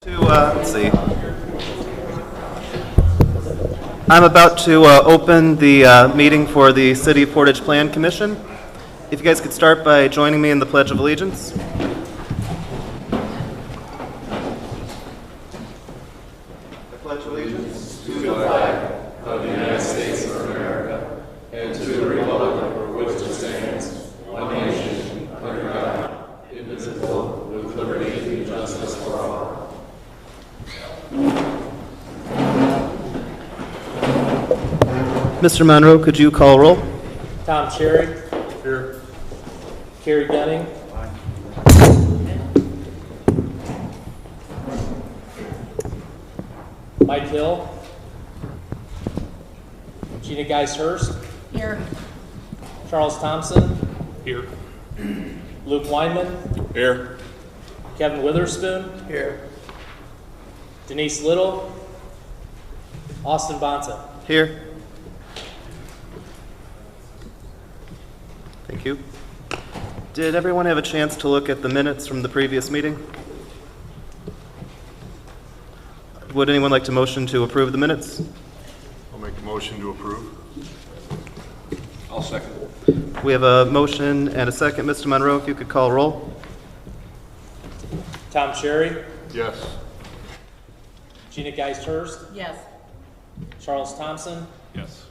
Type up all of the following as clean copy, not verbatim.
Let's see. I'm about to open the meeting for the City Portage Plan Commission. If you guys could start by joining me in the Pledge of Allegiance. I pledge allegiance to the flag of the United States of America and to the republic for which it stands, one nation, under God, indivisible, with liberty and justice for all. Mr. Monroe, could you call roll? Tom Cherry. Here. Carrie Gunning. Mike Hill. Gina Geis-Hurst. Here. Charles Thompson. Here. Luke Weinman. Here. Kevin Witherspoon. Here. Denise Little. Austin Bonta. Here. Thank you. Did everyone have a chance to look at the minutes from the previous meeting? Would anyone like to motion to approve the minutes? I'll make a motion to approve. I'll second. We have a motion and a second. Mr. Monroe, if you could call roll. Tom Cherry. Yes. Gina Geis-Hurst. Yes. Charles Thompson. Yes.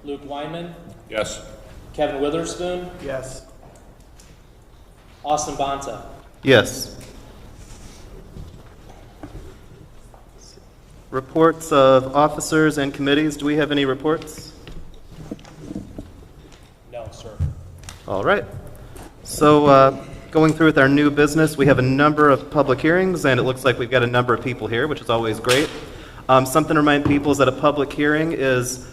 Luke Weinman. Yes. Kevin Witherspoon. Yes. Austin Bonta. Yes. Reports of officers and committees. Do we have any reports? No, sir. All right. So going through with our new business, we have a number of public hearings, and it looks like we've got a number of people here, which is always great. Something to remind people is that a public hearing is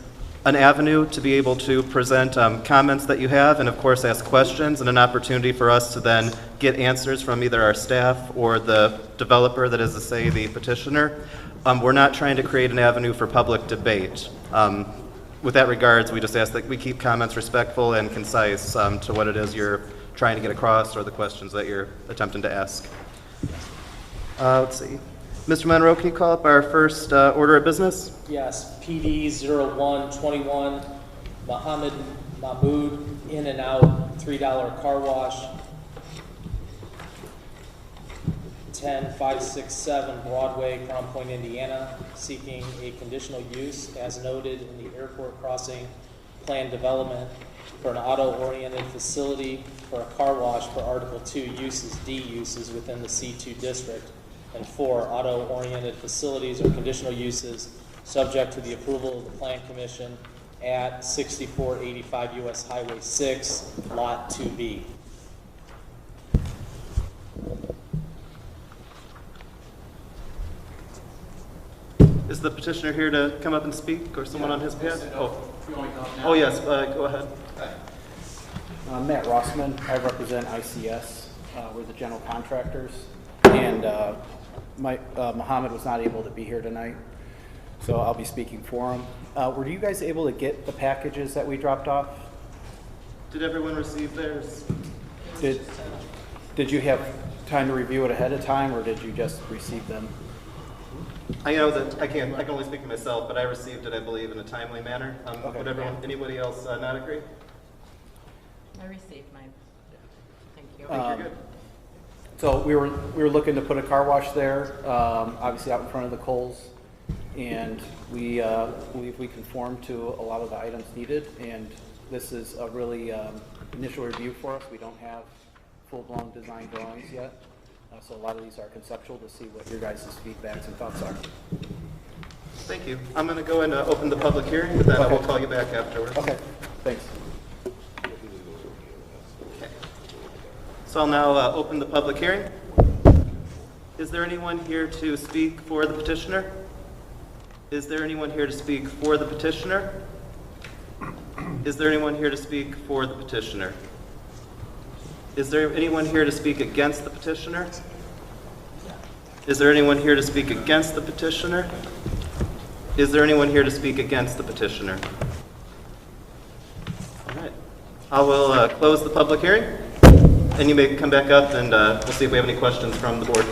an avenue to be able to present comments that you have and, of course, ask questions, and an opportunity for us to then get answers from either our staff or the developer, that is to say, the petitioner. We're not trying to create an avenue for public debate. With that regards, we just ask that we keep comments respectful and concise to what it is you're trying to get across or the questions that you're attempting to ask. Let's see. Mr. Monroe, can you call up our first order of business? Yes, PD 0121, Mohammed Mahmood, In and Out, $3 car wash, 10567 Broadway, Crown Point, Indiana, seeking a conditional use as noted in the airport crossing plan development for an auto-oriented facility for a car wash for Article 2 uses, D uses within the C2 district, and 4 auto-oriented facilities or conditional uses subject to the approval of the Plan Commission at 6485 U.S. Highway 6, Lot 2B. Is the petitioner here to come up and speak, or someone on his behalf? Oh yes, go ahead. I'm Matt Rossman. I represent ICS. We're the general contractors. And Mohammed was not able to be here tonight, so I'll be speaking for him. Were you guys able to get the packages that we dropped off? Did everyone receive theirs? Did you have time to review it ahead of time, or did you just receive them? I know that I can only speak for myself, but I received it, I believe, in a timely manner. Okay. Would anybody else not agree? I received mine. Thank you. I think you're good. So we were looking to put a car wash there, obviously out in front of the Kohl's, and we believe we conform to a lot of the items needed. And this is a really initial review for us. We don't have full-blown design drawings yet, so a lot of these are conceptual to see what your guys' feedbacks and thoughts are. Thank you. I'm going to go and open the public hearing, but then I will call you back afterwards. Okay, thanks. So I'll now open the public hearing. Is there anyone here to speak for the petitioner? Is there anyone here to speak for the petitioner? Is there anyone here to speak for the petitioner? Is there anyone here to speak against the petitioner? Is there anyone here to speak against the petitioner? Is there anyone here to speak against the petitioner? All right. I will close the public hearing. And you may come back up and we'll see if we have any questions from the board.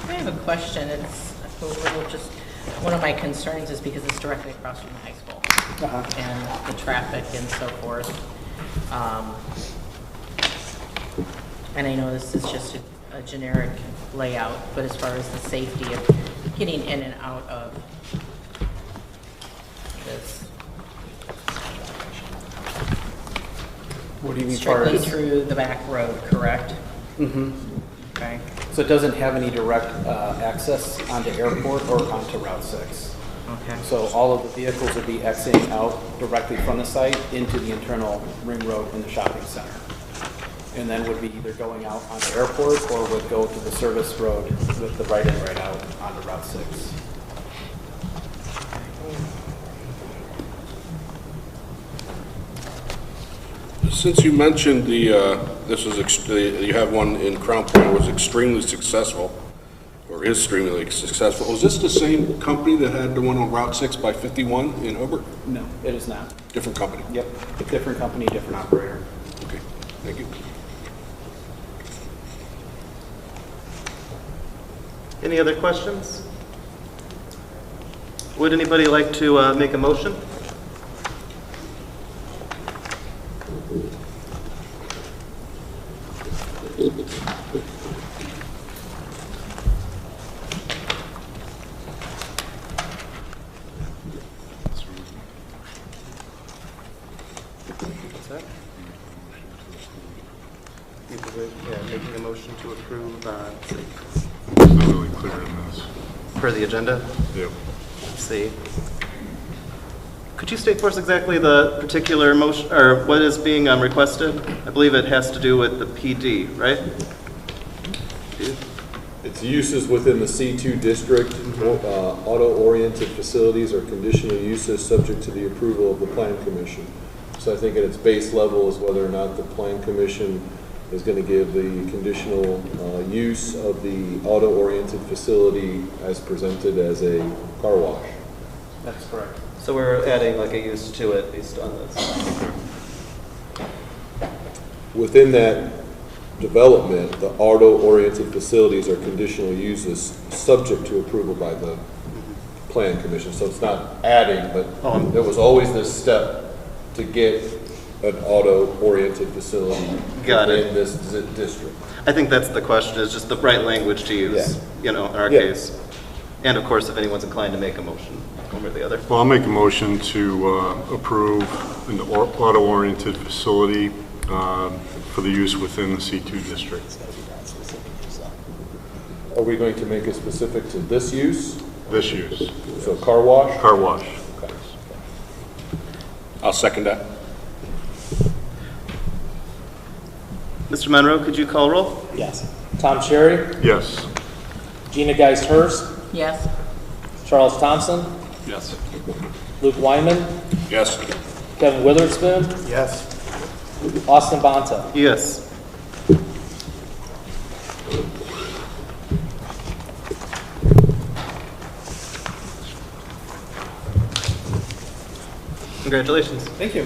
I have a question. It's a little just, one of my concerns is because it's directly across from the high school and the traffic and so forth. And I know this is just a generic layout, but as far as the safety of getting in and out of this. What do you mean far Strictly as? through the back road, correct? Mm-hmm. Okay. So it doesn't have any direct access onto airport or onto Route 6. Okay. So all of the vehicles would be exiting out directly from the site into the internal ring road in the shopping center. And then would be either going out onto airport or would go to the service road with the right in, right out onto Route 6. Since you mentioned you have one in Crown Point was extremely successful, or is extremely successful. Was this the same company that had the one on Route 6 by 51 in Hobart? No, it is not. Different company? Yep, different company, different operator. Okay, thank you. Any other questions? Would anybody like to make a motion? What's that? Making a motion to approve It's not really clear in this. per the agenda. Yep. Let's see. Could you state for us exactly the particular motion, or what is being requested? I believe it has to do with the PD, right? It's uses within the C2 district, auto-oriented facilities or conditional uses subject to the approval of the Planning Commission. So I think at its base level is whether or not the Planning Commission is going to give the conditional use of the auto-oriented facility as presented as a car wash. That's correct. So we're adding like a use to it based on this. Within that development, the auto-oriented facilities are conditional uses subject to approval by the Plan Commission. So it's not adding, but there was always this step to get an auto-oriented facility Got it. in this district. I think that's the question, is just the right language to use, Yeah. in our Yeah. case. And of course, if anyone's inclined to make a motion, one or the other. Well, I'll make a motion to approve an auto-oriented facility for the use within the C2 district. Are we going to make it specific to this use? This use, So car wash? car wash. Okay. I'll second that. Mr. Monroe, could you call roll? Yes. Tom Cherry, Yes. Gina Geist-Hurst, Yes. Charles Thompson, Yes. Luke Weinman, Yes. Kevin Witherspoon, Yes. Austin Bonta. Yes. Congratulations. Thank you.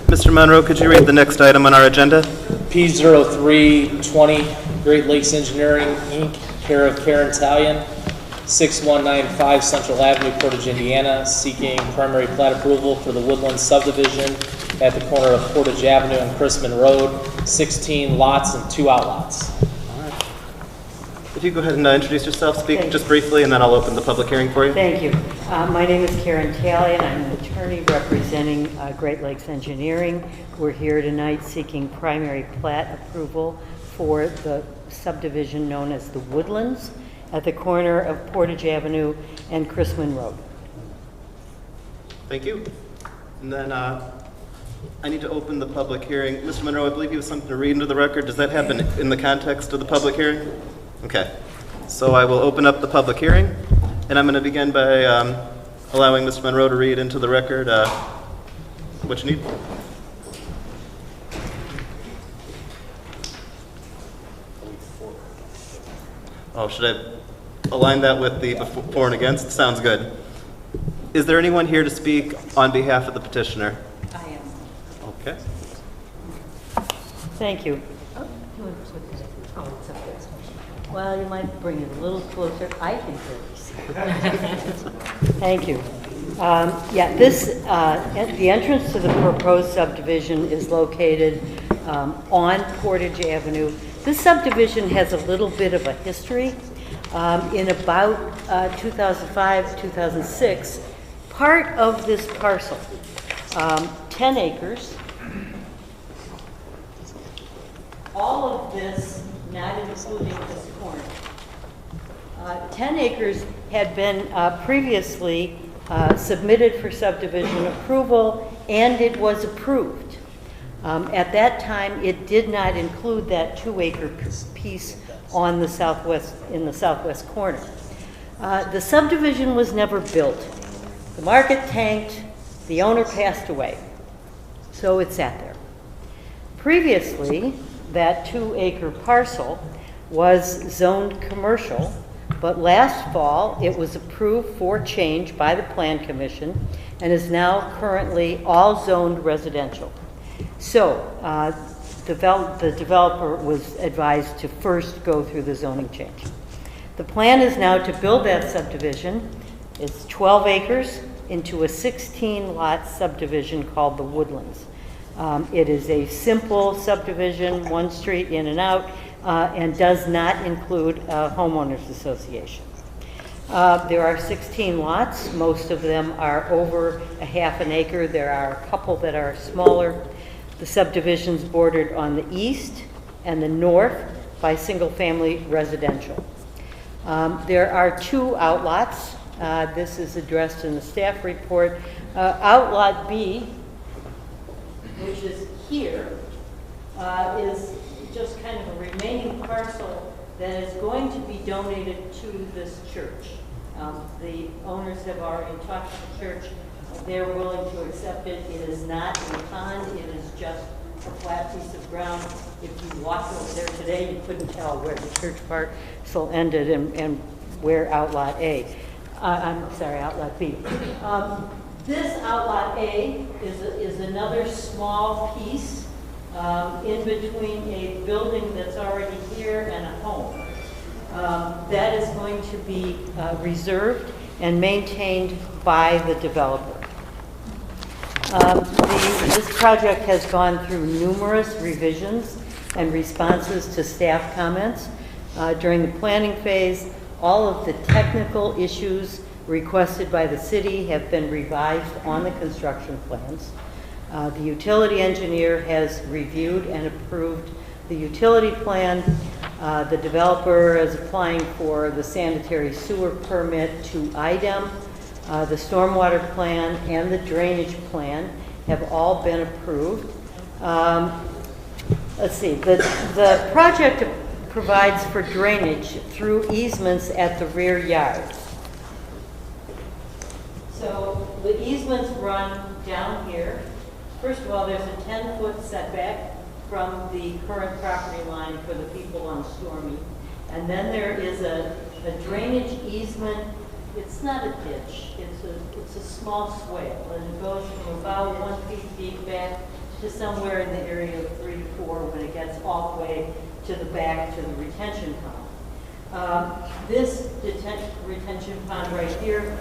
Mr. Monroe, could you read the next item on our agenda? P0320, Great Lakes Engineering, Inc., care of Karen Talion, 6195 Central Avenue, Portage, Indiana, seeking primary plat approval for the Woodlands subdivision at the corner of Portage Avenue and Chrisman Road, 16 lots and 2 outlots. If you go ahead and introduce yourself, speak just briefly, and then I'll open the public hearing for you. Thank you. My name is Karen Talion. I'm an attorney representing Great Lakes Engineering. We're here tonight seeking primary plat approval for the subdivision known as the Woodlands at the corner of Portage Avenue and Chrisman Road. Thank you. And then I need to open the public hearing. Mr. Monroe, I believe you have something to read into the record. Does that happen in the context of the public hearing? Okay. So I will open up the public hearing, and I'm going to begin by allowing Mr. Monroe to read into the record what you need. Oh, should I align that with the for and against? Sounds good. Is there anyone here to speak on behalf of the petitioner? I am. Okay. Thank you. Oh, you want to put that? Oh, it's up there. Well, you might bring it a little closer. I can barely see it. Thank you. Yeah, the entrance to the proposed subdivision is located on Portage Avenue This subdivision has a little bit of a history. In about 2005, 2006, part of this parcel, 10 acres, all of this, not including this corner, 10 acres had been previously submitted for subdivision approval, and it was approved. At that time, it did not include that 2-acre piece on the southwest, in the southwest corner. The subdivision was never built. The market tanked, the owner passed away, so it sat there. Previously, that 2-acre parcel was zoned commercial, but last fall it was approved for change by the Plan Commission and is now currently all zoned residential. So the developer was advised to first go through the zoning change. The plan is now to build that subdivision. It's 12 acres into a 16-lot subdivision called the Woodlands. It is a simple subdivision, one street in and out, and does not include a homeowners association. There are 16 lots. Most of them are over a half an acre. There are a couple that are smaller. The subdivision's bordered on the east and the north by single-family residential. There are 2 outlots. This is addressed in the staff report. Outlot B, which is here, is just kind of a remaining parcel that is going to be donated to this church. The owners have already talked to the church. They're willing to accept it. It is not a pond. It is just a flat piece of ground. If you walked over there today, you couldn't tell where the church parcel ended and where Outlot A. I'm sorry, Outlot B. This Outlot A is another small piece in between a building that's already here and a home. That is going to be reserved and maintained by the developer. This project has gone through numerous revisions and responses to staff comments. During the planning phase, all of the technical issues requested by the city have been revised on the construction plans. The utility engineer has reviewed and approved the utility plan. The developer is applying for the sanitary sewer permit to IDEM. The stormwater plan and the drainage plan have all been approved. Let's see, the project provides for drainage through easements at the rear yards. So the easements run down here. First of all, there's a 10-foot setback from the current property line for the people on Stormy. And then there is a drainage easement. It's not a ditch. It's a small swale, and it goes from about 1 feet deep back to somewhere in the area of 3 to 4 when it gets all the way to the back to the retention pond. This retention pond right here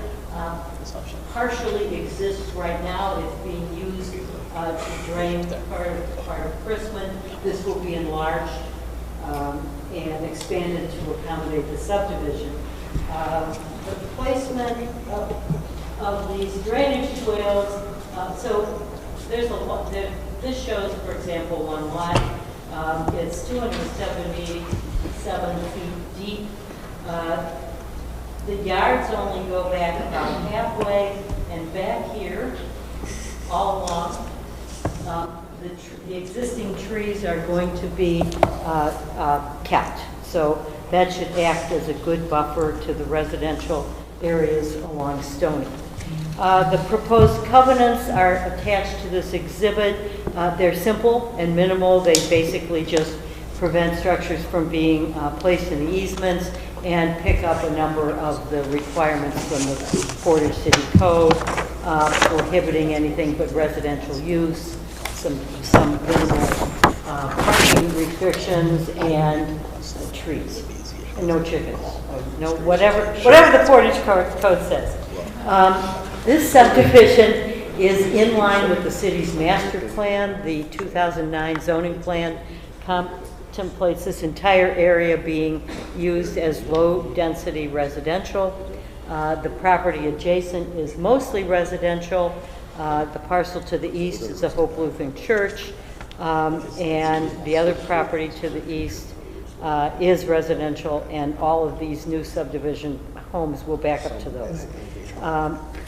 partially exists right now. It's being used to drain part of Chrisman. This will be enlarged and expanded to accommodate the subdivision. The placement of these drainage swales, so there's a lot. This shows, for example, one lot. It's 277 feet deep. The yards only go back about halfway, and back here, all along, the existing trees are going to be kept. So that should act as a good buffer to the residential areas along Stony. The proposed covenants are attached to this exhibit. They're simple and minimal. They basically just prevent structures from being placed in the easements and pick up a number of the requirements from the Portage City Code, prohibiting anything but residential use, some minimal parking restrictions, and trees, and no chickens, no whatever the Portage Code says. This subdivision is in line with the city's master plan, the 2009 zoning plan contemplates this entire area being used as low-density residential. The property adjacent is mostly residential. The parcel to the east is the Hope Lutheran Church, and the other property to the east is residential, and all of these new subdivision homes will back up to those.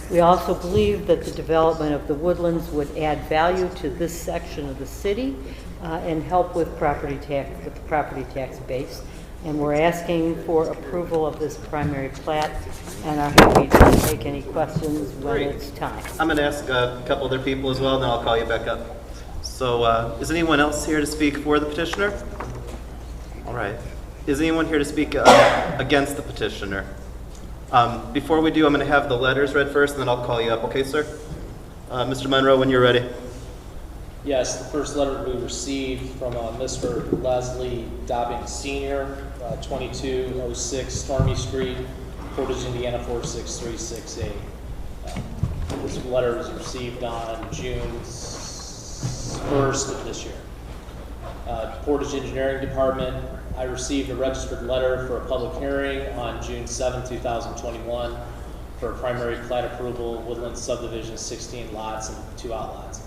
We also believe that the development of the woodlands would add value to this section of the city and help with the property tax base. And we're asking for approval of this primary plat and are happy to take any questions when it's time. I'm going to ask a couple other people as well, and then I'll call you back up. So is anyone else here to speak for the petitioner? All right. Is anyone here to speak against the petitioner? Before we do, I'm going to have the letters read first, and then I'll call you up. Okay, sir? Mr. Monroe, when you're ready. Yes, the first letter we received from Mr. Leslie Dobbing Sr., 2206 Stormy Street, Portage, Indiana 46368. This letter was received on June 1st of this year. Portage Engineering Department, I received a registered letter for a public hearing on June 7, 2021 for a primary plat approval, Woodland Subdivision, 16 lots and 2 outlots.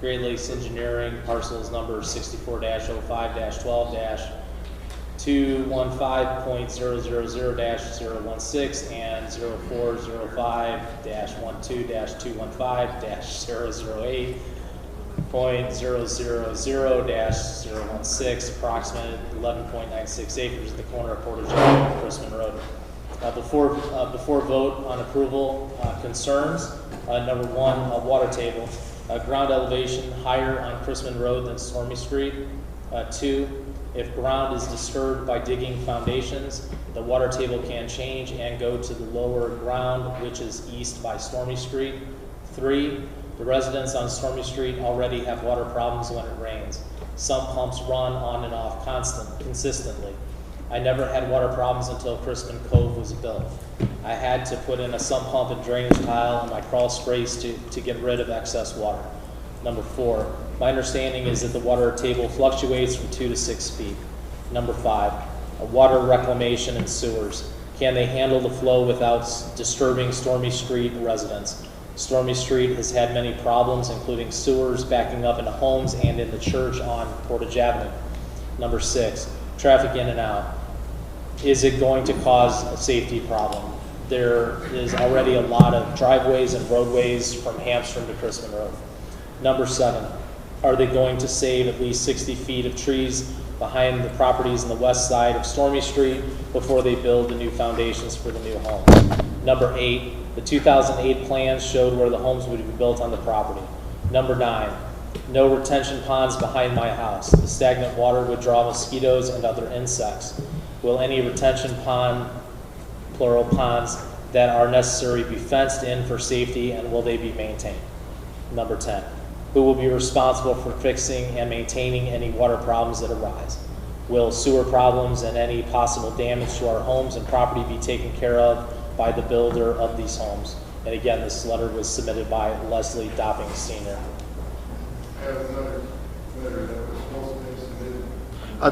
Great Lakes Engineering, parcels number 64-05-12-215.000-016 and 0405-12-215-008.000-016, approximate 11.96 acres at the corner of Portage and Chrisman Road. Before vote on approval, concerns. Number one, water table. Ground elevation higher on Chrisman Road than Stormy Street. 2, if ground is disturbed by digging foundations, the water table can change and go to the lower ground, which is east by Stormy Street. 3, the residents on Stormy Street already have water problems when it rains. Some pumps run on and off consistently. I never had water problems until Crispin Cove was built. I had to put in a sump pump and drainage tile and my crawl sprays to get rid of excess water. Number 4, my understanding is that the water table fluctuates from 2 to 6 feet. Number 5, water reclamation and sewers. Can they handle the flow without disturbing Stormy Street residents? Stormy Street has had many problems, including sewers backing up into homes and in the church on Portage Avenue. Number 6, traffic in and out. Is it going to cause a safety problem? There is already a lot of driveways and roadways from Hamstrom to Crispin Road. Number 7, are they going to save at least 60 feet of trees behind the properties on the west side of Stormy Street before they build the new foundations for the new homes? Number 8, the 2008 plans showed where the homes would be built on the property. Number 9, no retention ponds behind my house. The stagnant water would draw mosquitoes and other insects. Will any retention pond, plural ponds, that are necessary be fenced in for safety, and will they be maintained? Number 10, who will be responsible for fixing and maintaining any water problems that arise? Will sewer problems and any possible damage to our homes and property be taken care of by the builder of these homes? And again, this letter was submitted by Leslie Dobbing Sr. I have another letter that was supposed to be submitted.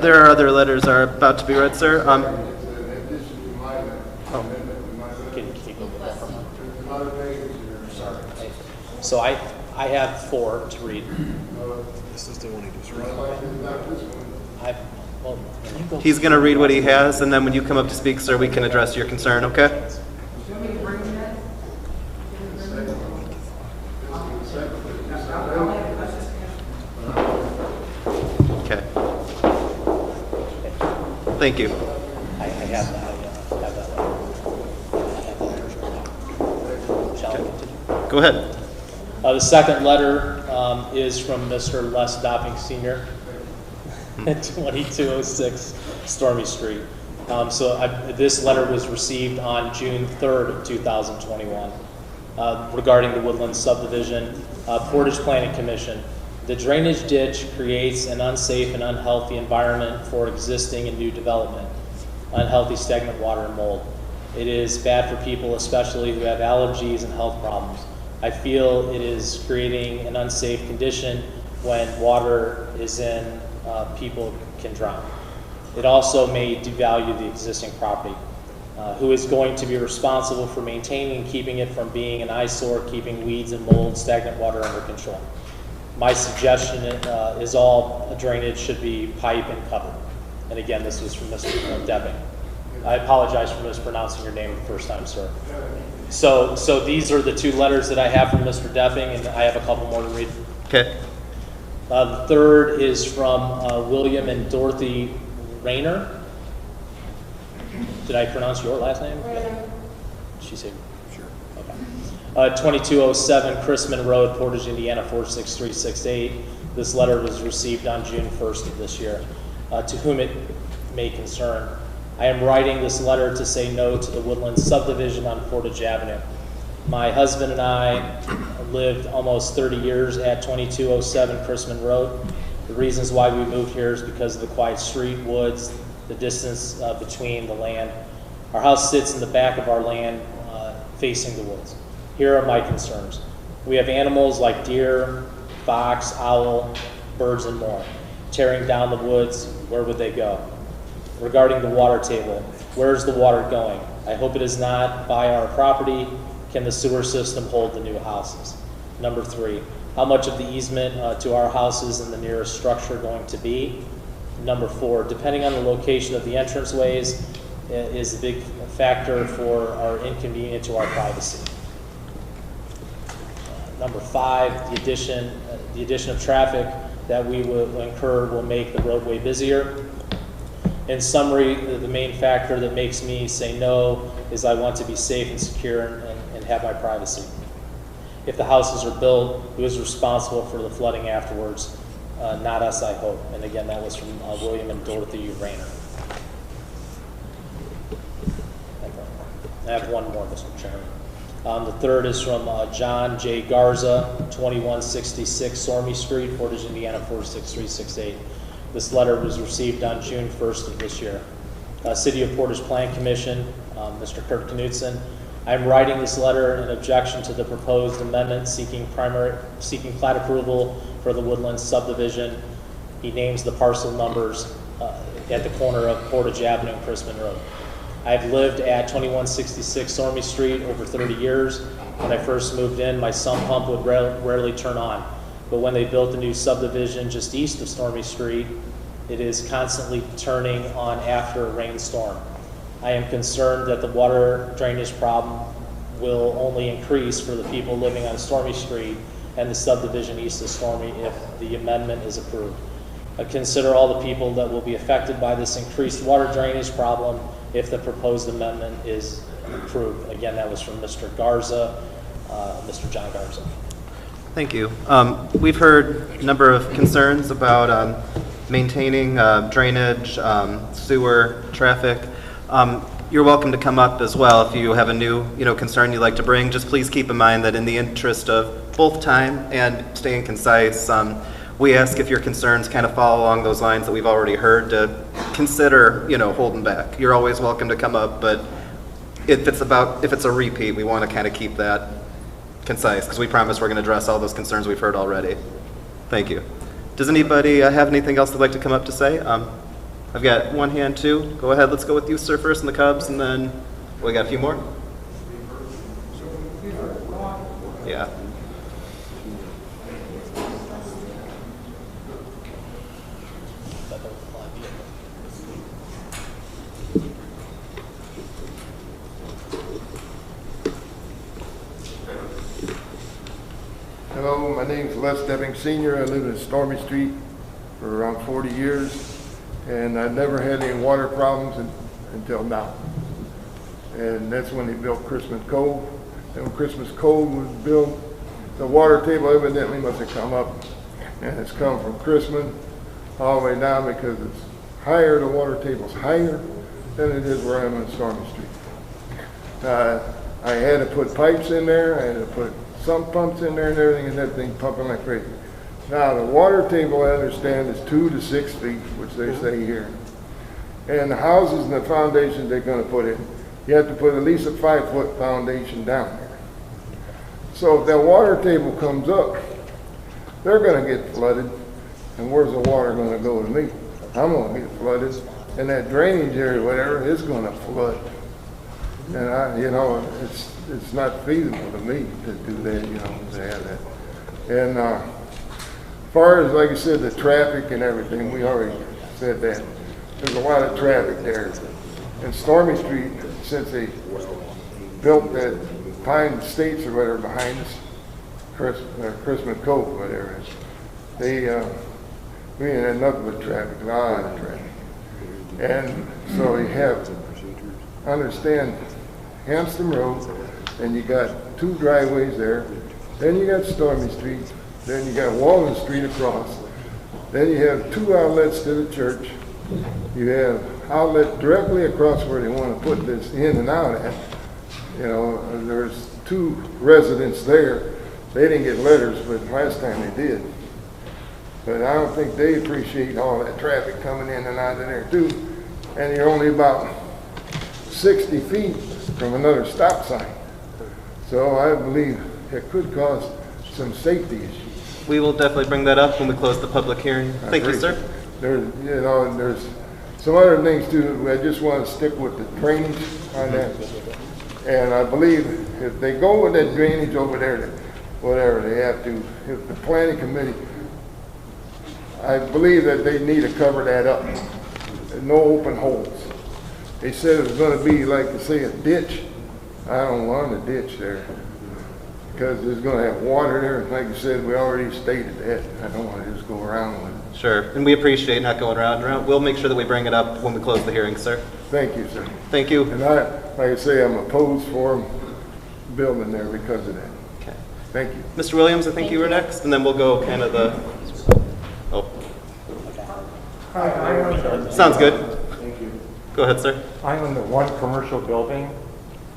There are other letters are about to be read, sir. It's an addition to my letter. Oh. Amendment to my letter. Can you go with that for a moment? There's a lot of pages here. Sorry. So I have 4 to read. This is the one he just I'd like to adopt this one. Well, you go. He's going to read what he has, and then when you come up to speak, sir, we can address your concern, okay? Okay. Thank you. I have that letter. Shall I continue? Go ahead. The second letter is from Mr. Les Dobbing Sr. at 2206 Stormy Street. This letter was received on June 3rd of 2021 regarding the Woodland subdivision. Portage Planning Commission. The drainage ditch creates an unsafe and unhealthy environment for existing and new development. Unhealthy stagnant water and mold. It is bad for people, especially who have allergies and health problems. I feel it is creating an unsafe condition when water is in, people can drown. It also may devalue the existing property. Who is going to be responsible for maintaining and keeping it from being an eyesore, keeping weeds and mold, stagnant water under control? My suggestion is all drainage should be pipe and covered. And again, this was from Mr. Depping. I apologize for mispronouncing your name the first time, sir. So these are the two letters that I have from Mr. Depping, and I have a couple more to read. Okay. The third is from William and Dorothy Rayner. Did I pronounce your last name? She said, sure. Okay. 2207 Chrisman Road, Portage, Indiana 46368. This letter was received on June 1st of this year. To whom it may concern, I am writing this letter to say no to the Woodland subdivision on Portage Avenue. My husband and I lived almost 30 years at 2207 Chrisman Road. The reasons why we moved here is because of the quiet street, woods, the distance between the land. Our house sits in the back of our land facing the woods. Here are my concerns. We have animals like deer, fox, owl, birds, and more. Tearing down the woods, where would they go? Regarding the water table, where is the water going? I hope it is not by our property. Can the sewer system hold the new houses? Number 3, how much of the easement to our houses and the nearest structure going to be? Number 4, depending on the location of the entranceways, is a big factor for our inconvenience to our privacy. Number 5, the addition of traffic that we will incur will make the roadway busier. In summary, the main factor that makes me say no is I want to be safe and secure and have my privacy. If the houses are built, who is responsible for the flooding afterwards? Not us, I hope. And again, that was from William and Dorothy Rayner. I have one more, Mr. Chairman. The third is from John J. Garza, 2166 Sormy Street, Portage, Indiana 46368. This letter was received on June 1st of this year. City of Portage Planning Commission, Mr. Kirk Knudsen. I'm writing this letter in objection to the proposed amendment seeking plat approval for the Woodlands subdivision. He names the parcel numbers at the corner of Portage Avenue and Chrisman Road. I've lived at 2166 Sormy Street over 30 years. When I first moved in, my sump pump would rarely turn on. But when they built the new subdivision just east of Sormy Street, it is constantly turning on after a rainstorm. I am concerned that the water drainage problem will only increase for the people living on Sormy Street and the subdivision east of Sormy if the amendment is approved. Consider all the people that will be affected by this increased water drainage problem if the proposed amendment is approved. Again, that was from Mr. Garza, Mr. John Garza. Thank you. We've heard a number of concerns about maintaining drainage, sewer, traffic. You're welcome to come up as well if you have a new concern you'd like to bring. Just please keep in mind that in the interest of both time and staying concise, we ask if your concerns kind of follow along those lines that we've already heard to consider holding back. You're always welcome to come up, but if it's a repeat, we want to kind of keep that concise because we promise we're going to address all those concerns we've heard already. Thank you. Does anybody have anything else they'd like to come up to say? I've got one hand too. Go ahead. Let's go with you, sir, first in the Cubs, and then we got a few more. Yeah. Hello, my name's Les Debbing Sr. I live in Stormy Street for around 40 years, and I've never had any water problems until now. And that's when they built Christmas Cove. And when Christmas Cove was built, the water table evidently must have come up, and it's come from Christmas all the way down because it's higher, the water table's higher than it is where I'm in Stormy Street. I had to put pipes in there, I had to put sump pumps in there and everything, and that thing pumping like crazy. Now, the water table, I understand, is 2 to 6 feet, which they say here. And the houses and the foundations they're going to put in, you have to put at least a 5-foot foundation down there. So if that water table comes up, they're going to get flooded. And where's the water going to go to me? I'm going to get flooded. and that drainage area, whatever, is gonna flood. And you know, it's not feasible to me to do that, you know, to have that. And as far as, like I said, the traffic and everything, we already said that. There's a lot of traffic there. And Stormy Street, since they built that Pine Estates or whatever behind us, Christmas Cove, whatever it is, we ain't had nothing but traffic, a lot of traffic. And so you have to understand Hampton Road, and you got 2 driveways there, then you got Stormy Street, then you got Walnut Street across, then you have 2 outlets to the church, you have outlet directly across where they want to put this in and out at. You know, there's 2 residents there. They didn't get letters, but last time they did. But I don't think they appreciate all that traffic coming in and out of there too. And you're only about 60 feet from another stop sign. So I believe it could cause some safety issues. We will definitely bring that up when we close the public hearing. Thank you, sir. There's, you know, and there's some other things too. I just want to stick with the drainage on that. And I believe if they go with that drainage over there, whatever they have to, if the planning committee, I believe that they need to cover that up. No open holes. They said it was going to be like, say, a ditch. I don't want a ditch there because there's going to have water there. Like you said, we already stated that. I don't want to just go around with it. Sure, and we appreciate not going around and around. We'll make sure that we bring it up when we close the hearing, sir. Thank you, sir. Thank you. And like I say, I'm opposed for them building there because of that. Okay. Thank you. Mr. Williams, I think you were next, and then we'll go kind of the, oh. Sounds good. Thank you. Go ahead, sir. I own the one commercial building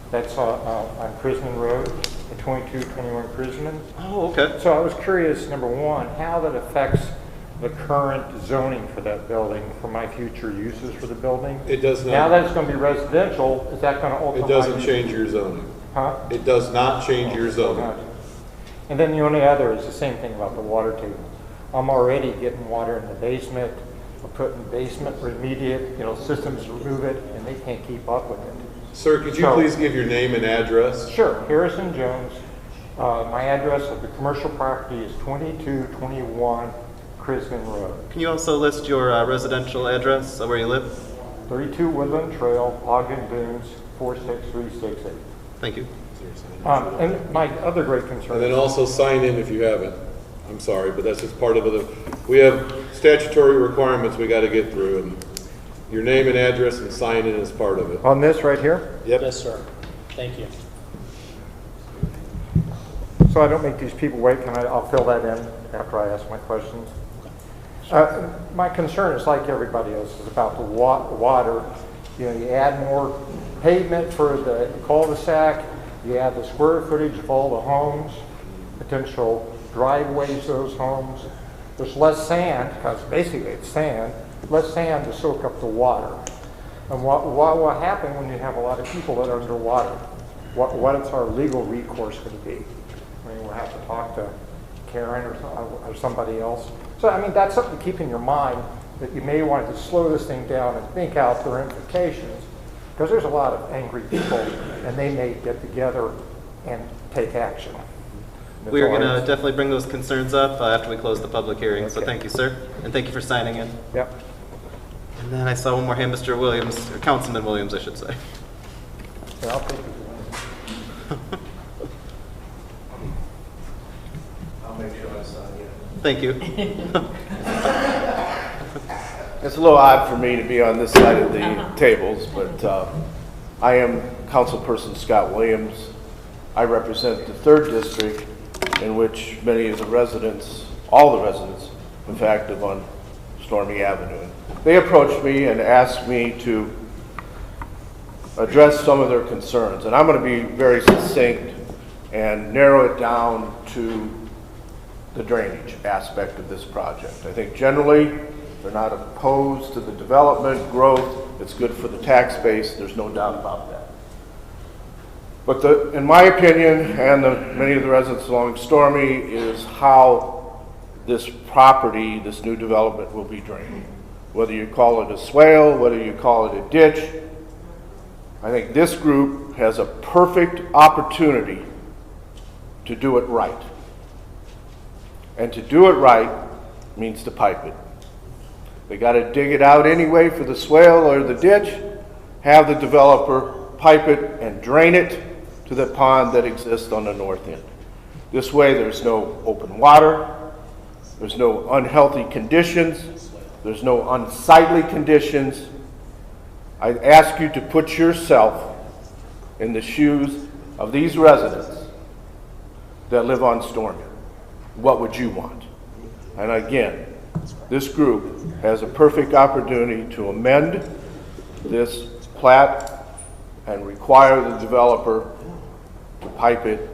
that's on Crisman Road, at 2221 Crisman. Oh, okay. So I was curious, number one, how that affects the current zoning for that building, for my future uses for the building. It does not. Now that it's going to be residential, is that going to alter? It doesn't change your zoning. Huh? It does not change your zoning. And then the only other is the same thing about the water table. I'm already getting water in the basement. We're putting basement remediate, systems to remove it, and they can't keep up with it. Sir, could you please give your name and address? Sure. Harrison Jones. My address of the commercial property is 2221 Crisman Road. Can you also list your residential address where you live? 32 Woodland Trail, Ogden Dunes, 46368. Thank you. And my other great concern. And then also sign in if you haven't. I'm sorry, but that's just part of it. We have statutory requirements we got to get through, and your name and address and sign in is part of it. On this right here? Yep. Yes, sir. Thank you. So I don't make these people wait. I'll fill that in after I ask my questions. My concern is like everybody else is about the water. You add more pavement for the cul-de-sac. You add the square footage of all the homes, potential driveways to those homes. There's less sand, because basically it's sand, less sand to soak up the water. And what will happen when you have a lot of people that are underwater? What is our legal recourse going to be? I mean, we'll have to talk to Karen or somebody else. So, I mean, that's something to keep in your mind, that you may want to slow this thing down and think out the ramifications, because there's a lot of angry people, and they may get together and take action. We are going to definitely bring those concerns up after we close the public hearing. Okay. So thank you, sir, and thank you for signing in. Yep. And then I saw one more hand, Mr. Williams, or Councilman Williams, I should say. Yeah, I'll take it. I'll make sure I sign it. Thank you. It's a little odd for me to be on this side of the tables, but I am Councilperson Scott Williams. I represent the 3rd District, in which many of the residents, all the residents, in fact, live on Stormy Avenue. They approached me and asked me to address some of their concerns, and I'm going to be very succinct and narrow it down to the drainage aspect of this project. I think generally they're not opposed to the development, growth. It's good for the tax base. There's no doubt about that. But in my opinion, and many of the residents along Stormy, is how this property, this new development, will be drained. whether you call it a swale, whether you call it a ditch. I think this group has a perfect opportunity to do it right. And to do it right means to pipe it. They got to dig it out anyway for the swale or the ditch, have the developer pipe it and drain it to the pond that exists on the north end. This way there's no open water, there's no unhealthy conditions, there's no unsightly conditions. I ask you to put yourself in the shoes of these residents that live on Stormy. What would you want? And again, this group has a perfect opportunity to amend this plat and require the developer to pipe it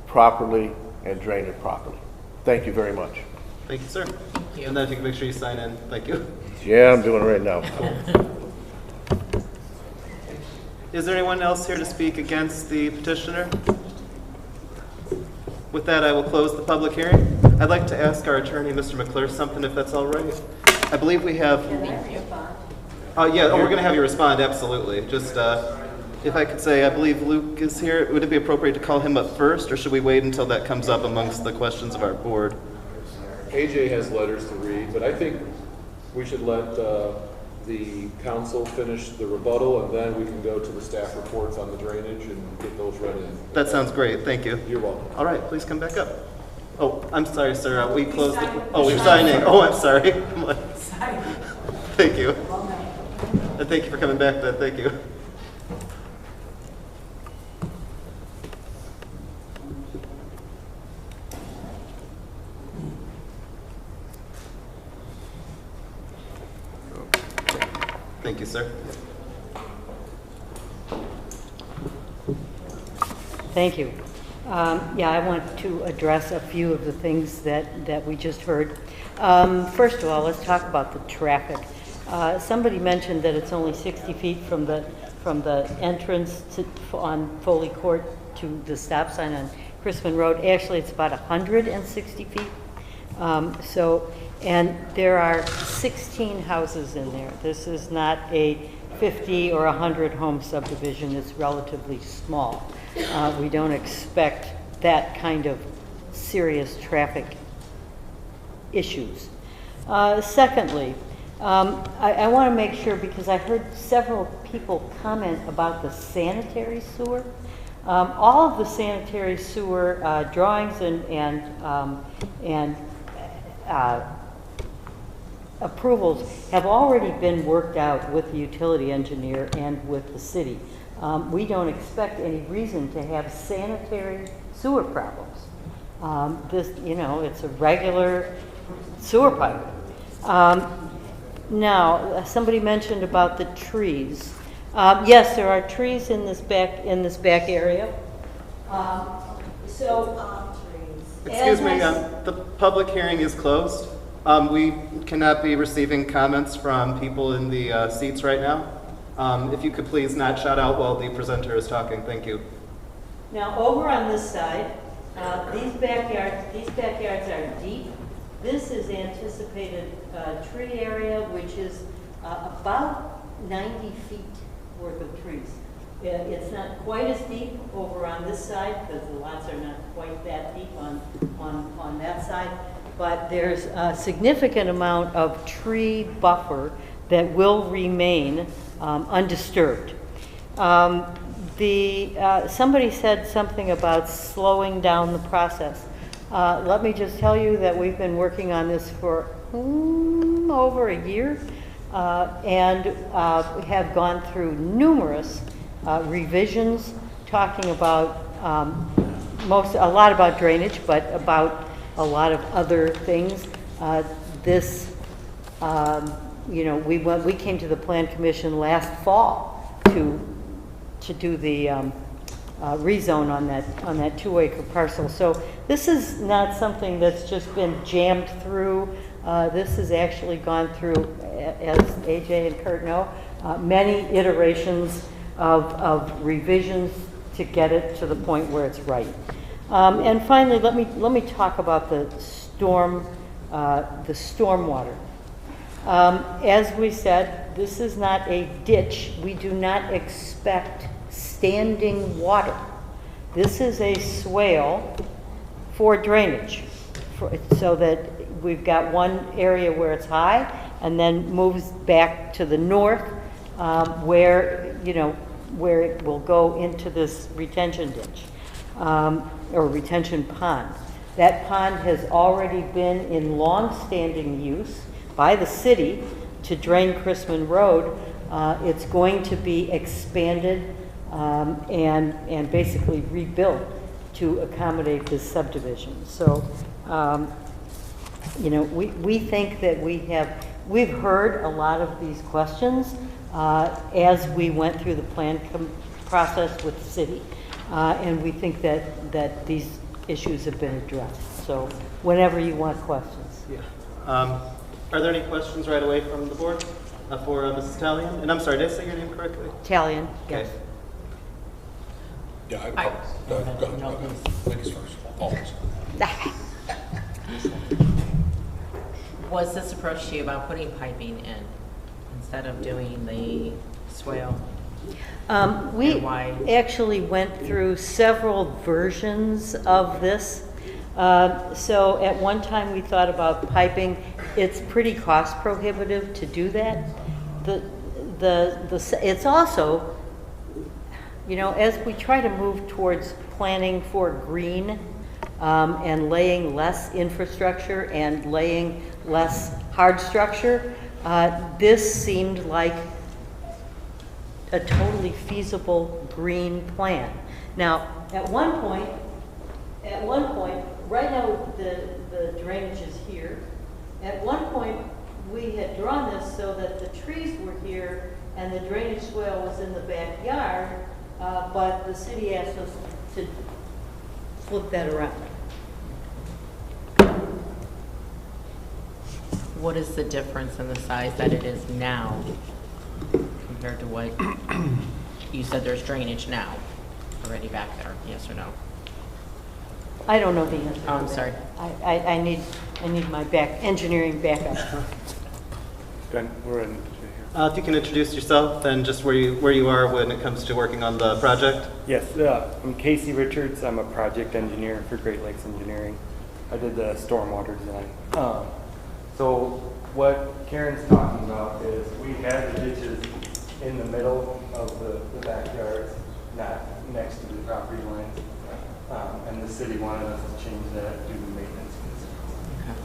properly and drain it properly. Thank you very much. Thank you, sir. Thank you. And then if you can make sure you sign in. Thank you. Yeah, I'm doing it right now. Is there anyone else here to speak against the petitioner? With that, I will close the public hearing. I'd like to ask our attorney, Mr. McClure, something if that's all right. I believe we have... yeah, we're going to have you respond, absolutely. Just if I could say, I believe Luke is here. Would it be appropriate to call him up first, or should we wait until that comes up amongst the questions of our board? AJ has letters to read, but I think we should let the council finish the rebuttal, and then we can go to the staff reports on the drainage and get those read in. That sounds great. Thank you. You're welcome. All right, please come back up. Oh, I'm sorry, sir. We closed it. Oh, we're signing. Oh, I'm sorry. Thank you. And thank you for coming back then. Thank you. Thank you, sir. Thank you. Yeah, I want to address a few of the things that we just heard. First of all, let's talk about the traffic. Somebody mentioned that it's only 60 feet from the entrance on Foley Court to the stop sign on Chrisman Road. Actually, it's about 160 feet. And there are 16 houses in there. This is not a 50 or 100 home subdivision. It's relatively small. We don't expect that kind of serious traffic issues. Secondly, I want to make sure, because I heard several people comment about the sanitary sewer. All of the sanitary sewer drawings and approvals have already been worked out with the utility engineer and with the city. We don't expect any reason to have sanitary sewer problems. It's a regular sewer pipe. Now, somebody mentioned about the trees. Yes, there are trees in this back area. Excuse me, the public hearing is closed. We cannot be receiving comments from people in the seats right now. If you could please not shout out while the presenter is talking. Thank you. Now, over on this side, these backyards are deep. This is anticipated tree area, which is about 90 feet worth of trees. It's not quite as deep over on this side, because the lots are not quite that deep on that side. But there's a significant amount of tree buffer that will remain undisturbed. Somebody said something about slowing down the process. Let me just tell you that we've been working on this for over a year and have gone through numerous revisions talking about a lot about drainage, but about a lot of other things. We came to the Plan Commission last fall to do the rezone on that 2-acre parcel. So this is not something that's just been jammed through. This has actually gone through, as AJ and Kurt know, many iterations of revisions to get it to the point where it's right. And finally, let me talk about the stormwater. As we said, this is not a ditch. We do not expect standing water. This is a swale for drainage, so that we've got one area where it's high and then moves back to the north where, you know, where it will go into this retention ditch or retention pond. That pond has already been in long-standing use by the city to drain Chrisman Road. It's going to be expanded and basically rebuilt to accommodate this subdivision. So, you know, we think that we've heard a lot of these questions as we went through the plan process with the city. And we think that these issues have been addressed. So whenever you want questions. Yeah. Are there any questions right away from the board for Mrs. Talion? And I'm sorry, did I say your name correctly? Talion, yes. Okay. Yeah, go ahead. Ladies first. Always. Was this approach to you about putting piping in instead of doing the swale? We And why? actually went through several versions of this. So at one time we thought about piping. It's pretty cost prohibitive to do that. It's also, you know, as we try to move towards planning for green and laying less infrastructure and laying less hard structure, this seemed like a totally feasible green plan. Now, at one point, right now the drainage is here. At one point, we had drawn this so that the trees were here and the drainage swale was in the backyard, but the city asked us to flip that around. What is the difference in the size that it is now compared to what you said? There's drainage now already back there, yes or no? I don't know the answer. Oh, I'm to that. sorry. I need my engineering backup. Good. We're in. If you can introduce yourself and just where you are when it comes to working on the project. Yes, I'm Casey Richards. I'm a project engineer for Great Lakes Engineering. I did the stormwater design. So what Karen's talking about is we had the ditches in the middle of the backyards, not next to the property lines. And the city wanted us to change that due to maintenance concerns.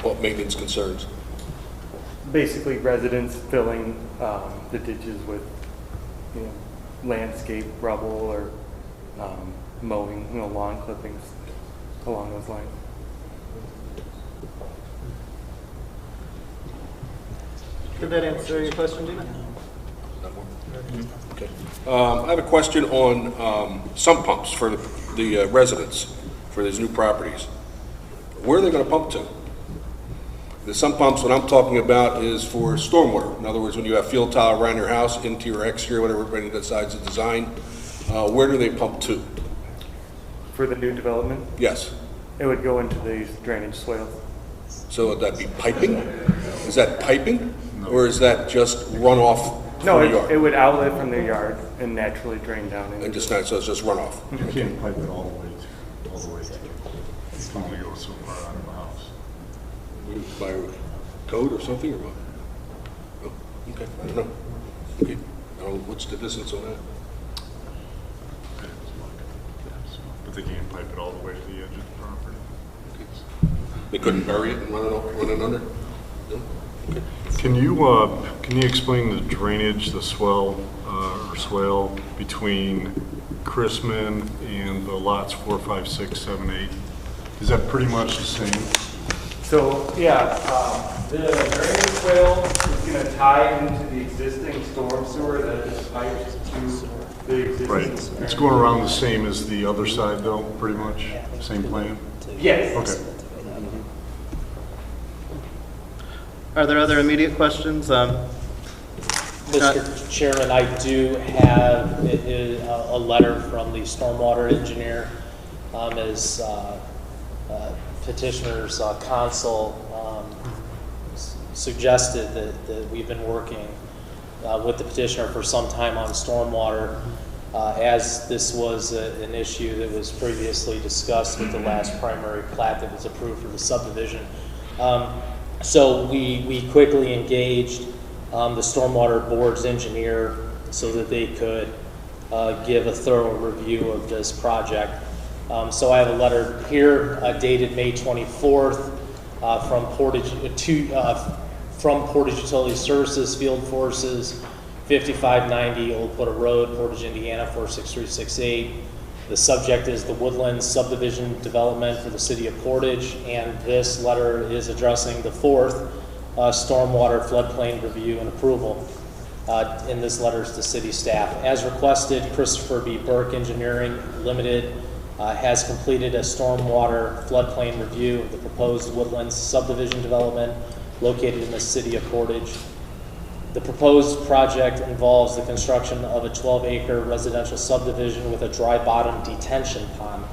What maintenance concerns? Basically, residents filling the ditches with, you know, landscape rubble or mowing, you know, lawn clippings along those lines. Did that answer your question, Gina? Okay. I have a question on sump pumps for the residents for these new properties. Where are they going to pump to? The sump pumps, what I'm talking about is for stormwater. In other words, when you have field tile around your house, interior, exterior, whatever everybody decides to design, where do they pump to? For the new development, Yes. it would go into these drainage swales. So would that be piping? Is that piping? Or is that just runoff No, from the yard? it would outlet from their yard and naturally drain down into And just not, so it's just runoff? You can't pipe it all the way to. It's only goes so far out of the house. By code or something, or what? Oh, okay, I don't know. Okay, what's the distance on that? But they can't pipe it all the way to the edge of the property. They couldn't bury it and run it under? No? Okay. Can you explain the drainage, the swell or swale between Chrisman and the lots 4, 5, 6, 7, 8? Is that pretty much the same? So, yeah, the drainage swale is going to tie into the existing storm sewer that is piped to the existing. Right. It's going around the same as the other side, though, pretty much? Same plan? Yes. Okay. Are there other immediate questions? Mr. Chairman, I do have a letter from the stormwater engineer as petitioner's counsel suggested that we've been working with the petitioner for some time on stormwater, as this was an issue that was previously discussed with the last primary plat that was approved for the subdivision. So we quickly engaged the Stormwater Board's engineer so that they could give a thorough review of this project. So I have a letter here dated May 24th from Portage Utility Services, Field Forces, 5590 Old Porter Road, Portage, Indiana 46368. The subject is the Woodlands subdivision development for the city of Portage, and this letter is addressing the fourth stormwater floodplain review and approval. In this letter is to city staff. As requested, Christopher B. Burke Engineering Limited has completed a stormwater floodplain review of the proposed Woodlands subdivision development located in the city of Portage. The proposed project involves the construction of a 12-acre residential subdivision with a dry bottom detention pond.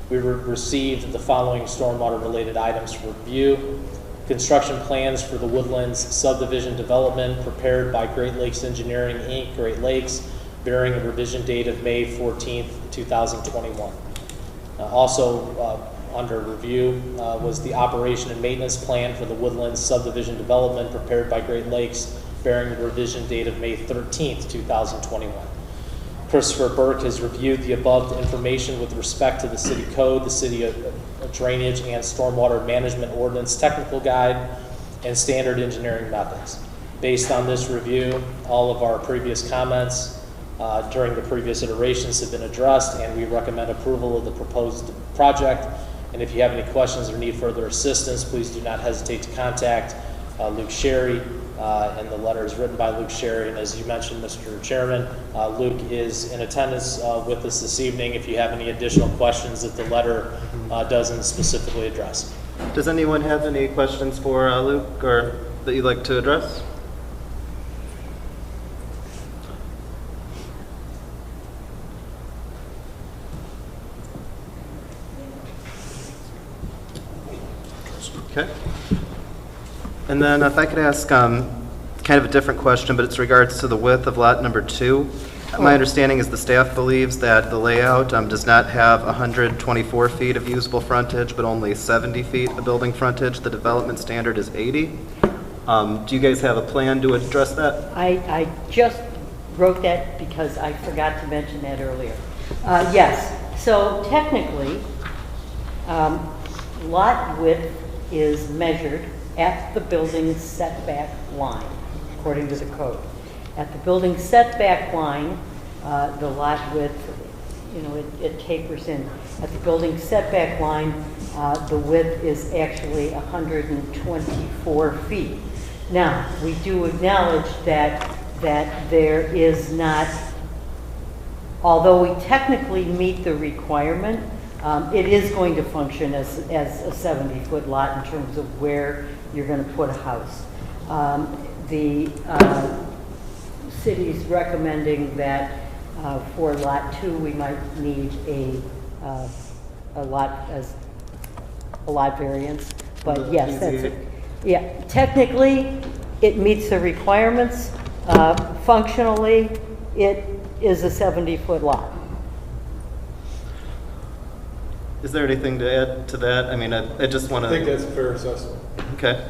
We received the following stormwater-related items for review: construction plans for the Woodlands subdivision development prepared by Great Lakes Engineering, Inc., Great Lakes, bearing a revision date of May 14th, 2021. Also under review was the operation and maintenance plan for the Woodlands subdivision development prepared by Great Lakes, bearing a revision date of May 13th, 2021. Christopher Burke has reviewed the above information with respect to the city code, the city drainage and stormwater management ordinance technical guide, and standard engineering methods. Based on this review, all of our previous comments during the previous iterations have been addressed, and we recommend approval of the proposed project. And if you have any questions or need further assistance, please do not hesitate to contact Luke Sherry. And the letter is written by Luke Sherry. And as you mentioned, Mr. Chairman, Luke is in attendance with us this evening if you have any additional questions that the letter doesn't specifically address. Does anyone have any questions for Luke or that you'd like to address? Okay. And then if I could ask kind of a different question, but it's regards to the width of lot number 2. My understanding is the staff believes that the layout does not have 124 feet of usable frontage, but only 70 feet of building frontage. The development standard is 80. Do you guys have a plan to address that? I just wrote that because I forgot to mention that earlier. Yes, so technically, lot width is measured at the building setback line, according to the code. At the building setback line, the lot width, it tapers in. At the building setback line, the width is actually 124 feet. Now, we do acknowledge that there is not, although we technically meet the requirement, it is going to function as a 70-foot lot in terms of where you're going to put a house. The city's recommending that for lot 2 we might need a lot variance, but yes, that's it. Yeah, technically it meets the requirements. Functionally, it is a 70-foot lot. Is there anything to add to that? I mean, I just want to... I think that's a fair assessment. Okay.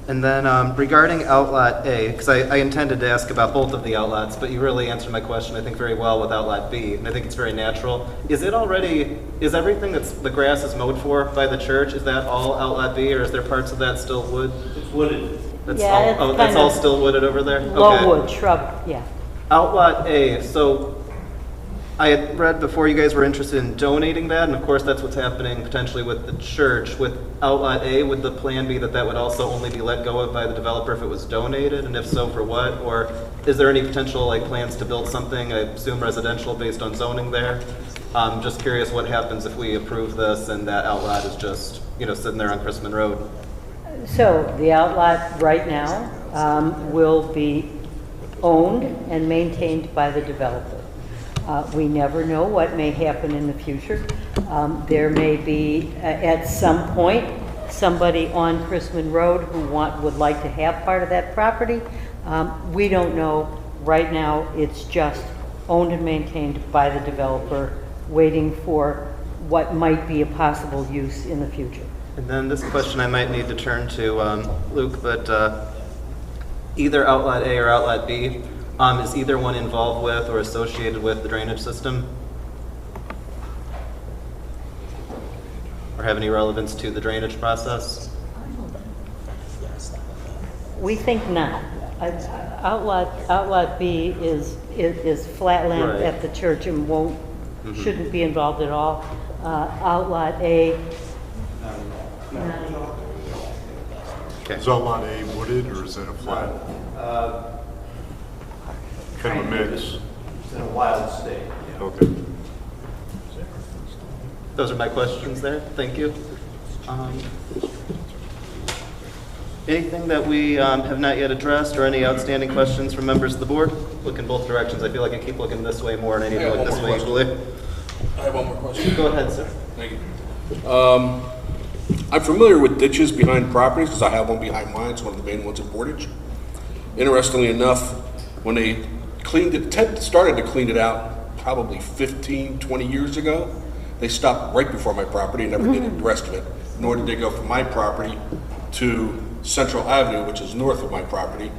And then regarding Outlot A, because I intended to ask about both of the outlots, but you really answered my question, I think, very well with Outlot B, and I think it's very natural. Is everything that's the grass is mowed for by the church, is that all Outlot B, or is there parts of that still wood? It's wooded. That's yeah, that's all still wooded over there? Low Okay. wood, shrub, yeah. Outlot A, so I had read before you guys were interested in donating that, and of course that's what's happening potentially with the church. With Outlot A, would the plan be that that would also only be let go of by the developer if it was donated, and if so, for what? Or is there any potential plans to build something, I assume residential, based on zoning there? Just curious what happens if we approve this and that outlot is just, sitting there on Chrisman Road. So the outlot right now will be owned and maintained by the developer. We never know what may happen in the future. There may be, at some point, somebody on Chrisman Road who would like to have part of that property. We don't know. Right now, it's just owned and maintained by the developer, waiting for what might be a possible use in the future. And then this question I might need to turn to Luke, but either Outlet A or Outlet B, is either one involved with or associated with the drainage system? Or have any relevance to the drainage process? We think not. Outlet B is flat land Right. at the church and shouldn't be involved at all. Outlet A, Okay. Is Lot A wooded, or is that a flat? Kind of a mix? It's in a wild state. Okay. Those are my questions there. Thank you. Anything that we have not yet addressed, or any outstanding questions from members of the board? Look in both directions. I feel like I keep looking this way more, and I need to look this way equally. I have one more question. Go ahead, sir. Thank you. I'm familiar with ditches behind properties because I have one behind mine. It's one of the main ones in Portage. Interestingly enough, when they started to clean it out probably 15, 20 years ago, they stopped right before my property and never did the rest of it, nor did they go from my property to Central Avenue, which is north of my property,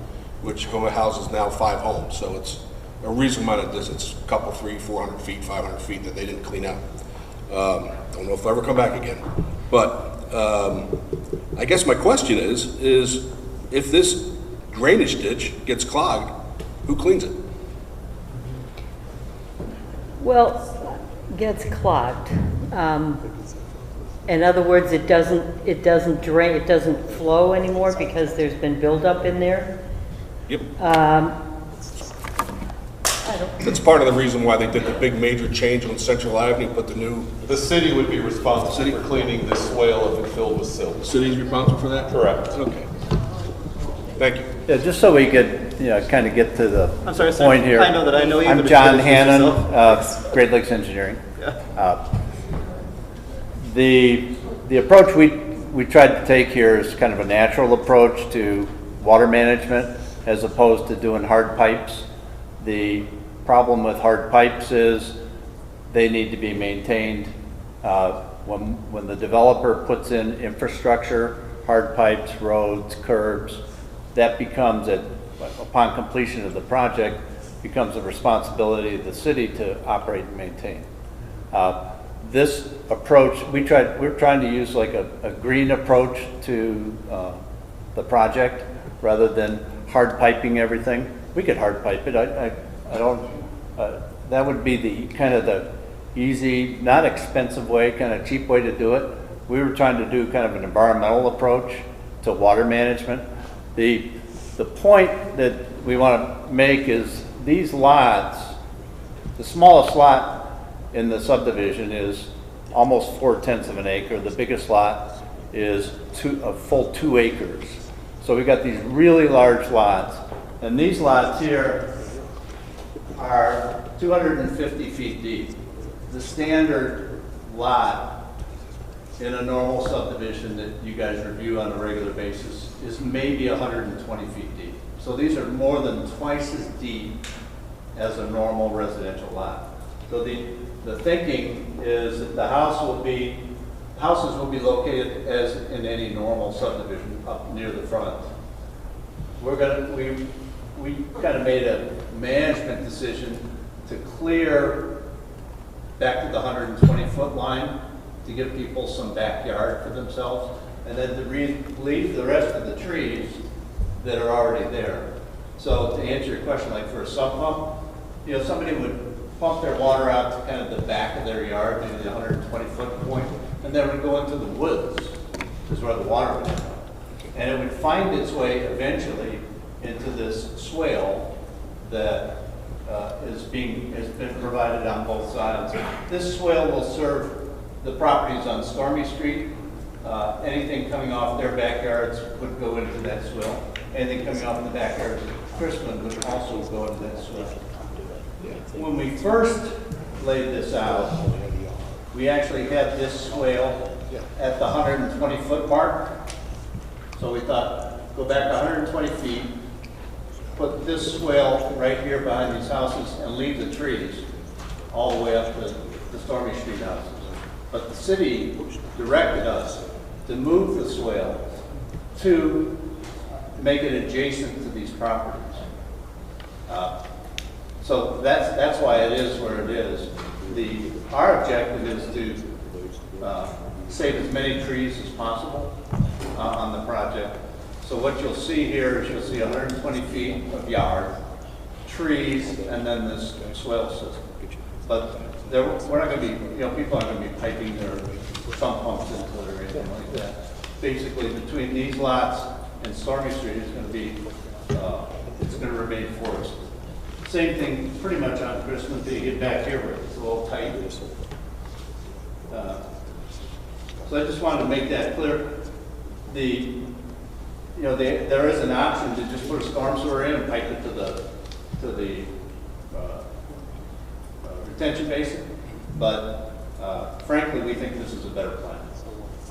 which houses now 5 homes. So it's a reasonable amount of distance, a couple, 300, 400 feet, 500 feet that they didn't clean out. Don't know if I'll ever come back again. But I guess my question is if this drainage ditch gets clogged, who cleans it? well, gets clogged. In other words, it doesn't drain, it doesn't flow anymore because there's been buildup in there. Yep. That's part of the reason why they did the big major change on Central Avenue, put the new... The city would be responsible for cleaning the swale if it filled with silt. The city's responsible for that? Correct. Okay. Thank you. Yeah, just so we could, kind of get to the I'm sorry, sir. point here. I know that I know you, I'm but John introduce Hannon, yourself. Great Lakes Engineering. Yeah. The approach we tried to take here is kind of a natural approach to water management as opposed to doing hard pipes. The problem with hard pipes is they need to be maintained. When the developer puts in infrastructure, hard pipes, roads, curbs, that becomes, upon completion of the project, becomes the responsibility of the city to operate and maintain. This approach, we're trying to use like a green approach to the project rather than hard piping everything. We could hard pipe it. I don't, that would be the kind of the easy, not expensive way, kind of cheap way to do it. We were trying to do kind of an environmental approach to water management. The point that we want to make is these lots, the smallest lot in the subdivision is almost 4/10 of an acre. The biggest lot is a full 2 acres. So we got these really large lots, and these lots here are 250 feet deep. The standard lot in a normal subdivision that you guys review on a regular basis is maybe 120 feet deep. So these are more than twice as deep as a normal residential lot. So the thinking is that the houses will be located as in any normal subdivision up near the front. We kind of made a management decision to clear back to the 120-foot line to give people some backyard for themselves, and then to leave the rest of the trees that are already there. So to answer your question, like for a sump pump, somebody would pump their water out to kind of the back of their yard, maybe the 120-foot point, and then would go into the woods, is where the water would come. And it would find its way eventually into this swale that has been provided on both sides. This swale will serve the properties on Stormy Street. Anything coming off their backyards would go into that swale. Anything coming off the backyards of Chrisman would also go into that swale. When we first laid this out, we actually had this swale at the 120-foot mark. So we thought, go back 120 feet, put this swale right here behind these houses and leave the trees all the way up to the Stormy Street houses. But the city directed us to move the swale to make it adjacent to these properties. So that's why it is where it is. Our objective is to save as many trees as possible on the project. So what you'll see here is you'll see 120 feet of yard, trees, and then this swale system. But we're not going to be, people aren't going to be piping their sump pumps into it or anything like that. Basically, between these lots and Stormy Street, it's going to be, it's going to remain forest. Same thing pretty much on Christmas. You get back here where it's a little tight. So I just wanted to make that clear. There is an option to just put a storm sewer in and pipe it to the retention basin, but frankly, we think this is a better plan.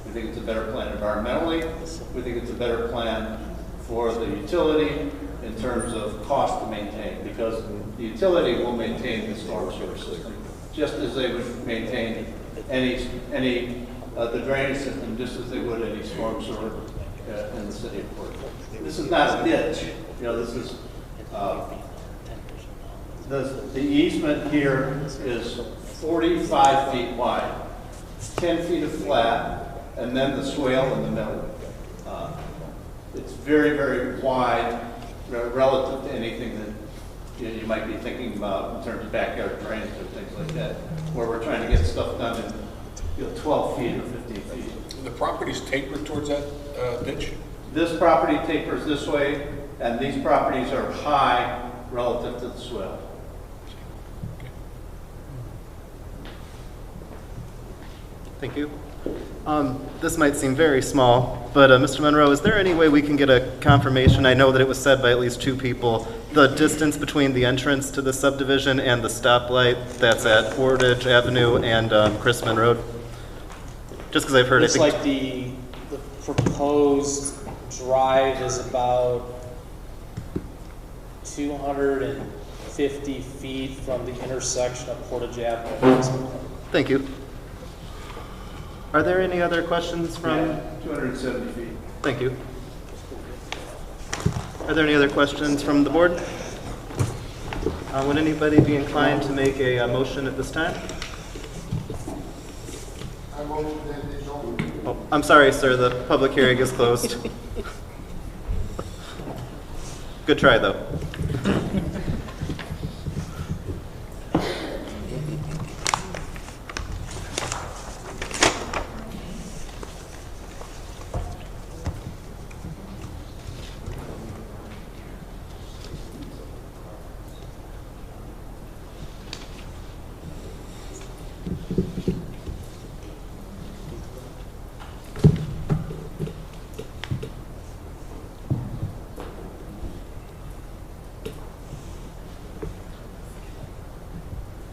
We think it's a better plan environmentally. We think it's a better plan for the utility in terms of cost to maintain, because the utility will maintain the storm sewer system, just as they would maintain the drainage system, just as they would any storm sewer in the city of Portland. This is not a ditch. This is the easement here is 45 feet wide, 10 feet of flat, and then the swale in the middle. It's very, very wide relative to anything that you might be thinking about in terms of backyard drainage or things like that, where we're trying to get stuff done in 12 feet or 15 feet. The property's tapered towards that ditch? This property tapers this way, and these properties are high relative to the swale. Thank you. This might seem very small, but Mr. Monroe, is there any way we can get a confirmation? I know that it was said by at least two people, the distance between the entrance to the subdivision and the stoplight that's at Portage Avenue and Chrisman Road? Just because I've heard It's like the proposed drive is about 250 feet from the intersection of Portage Avenue. Thank you. Are there any other questions from? Yeah, 270 feet. Thank you. Are there any other questions from the board? Would anybody be inclined to make a motion at this time? Oh, I'm sorry, sir. The public hearing is closed. Good try, though.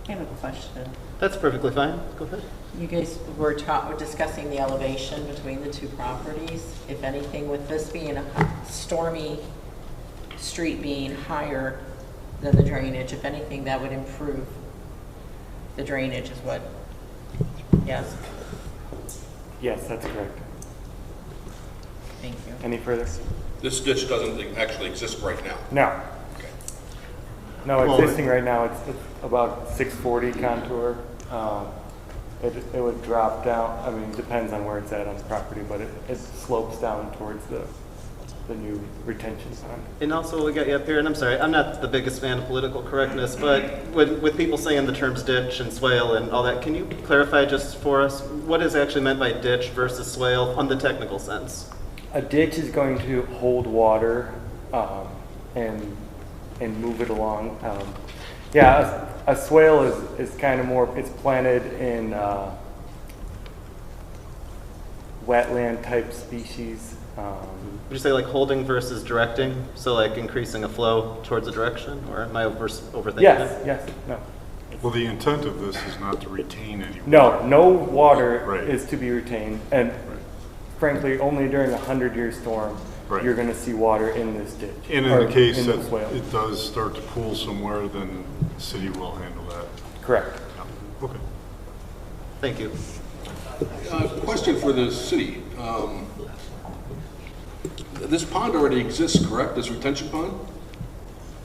I have a question. That's perfectly fine. Go ahead. You guys were discussing the elevation between the two properties. If anything, with this being a Stormy Street being higher than the drainage, if anything, that would improve the drainage is what, yes? Yes, that's correct. Thank you. Any further? This ditch doesn't actually exist right now. No. Okay. No, Well, existing right now, it's about 640 contour. It would drop down, I mean, depends on where it's at on the property, but it slopes down towards the new retention pond. And also, we got you up here, and I'm sorry, I'm not the biggest fan of political correctness, but with people saying the terms ditch and swale and all that, can you clarify just for us what is actually meant by ditch versus swale on the technical sense? A ditch is going to hold water and move it along. Yeah, a swale is kind of more, it's planted in wetland type species. Would you say like holding versus directing? So like increasing a flow towards a direction, or am I overthinking it? Yes, no. Well, the intent of this is not to retain any No, water. no water Right. is to be retained, and frankly, only during a 100-year storm, Right. you're gonna see water in this ditch. And in or the case in that swale. it does start to pool somewhere, then the city will handle that. Correct. Yeah. Okay. Thank you. Question for the city. This pond already exists, correct? This retention pond?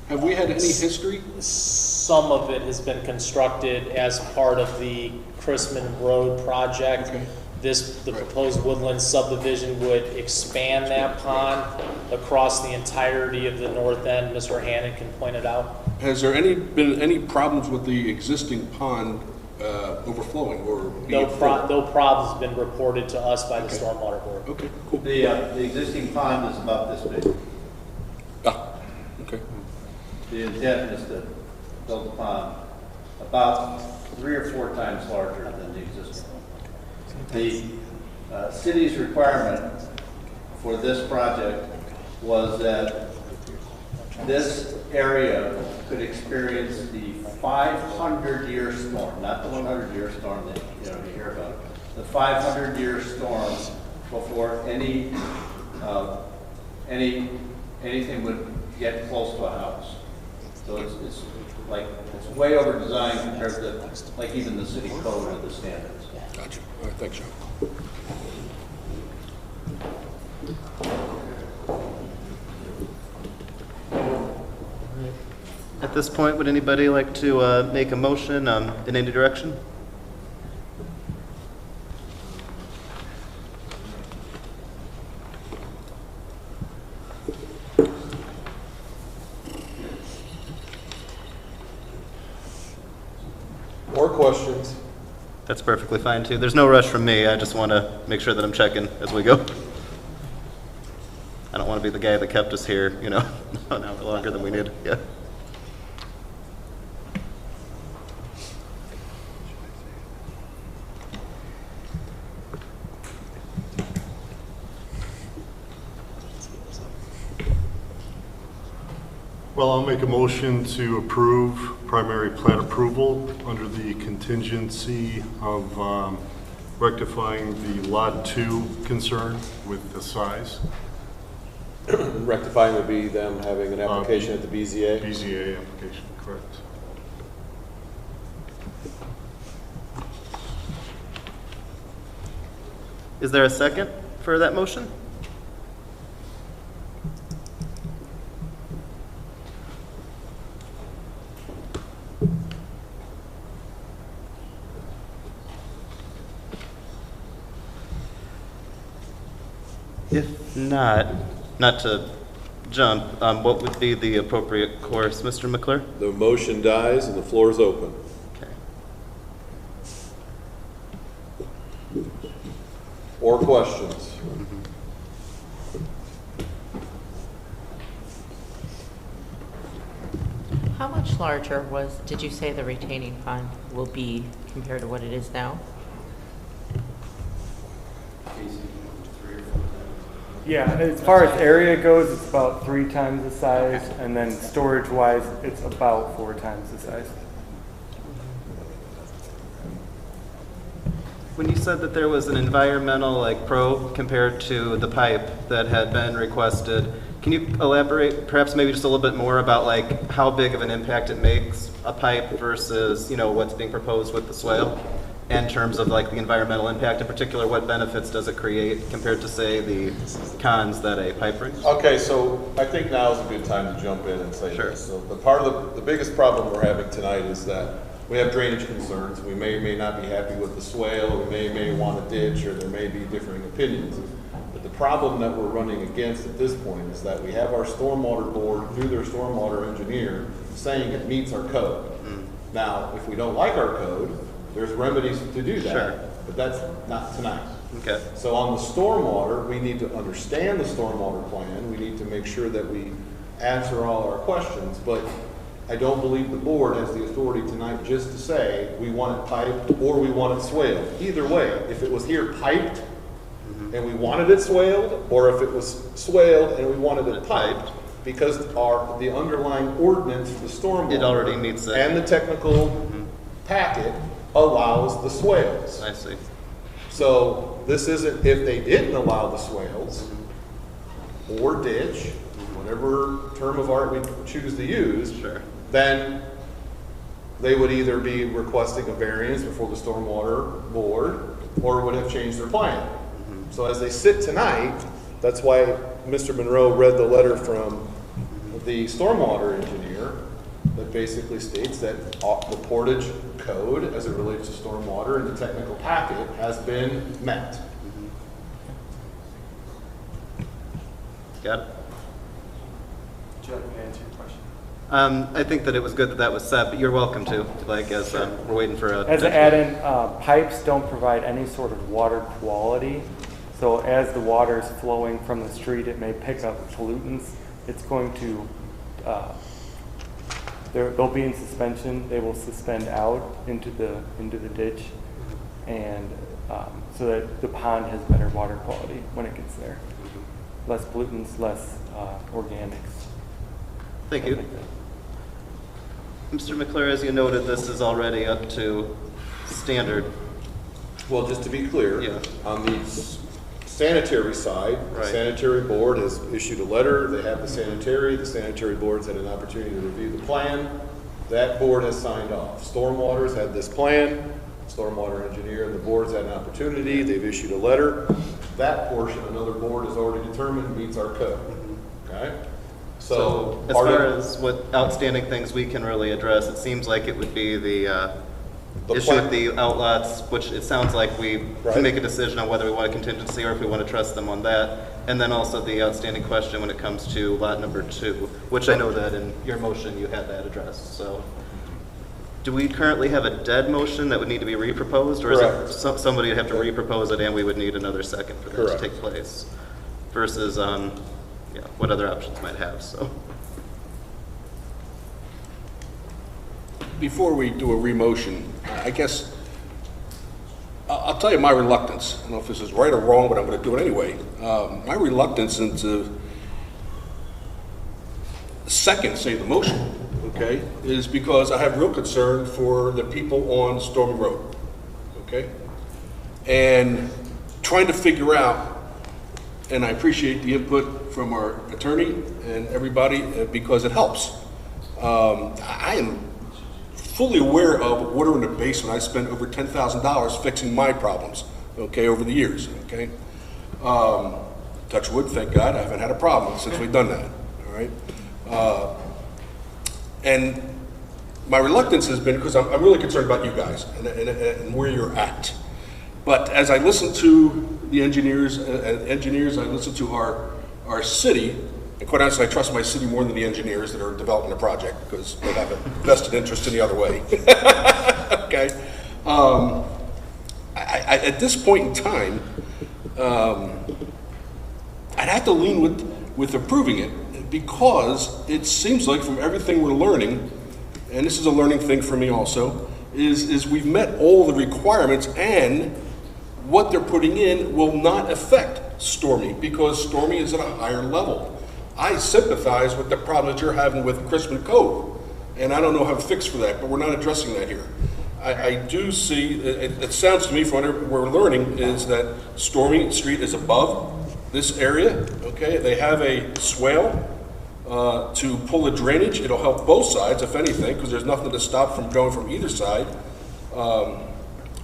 Have we had any history? Some of it has been constructed as part of the Chrisman Road project. The proposed Woodland subdivision would expand that pond across the entirety of the north end. Mr. Hannon can point it out. Has there been any problems with the existing pond overflowing or No being full? no problems been reported to us by the Stormwater Board. Okay, cool. The existing pond is about this big. Ah, okay. The intent is to build a pond about 3 or 4 times larger than the existing one. The city's requirement for this project was that this area could experience the 500-year storm, not the 100-year storm that you hear about, the 500-year storm before anything would get close to a house. So it's way over designed compared to like even the city code or the standards. Gotcha. All right, thanks, John. At this point, would anybody like to make a motion in any direction? More questions? That's perfectly fine too. There's no rush from me. I just want to make sure that I'm checking as we go. I don't want to be the guy that kept us here, an hour longer than we need. Yeah. Well, I'll make a motion to approve primary plat approval under the contingency of rectifying the Lot 2 concern with the size. Rectifying would be them having an application at the BZA? BZA application, correct. Is there a second for that motion? If not to jump, what would be the appropriate course, Mr. McClure? The motion dies and the floor is open. Okay. Or questions? How much larger did you say the retaining pond will be compared to what it is now? Yeah, as far as area goes, it's about 3 times the size, and then storage-wise, it's about 4 times the size. When you said that there was an environmental probe compared to the pipe that had been requested, can you elaborate perhaps maybe just a little bit more about how big of an impact it makes, a pipe versus what's being proposed with the swale? In terms of the environmental impact, in particular, what benefits does it create compared to, say, the cons that a pipe brings? Okay, so I think now is a good time to jump in and say this. So the biggest problem we're having tonight is that we have drainage concerns. We may or may not be happy with the swale, we may want a ditch, or there may be differing opinions. But the problem that we're running against at this point is that we have our stormwater board, through their stormwater engineer, saying it meets our code. Now, if we don't like our code, there's remedies to do that, but that's not tonight. Okay. So on the stormwater, we need to understand the stormwater plan. We need to make sure that we answer all our questions, but I don't believe the board has the authority tonight just to say we want it piped or we want it swaled. Either way, if it was here piped and we wanted it swaled, or if it was swaled and we wanted it piped, because the underlying ordinance for the stormwater It already meets it. and the technical packet allows the swales. I see. So this isn't, if they didn't allow the swales or ditch, whatever term of art we choose to use, Sure. then they would either be requesting a variance before the stormwater board or would have changed their plan. So as they sit tonight, that's why Mr. Monroe read the letter from the stormwater engineer that basically states that the Portage code as it relates to stormwater in the technical packet has been met. Got it? Would you like me to answer your question? I think that it was good that that was said, but you're welcome to, like, as we're waiting for a... As an add-in, pipes don't provide any sort of water quality. So as the water is flowing from the street, it may pick up pollutants. It's going to, they'll be in suspension. They will suspend out into the ditch, and so that the pond has better water quality when it gets there. Less pollutants, less organics. Thank you. Mr. McClure, as you noted, this is already up to standard. Well, just to be clear, Yeah. on the sanitary side, the Right. sanitary board has issued a letter. They have the sanitary board's had an opportunity to review the plan. That board has signed off. Stormwater's had this plan, stormwater engineer and the board's had an opportunity. They've issued a letter. That portion, another board has already determined meets our code. Okay? So As far as what outstanding things we can really address, it seems like it would be the issue with the outlots, which it sounds like we Right. can make a decision on whether we want a contingency or if we want to trust them on that. And then also the outstanding question when it comes to lot number 2, which I know that in your motion you had that addressed. So do we currently have a dead motion that would need to be reproposed? Or Correct. is it somebody would have to repropose it and we would need another second for that Correct. to take place? Versus, yeah, what other options might have, so. Before we do a remotion, I guess, I'll tell you my reluctance. I don't know if this is right or wrong, but I'm going to do it anyway. My reluctance into second, say the motion, okay, is because I have real concern for the people on Stormy Road, okay? And trying to figure out, and I appreciate the input from our attorney and everybody because it helps. I am fully aware of water in the basement. I spent over $10,000 fixing my problems, okay, over the years, okay? Touch wood, thank God, I haven't had a problem since we've done that, all right? And my reluctance has been because I'm really concerned about you guys and where you're at. But as I listen to the engineers, I listen to our city, and quite honestly, I trust my city more than the engineers that are developing the project because they have a vested interest in the other way. Okay. At this point in time, I'd have to lean with approving it because it seems like from everything we're learning, and this is a learning thing for me also, is we've met all the requirements and what they're putting in will not affect Stormy because Stormy is at a higher level. I sympathize with the problem that you're having with Crispin Cove, and I don't know how to fix for that, but we're not addressing that here. I do see, it sounds to me from what we're learning is that Stormy Street is above this area, okay? They have a swale to pull the drainage. It'll help both sides, if anything, because there's nothing to stop from going from either side.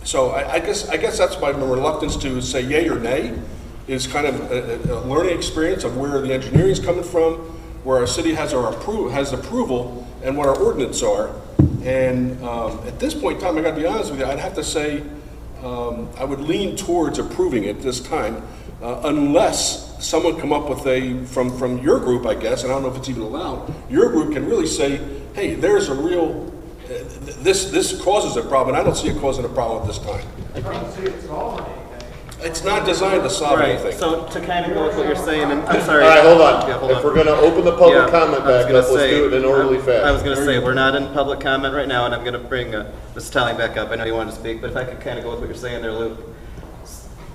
So I guess that's my reluctance to say yay or nay, is kind of a learning experience of where the engineering is coming from, where our city has approval, and what our ordinance are. And at this point in time, I got to be honest with you, I'd have to say I would lean towards approving it this time, unless someone come up with from your group, I guess, and I don't know if it's even allowed, your group can really say, hey, there's a real, this causes a problem, and I don't see it causing a problem at this time. I don't see it solving anything. It's not designed to solve anything. So to kind of go with what you're saying, and I'm sorry. All right, hold on. Yeah, hold If on. we're going to open the public Yeah, comment I was back gonna up, let's say- do it in an orderly fashion. I was going to say, we're not in public comment right now, and I'm going to bring Mrs. Talley back up. I know you wanted to speak, but if I could kind of go with what you're saying there, Luke.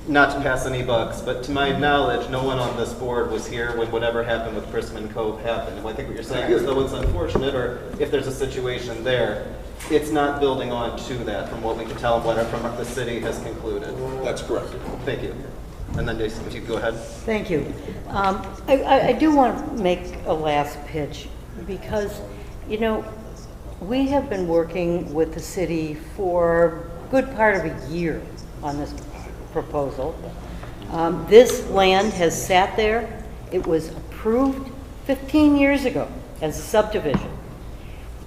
not to pass any bucks, but to my knowledge, no one on this board was here when whatever happened with Chrisman Cove happened. And I think what you're saying is, though it's unfortunate, or if there's a situation there, it's not building on to that from what we can tell and what from the city has concluded. That's correct. Thank you. And then Jason, if you go ahead. Thank you. I do want to make a last pitch because, you know, we have been working with the city for a good part of a year on this proposal. This land has sat there. It was approved 15 years ago as a subdivision.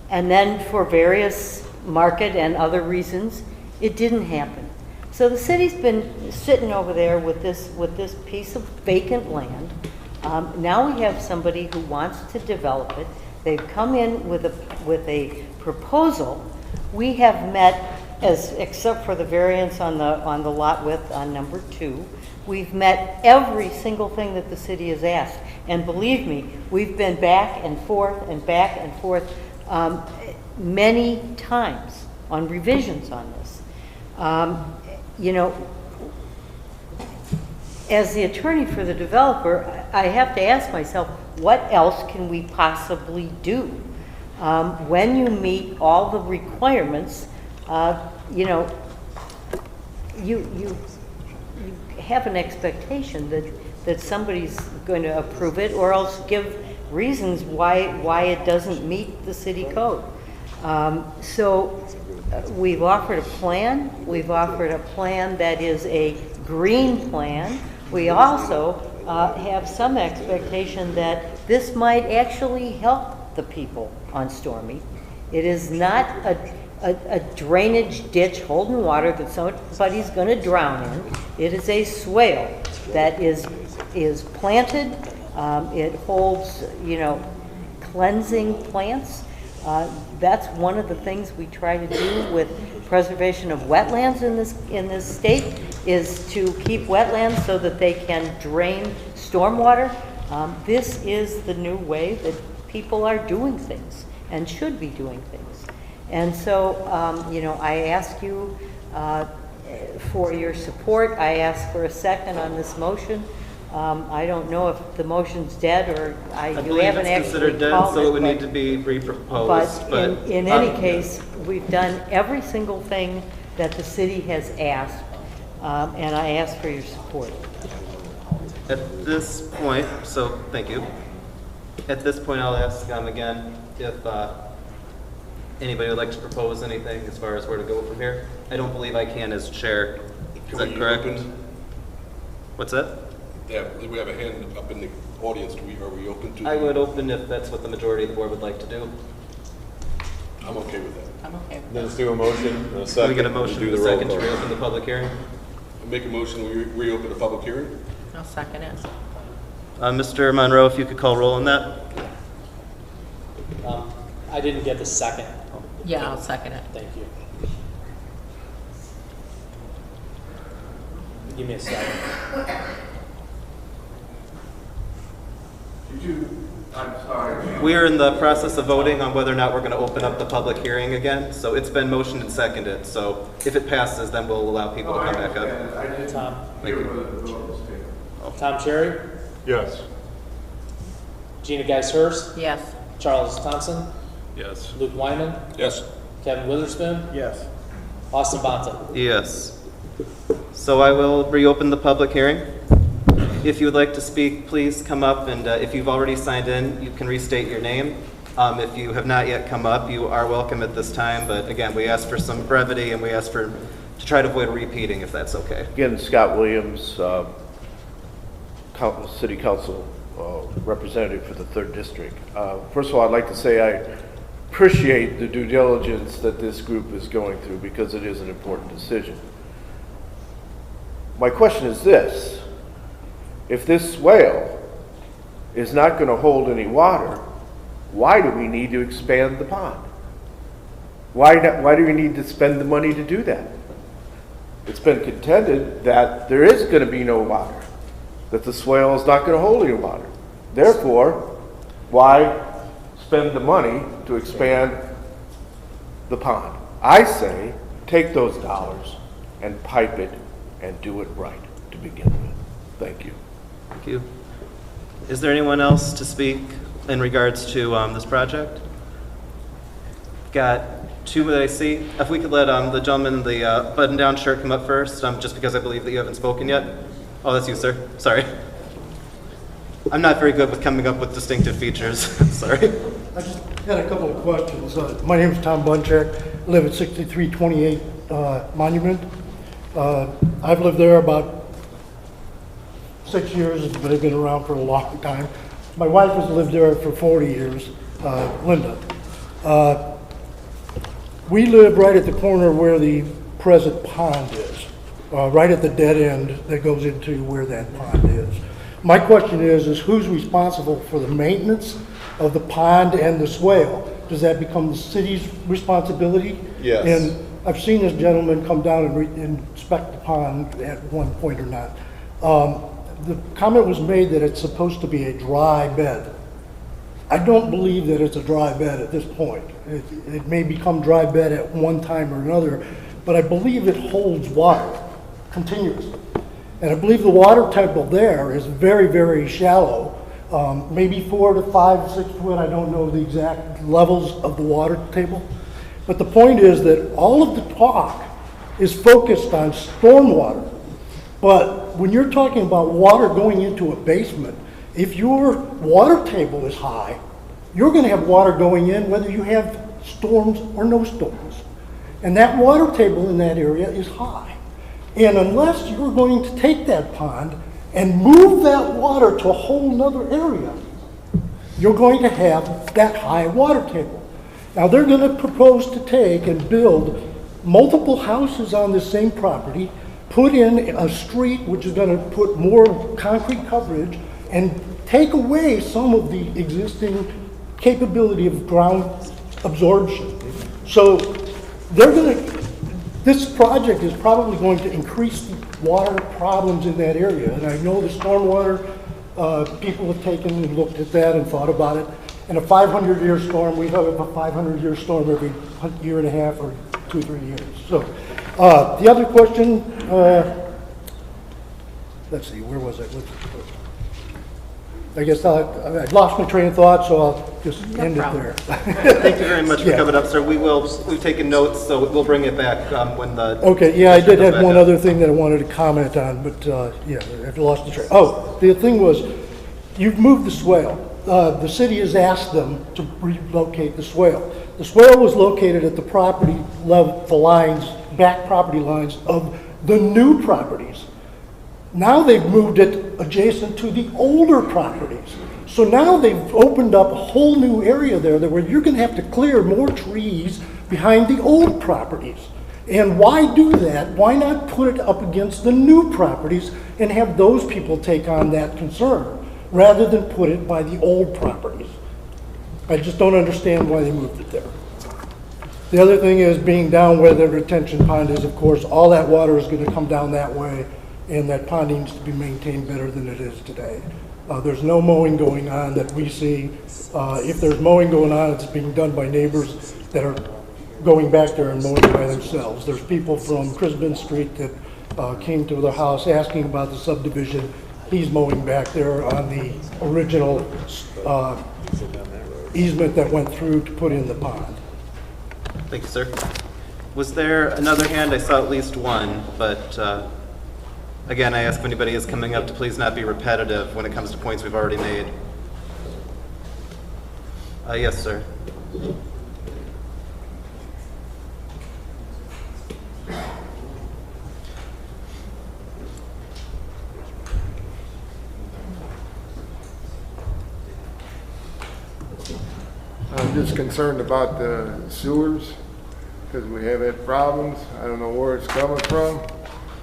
And then for various market and other reasons, it didn't happen. So the city's been sitting over there with this piece of vacant land. Now we have somebody who wants to develop it. They've come in with a proposal. We have met, except for the variance on the lot width on number 2, we've met every single thing that the city has asked. And believe me, we've been back and forth many times on revisions on this. You know, as the attorney for the developer, I have to ask myself, what else can we possibly do? When you meet all the requirements, you know, you have an expectation that somebody's going to approve it, or else give reasons why it doesn't meet the city code. So we've offered a plan. We've offered a plan that is a green plan. We also have some expectation that this might actually help the people on Stormy. It is not a drainage ditch holding water that somebody's going to drown in. It is a swale that is planted. It holds, you know, cleansing plants. That's one of the things we try to do with preservation of wetlands in this state, is to keep wetlands so that they can drain stormwater. This is the new way that people are doing things and should be doing things. And so, you know, I ask you for your support. I ask for a second on this motion. I don't know if the motion's dead, or you haven't actually considered dead, called so it, it would need to be reproposed. But in any case, we've done every single thing that the city has asked, and I ask for your support. At this point, so thank you. At this point, I'll ask again if anybody would like to propose anything as far as where to go from here. I don't believe I can as chair. Is that correct? What's that? Yeah, we have a hand up in the audience. Are we open to? I would open if that's what the majority of the board would like to do. I'm okay with that. I'm okay with Then let's do a motion and a Can second. we get a motion Do and the a roll second to call. reopen the public hearing? I'll make a motion, we reopen the public hearing. I'll second it. Mr. Monroe, if you could call roll on that. I didn't get the second. Yeah, I'll second it. Thank you. Give me a second. I'm sorry. We are in the process of voting on whether or not we're going to open up the public hearing again. So it's been motioned and seconded. So if it passes, then we'll allow people to come back up. Tom. Thank you. Tom Cherry, Yes. Gina Geis-Hurst, Yes. Charles Thompson, Yes. Luke Wyman, Yes. Kevin Witherspoon, Yes. Austin Bonta. Yes. So I will reopen the public hearing. If you would like to speak, please come up, and if you've already signed in, you can restate your name. If you have not yet come up, you are welcome at this time, but again, we ask for some brevity, and we ask to try to avoid repeating, if that's okay. Again, Scott Williams, City Council representative for the 3rd District. First of all, I'd like to say I appreciate the due diligence that this group is going through, because it is an important decision. My question is this: if this swale is not going to hold any water, why do we need to expand the pond? Why do we need to spend the money to do that? It's been contended that there is going to be no water, that the swale is not going to hold any water. Therefore, why spend the money to expand the pond? I say take those dollars and pipe it and do it right. to begin with. Thank you. Thank you. Is there anyone else to speak in regards to this project? Got two that I see. If we could let the gentleman in the button-down shirt come up first, just because I believe that you haven't spoken yet. Oh, that's you, sir. Sorry. I'm not very good with coming up with distinctive features. Sorry. I just had a couple of questions. My name is Tom Bunchak. I live at 6328 Monument. I've lived there about 6 years, but I've been around for a long time. My wife has lived there for 40 years, Linda. We live right at the corner where the present pond is, right at the dead end that goes into where that pond is. My question is who's responsible for the maintenance of the pond and the swale? Does that become the city's responsibility? Yes. And I've seen this gentleman come down and inspect the pond at one point or not. The comment was made that it's supposed to be a dry bed. I don't believe that it's a dry bed at this point. It may become dry bed at one time or another, but I believe it holds water continuously. And I believe the water table there is very, very shallow, maybe 4 to 5, 6 foot. I don't know the exact levels of the water table. But the point is that all of the talk is focused on stormwater. But when you're talking about water going into a basement, if your water table is high, you're going to have water going in whether you have storms or no storms. And that water table in that area is high. And unless you're going to take that pond and move that water to a whole nother area, you're going to have that high water table. Now they're going to propose to take and build multiple houses on the same property, put in a street which is going to put more concrete coverage and take away some of the existing capability of ground absorption. So they're going to, this project is probably going to increase the water problems in that area. And I know the stormwater people have taken and looked at that and thought about it. And a 500-year storm, we have a 500-year storm every year and a half or 2 or 3 years. So the other question, let's see, where was I? I guess I lost my train of thought, so I'll just end it there. Thank you very much for coming up, sir. We've taken notes, so we'll bring it back when the... Okay, yeah, I did have one other thing that I wanted to comment on, but yeah, I've lost the train. Oh, the thing was, you've moved the swale. The city has asked them to relocate the swale. The swale was located at the property level, the lines, back property lines of the new properties. Now they've moved it adjacent to the older properties. So now they've opened up a whole new area there where you're going to have to clear more trees behind the old properties. And why do that? Why not put it up against the new properties and have those people take on that concern rather than put it by the old properties? I just don't understand why they moved it there. The other thing is being down where the retention pond is, of course, all that water is going to come down that way. And that pond needs to be maintained better than it is today. There's no mowing going on that we see. If there's mowing going on, it's being done by neighbors that are going back there and mowing by themselves. There's people from Crisbin Street that came to the house asking about the subdivision. He's mowing back there on the original easement that went through to put in the pond. Thank you, sir. Was there another hand? I saw at least one, but again, I ask if anybody is coming up to please not be repetitive when it comes to points we've already made. Yes, sir. I'm just concerned about the sewers because we have had problems. I don't know where it's coming from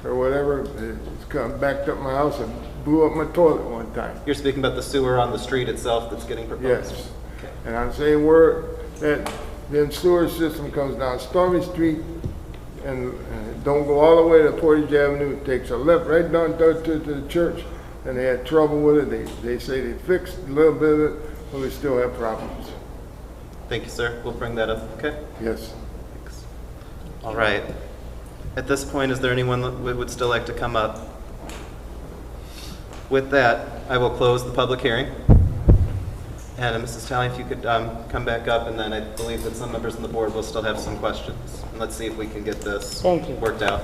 or whatever. It's come backed up my house and blew up my toilet one time. You're speaking about the sewer on the street itself that's getting proposed? Yes. Okay. And I'm saying where that then sewer system comes down Stormy Street and don't go all the way to Portage Avenue. It takes a left right down to the church, and they had trouble with it. They say they fixed a little bit of it, but we still have problems. Thank you, sir. We'll bring that up, okay? Yes. Thanks. All right. At this point, is there anyone that would still like to come up? With that, I will close the public hearing. And Mrs. Talley, if you could come back up, and then I believe that some members on the board will still have some questions. And let's see if we can get this Thank you. worked out.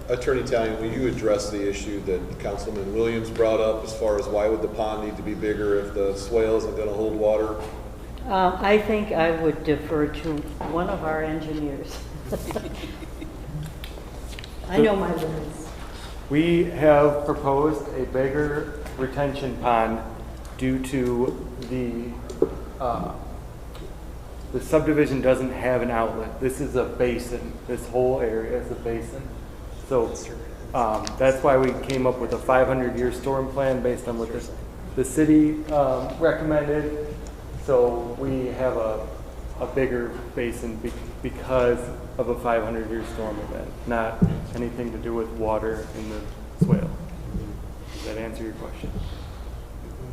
Attorney Talley, will you address the issue that Councilman Williams brought up as far as why would the pond need to be bigger if the swale isn't going to hold water? I think I would defer to one of our engineers. I know my limits. We have proposed a bigger retention pond due to the subdivision doesn't have an outlet. This is a basin. This whole area is a basin. So that's why we came up with a 500-year storm plan based on what the city recommended. So we have a bigger basin because of a 500-year storm event, not anything to do with water in the swale. Does that answer your question?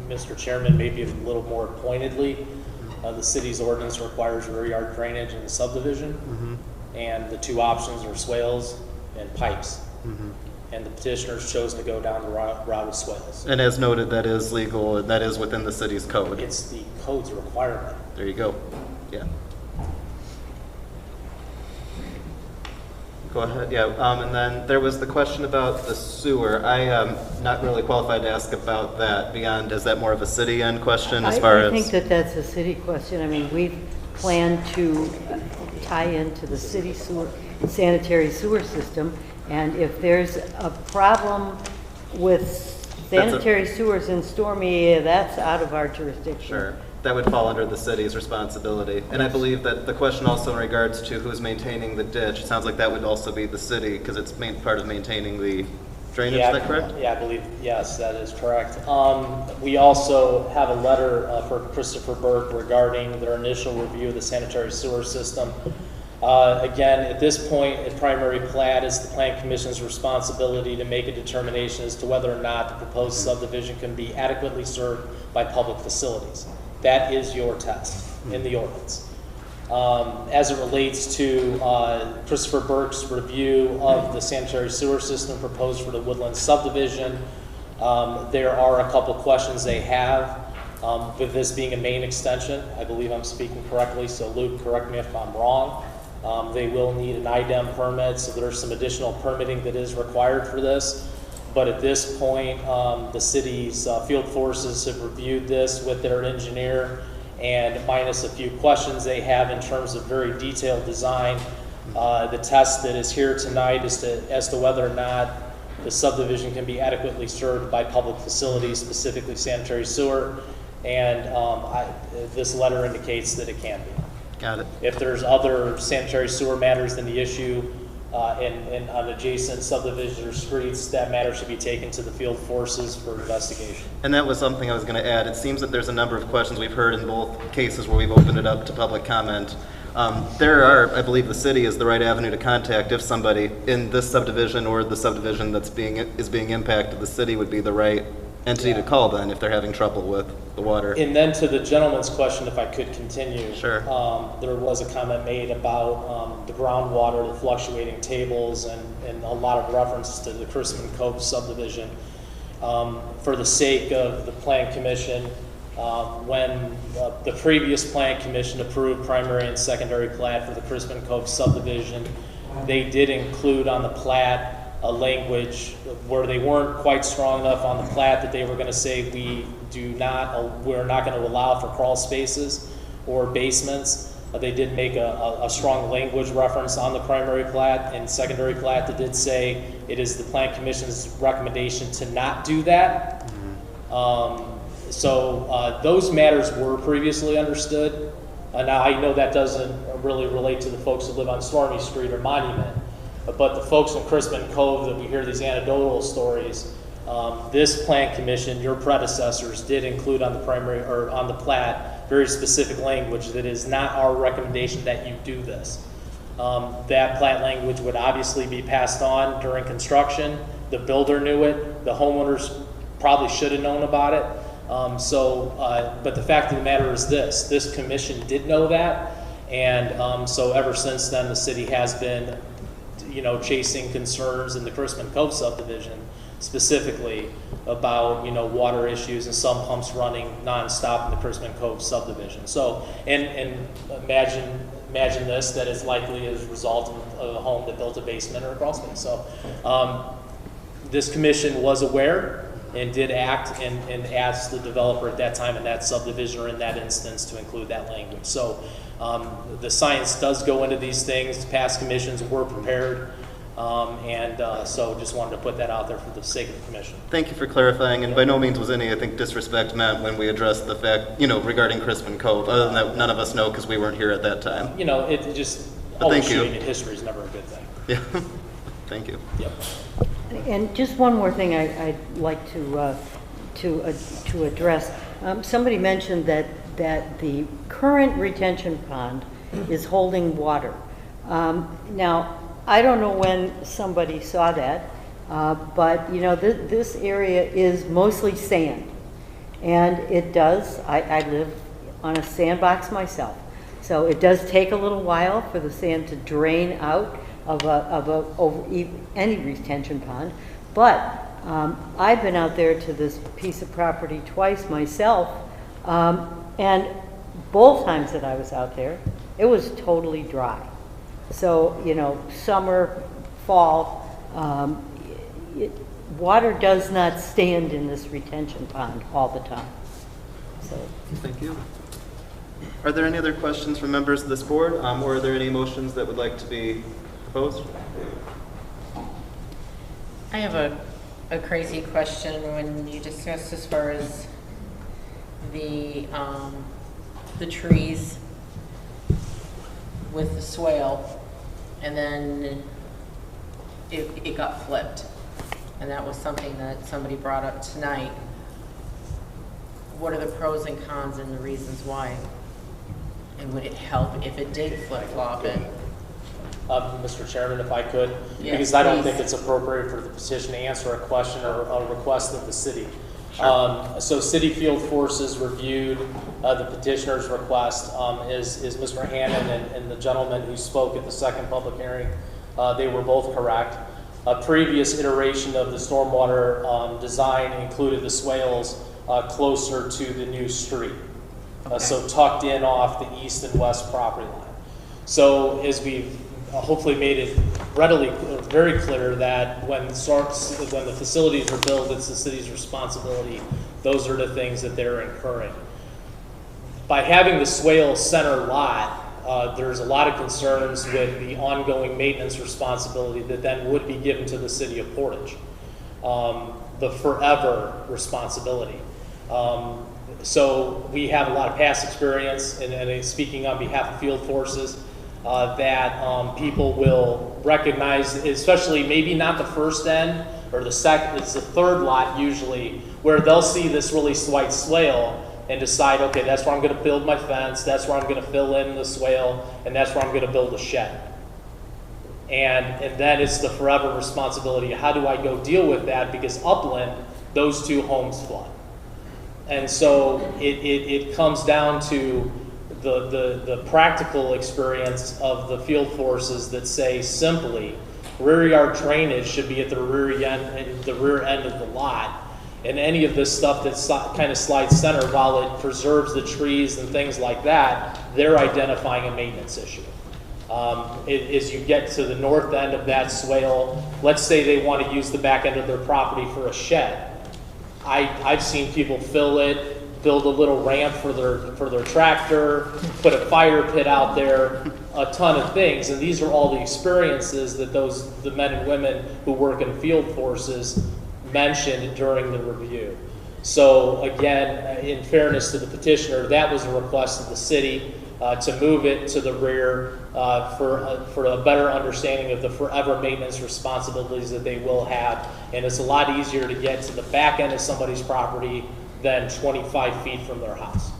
Mr. Chairman, maybe a little more pointedly, the city's ordinance requires rear yard drainage in the subdivision, and the two options are swales and pipes. And the petitioners chose to go down the route of swales. And as noted, that is legal, and that is within the city's code. It's the code's requirement. There you go. Yeah. Go ahead. Yeah. And then there was the question about the sewer. I am not really qualified to ask about that. Beyond, is that more of a city end question as far as? I think that that's a city question. I mean, we've planned to tie into the city sewer, sanitary sewer system, and if there's a problem with sanitary sewers in Stormy, that's out of our jurisdiction. Sure. That would fall under the city's responsibility. And I believe that the question also in regards to who's maintaining the ditch, it sounds like that would also be the city because it's part of maintaining the drainage, is that correct? Yeah, I believe, yes, that is correct. We also have a letter for Christopher Burke regarding their initial review of the sanitary sewer system. Again, at this point, a primary plat is the Plan Commission's responsibility to make a determination as to whether or not the proposed subdivision can be adequately served by public facilities. That is your test in the ordinance. As it relates to Christopher Burke's review of the sanitary sewer system proposed for the Woodland subdivision, there are a couple questions they have. With this being a main extension, I believe I'm speaking correctly, so Luke, correct me if I'm wrong. They will need an IDEM permit, so there's some additional permitting that is required for this. But at this point, the city's field forces have reviewed this with their engineer, and minus a few questions they have in terms of very detailed design. The test that is here tonight is as to whether or not the subdivision can be adequately served by public facilities, specifically sanitary sewer, and this letter indicates that it can be. Got it. If there's other sanitary sewer matters than the issue in on adjacent subdivisions or streets, that matter should be taken to the field forces for investigation. And that was something I was going to add. It seems that there's a number of questions we've heard in both cases where we've opened it up to public comment. There are, I believe the city is the right avenue to contact if somebody in this subdivision or the subdivision that's is being impacted, the city would be the right entity to call then if they're having trouble with the water. And then to the gentleman's question, if I could continue. Sure. There was a comment made about the groundwater, the fluctuating tables, and a lot of reference to the Chrisman Cove subdivision. For the sake of the Plan Commission, when the previous Plan Commission approved primary and secondary plat for the Chrisman Cove subdivision, they did include on the plat a language where they weren't quite strong enough on the plat that they were going to say we're not going to allow for crawl spaces or basements. They did make a strong language reference on the primary plat and secondary plat that did say it is the Plan Commission's recommendation to not do that. So those matters were previously understood. Now I know that doesn't really relate to the folks that live on Stormy Street or Monument, but the folks in Chrisman Cove that we hear these anecdotal stories, this Plan Commission, your predecessors, did include on the primary or on the plat very specific language that is not our recommendation that you do this. That plat language would obviously be passed on during construction. The builder knew it. The homeowners probably should have known about it. But the fact of the matter is this commission did know that, and so ever since then the city has been you know, chasing concerns in the Chrisman Cove subdivision specifically about, you know, water issues and some pumps running nonstop in the Chrisman Cove subdivision. So, and imagine this, that is likely as a result of a home that built a basement or a crawl space. So this commission was aware and did act and asked the developer at that time in that subdivision or in that instance to include that language. So the science does go into these things. Past commissions were prepared. So just wanted to put that out there for the sake of the commission. Thank you for clarifying, and by no means was any, I think, disrespect meant when we addressed the fact, you know, regarding Crispin Cove. Other than that, none of us know because we weren't here at that time. You know, it just, always shooting in history is never a good thing. Yeah, thank you. Yep. And just one more thing I'd like to address. Somebody mentioned that the current retention pond is holding water. Now, I don't know when somebody saw that, but you know, this area is mostly sand. And it does, I live on a sandbox myself. So it does take a little while for the sand to drain out of any retention pond. But I've been out there to this piece of property twice myself, and both times that I was out there, it was totally dry. So, you know, summer, fall, water does not stand in this retention pond all the time. So, thank you. Are there any other questions from members of this board, or are there any motions that would like to be proposed? I have a crazy question when you discussed as far as the trees with the swale, and then it got flipped. And that was something that somebody brought up tonight. What are the pros and cons and the reasons why? And would it help if it did flip-flop it? Mr. Chairman, if I could, Yes, because I don't please. think it's appropriate for the petition to answer a question or a request of the city. Sure. So City Field Forces reviewed the petitioner's request. Is Mr. Hannon and the gentleman who spoke at the second public hearing, they were both correct. A previous iteration of the stormwater design included the swales closer to the new street. So tucked in off the east and west property line. So as we've hopefully made it very clear that when the facilities are built, it's the city's responsibility. Those are the things that they're incurring. By having the swale center lot, there's a lot of concerns with the ongoing maintenance responsibility that then would be given to the city of Portage. The forever responsibility. So we have a lot of past experience, and speaking on behalf of Field Forces, that people will recognize, especially maybe not the first end or the second, it's the third lot usually, where they'll see this really white swale and decide, okay, that's where I'm going to build my fence, that's where I'm going to fill in the swale, and that's where I'm going to build a shed. And then it's the forever responsibility. How do I go deal with that? Because upland, those two homes flood. And so it comes down to the practical experience of the field forces that say simply, rear yard drainage should be at the rear end of the lot. And any of this stuff that kind of slides center, while it preserves the trees and things like that, they're identifying a maintenance issue. As you get to the north end of that swale, let's say they want to use the back end of their property for a shed. I've seen people fill it, build a little ramp for their tractor, put a fire pit out there, a ton of things. And these are all the experiences that the men and women who work in field forces mentioned during the review. So again, in fairness to the petitioner, that was a request of the city to move it to the rear for a better understanding of the forever maintenance responsibilities that they will have. And it's a lot easier to get to the back end of somebody's property than 25 feet from their house.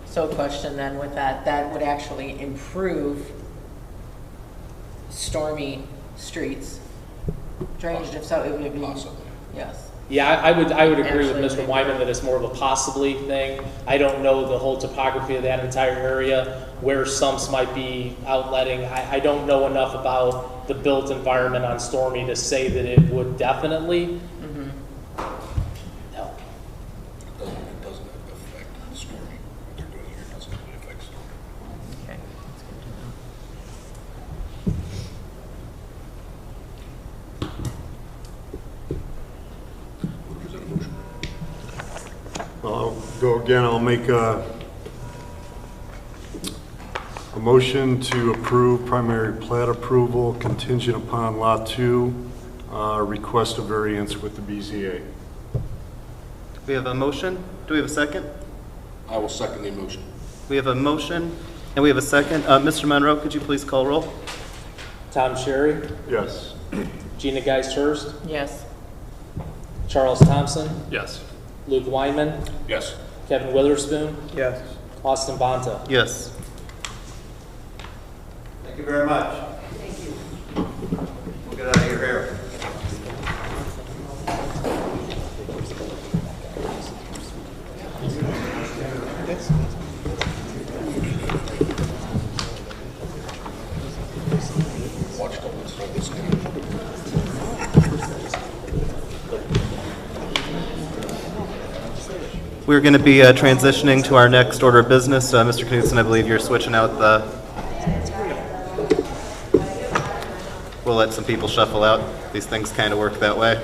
So question then with that would actually improve stormy streets drainage, if so, it would be, Possibly. yes. Yeah, I would agree with Actually, Mr. Wyman that it's more of a possibly thing. I don't know the whole topography of that entire area, where sumps might be outletting. I don't know enough about the built environment on Stormy to say that it would definitely. No. It doesn't affect Stormy. What they're doing here doesn't really affect Stormy. Okay, that's good to know. Present a motion. I'll go again. I'll make a motion to approve primary plat approval contingent upon Lot 2, request a variance with the BZA. We have a motion. Do we have a second? I will second the motion. We have a motion and we have a second. Mr. Monroe, could you please call roll? Tom Sherry, Yes. Gina Geist-Hurst, Yes. Charles Thompson, Yes. Luke Wyman, Yes. Kevin Witherspoon, Yes. Austin Bonta. Yes. Thank you very much. Thank you. We'll get out of your hair. Watch the ones hold this down. We're going to be transitioning to our next order of business. Mr. Knudsen, I believe you're switching out the... We'll let some people shuffle out. These things kind of work that way.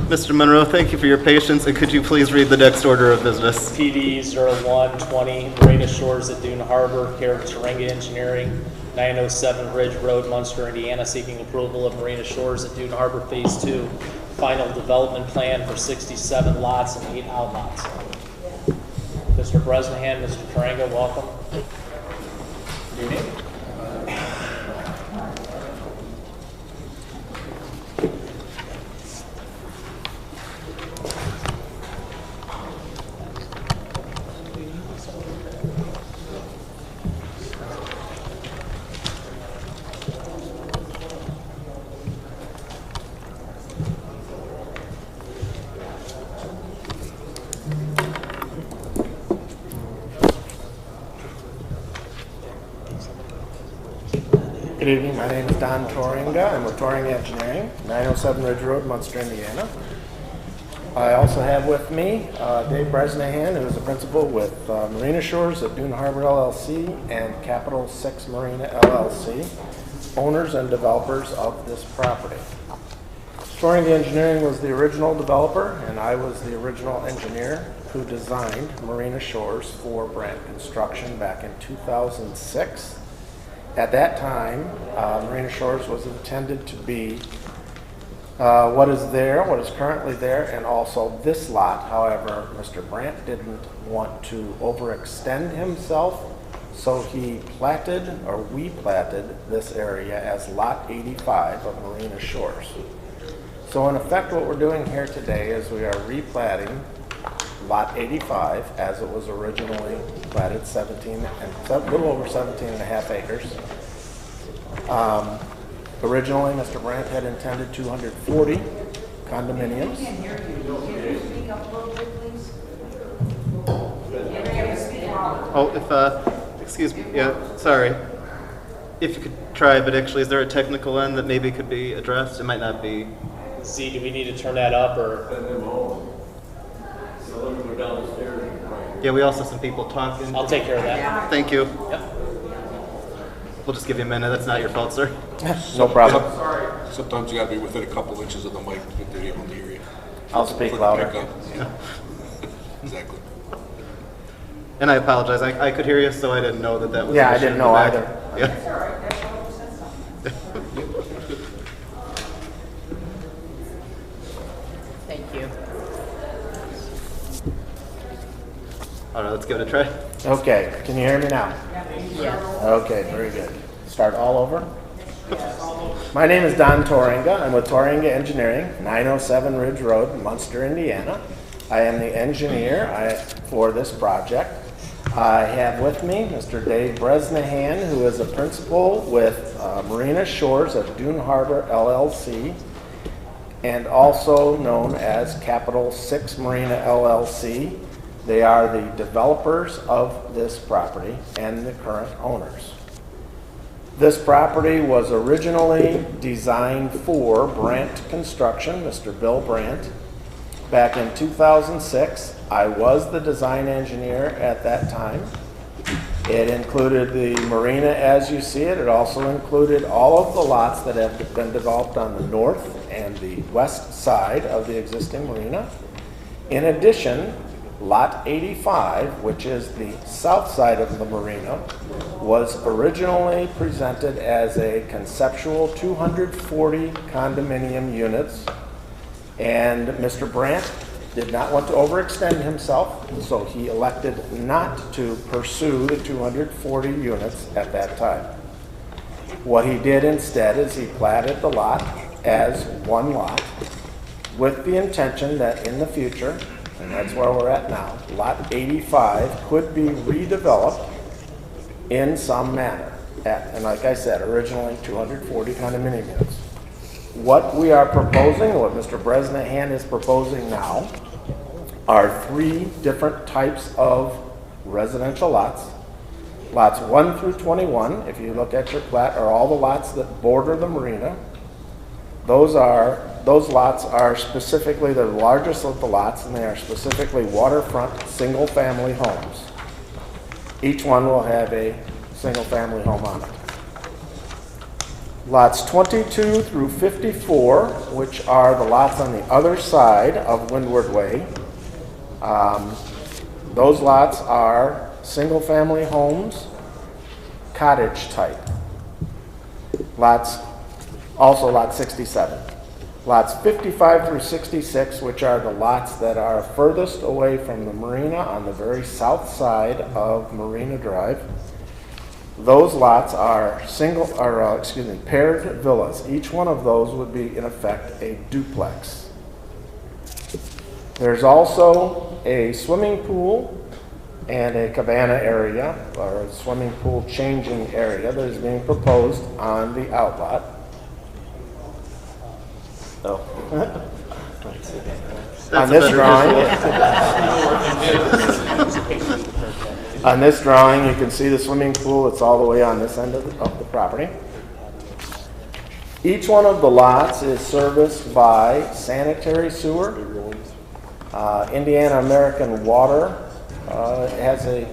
Mr. Monroe, thank you for your patience, and could you please read the next order of business? PD 0120, Marina Shores at Dune Harbor, care of Turinga Engineering, 907 Ridge Road, Munster, Indiana, seeking approval of Marina Shores at Dune Harbor Phase 2, final development plan for 67 lots and 8 outlots. Mr. Bresnahan, Mr. Turinga, welcome. Good evening. Good evening, my name is Don Toringa. I'm with Toringa Engineering, 907 Ridge Road, Munster, Indiana. I also have with me Dave Bresnahan, who is a principal with Marina Shores at Dune Harbor LLC and Capital 6 Marina LLC, owners and developers of this property. Toringa Engineering was the original developer, and I was the original engineer who designed Marina Shores for Brandt Construction back in 2006. At that time, Marina Shores was intended to be what is currently there, and also this lot. However, Mr. Brandt didn't want to overextend himself, so he platted, or we platted, this area as Lot 85 of Marina Shores. So in effect, what we're doing here today is we are replatting Lot 85 as it was originally platted, a little over 17 and a half acres. Originally, Mr. Brandt had intended 240 condominiums. Oh, excuse me, yeah, sorry. If you could try, but actually, is there a technical end that maybe could be addressed? It might not be. Z, do we need to turn that up, or? Yeah, we also have some people talking. I'll take care of that. Thank you. Yep. We'll just give you a minute. That's not your fault, sir. No problem. Sometimes you gotta be within a couple inches of the mic to get to able to hear you. I'll speak For the louder. pickup. Exactly. And I apologize. I could hear you, so I didn't know that was. Yeah, an I issue didn't in the know back. either. Yeah. Thank you. All right, let's give it a try. Okay, can you hear me now? Yes. Okay, very good. Start all over. My name is Don Toringa. I'm with Toringa Engineering, 907 Ridge Road, Munster, Indiana. I am the engineer for this project. I have with me Mr. Dave Bresnahan, who is a principal with Marina Shores of Dune Harbor LLC, and also known as Capital 6 Marina LLC. They are the developers of this property and the current owners. This property was originally designed for Brandt Construction, Mr. Bill Brandt. Back in 2006, I was the design engineer at that time. It included the marina as you see it. It also included all of the lots that have been developed on the north and the west side of the existing marina. In addition, Lot 85, which is the south side of the marina, was originally presented as a conceptual 240 condominium units, and Mr. Brandt did not want to overextend himself, so he elected not to pursue the 240 units at that time. What he did instead is he platted the lot as one lot with the intention that in the future, and that's where we're at now, Lot 85 could be redeveloped in some manner. And like I said, originally 240 condominium units. What we are proposing, what Mr. Bresnahan is proposing now, are 3 different types of residential lots. Lots 1 through 21, if you look at your plat, are all the lots that border the marina. Those lots are specifically the largest of the lots, and they are specifically waterfront single-family homes. Each one will have a single-family home on it. Lots 22 through 54, which are the lots on the other side of Windward Way, those lots are single-family homes, cottage type. Also lot 67. Lots 55 through 66, which are the lots that are furthest away from the marina on the very south side of Marina Drive. Those lots are paired villas. Each one of those would be, in effect, a duplex. There's also a swimming pool and a cabana area, or a swimming pool changing area that is being proposed on the outlot. On this drawing, you can see the swimming pool. It's all the way on this end of the property. Each one of the lots is serviced by sanitary sewer. Indiana American Water has a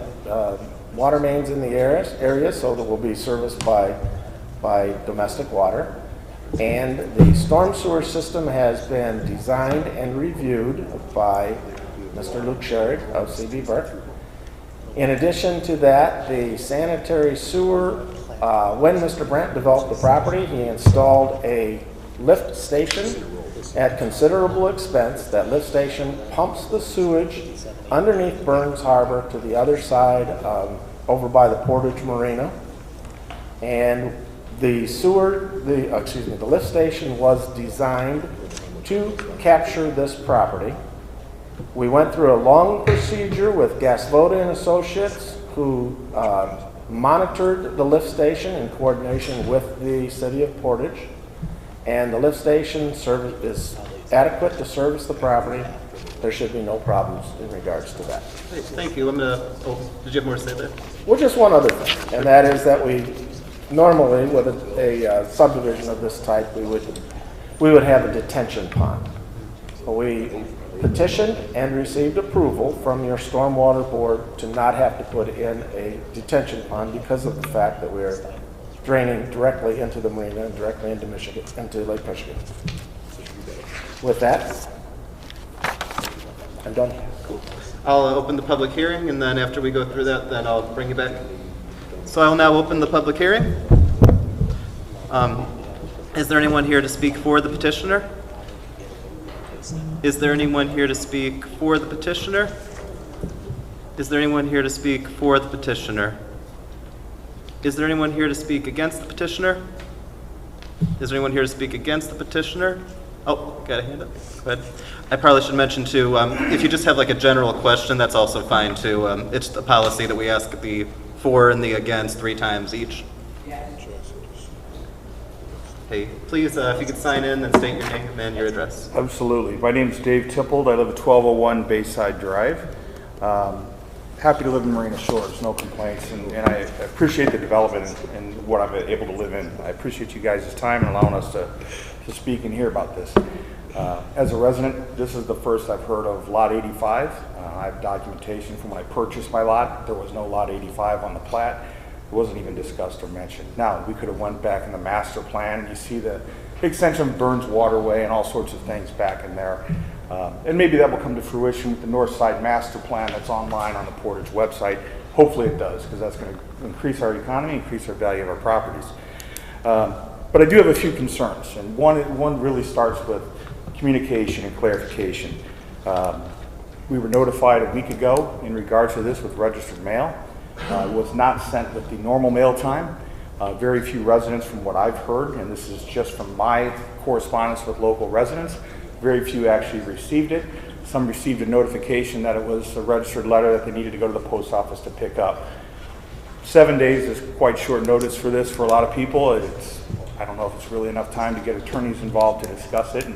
water mains in the area, so that will be serviced by domestic water. And the storm sewer system has been designed and reviewed by Mr. Luke Sherrick of C.B. Burke. In addition to that, the sanitary sewer, when Mr. Brandt developed the property, he installed a lift station at considerable expense. That lift station pumps the sewage underneath Burns Harbor to the other side, over by the Portage Marina. And the lift station was designed to capture this property. We went through a long procedure with Gasvoda and Associates, who monitored the lift station in coordination with the city of Portage. And the lift station is adequate to service the property. There should be no problems in regards to that. Thank you. Did you have more to say there? Well, just one other thing, and that is that we normally, with a subdivision of this type, we would have a detention pond. We petitioned and received approval from your stormwater board to not have to put in a detention pond because of the fact that we're draining directly into the marina and directly into Lake Michigan. With that, I'm done. Cool. I'll open the public hearing, and then after we go through that, then I'll bring you back. So I will now open the public hearing. Is there anyone here to speak for the petitioner? Is there anyone here to speak for the petitioner? Is there anyone here to speak for the petitioner? Is there anyone here to speak against the petitioner? Is there anyone here to speak against the petitioner? Oh, got a hand up. Go ahead. I probably should mention too, if you just have like a general question, that's also fine too. It's the policy that we ask the for and the against 3 times each. Hey, please, if you could sign in and state your name and your address. Absolutely. My name is Dave Tippold. I live at 1201 Bayside Drive. Happy to live in Marina Shores, no complaints, and I appreciate the development and what I'm able to live in. I appreciate you guys' time and allowing us to speak and hear about this. As a resident, this is the first I've heard of Lot 85. I have documentation from when I purchased my lot. There was no Lot 85 on the plat. It wasn't even discussed or mentioned. Now, we could have went back in the master plan. You see the extension of Burns Waterway and all sorts of things back in there. And maybe that will come to fruition with the North Side Master Plan that's online on the Portage website. Hopefully it does, because that's going to increase our economy, increase our value of our properties. But I do have a few concerns, and one really starts with communication and clarification. We were notified a week ago in regards to this with registered mail. It was not sent with the normal mail time. Very few residents, from what I've heard, and this is just from my correspondence with local residents, very few actually received it. Some received a notification that it was a registered letter that they needed to go to the post office to pick up. 7 days is quite short notice for this for a lot of people. I don't know if it's really enough time to get attorneys involved to discuss it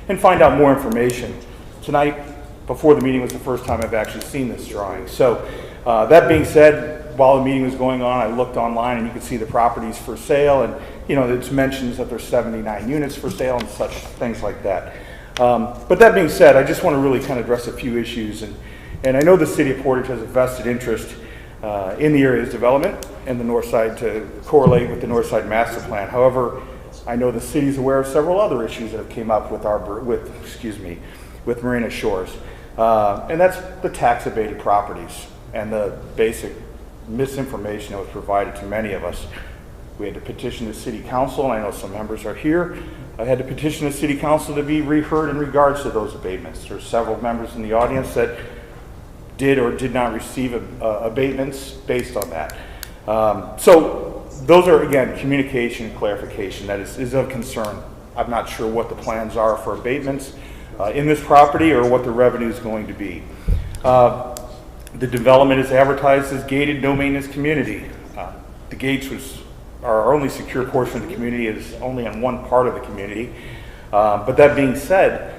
and find out more information. Tonight, before the meeting, was the first time I've actually seen this drawing. So that being said, while the meeting was going on, I looked online and you could see the properties for sale, and it's mentions that there's 79 units for sale and such things like that. But that being said, I just want to really kind of address a few issues, and I know the city of Portage has a vested interest in the area's development and the north side to correlate with the north side master plan. However, I know the city is aware of several other issues that have came up with with Marina Shores, and that's the tax abated properties and the basic misinformation that was provided to many of us. We had to petition the city council, and I know some members are here. I had to petition the city council to be reheard in regards to those abatements. There's several members in the audience that did or did not receive abatements based on that. So those are, again, communication and clarification that is of concern. I'm not sure what the plans are for abatements in this property or what the revenue is going to be. The development is advertised as gated, no maintenance community. The gates are our only secure portion of the community, is only on one part of the community. But that being said,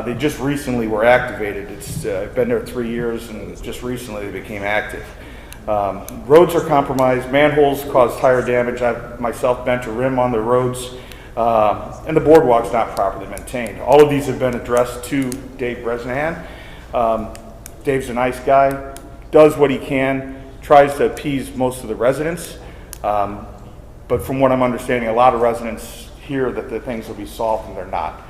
they just recently were activated. It's been there 3 years, and just recently they became active. Roads are compromised. Manholes cause tire damage. I've myself bent a rim on the roads, and the boardwalk's not properly maintained. All of these have been addressed to Dave Bresnahan. Dave's a nice guy, does what he can, tries to appease most of the residents. But from what I'm understanding, a lot of residents hear that the things will be solved and they're not.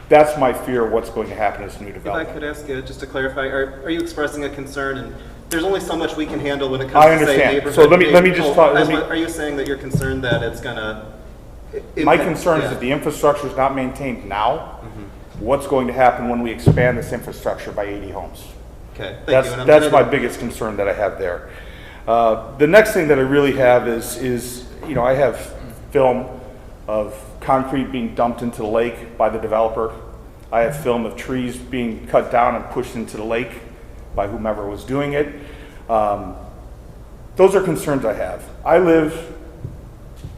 That's my fear of what's going to happen in this new development. If I could ask you, just to clarify, are you expressing a concern? And there's only so much we can handle when it comes to, say, neighborhood. So let me just talk. Are you saying that you're concerned that it's going to... My concern is that the infrastructure is not maintained now. What's going to happen when we expand this infrastructure by 80 homes? Okay, that's my biggest concern that I have there. The next thing that I really have is I have film of concrete being dumped into the lake by the developer. I have film of trees being cut down and pushed into the lake by whomever was doing it. Those are concerns I have. I live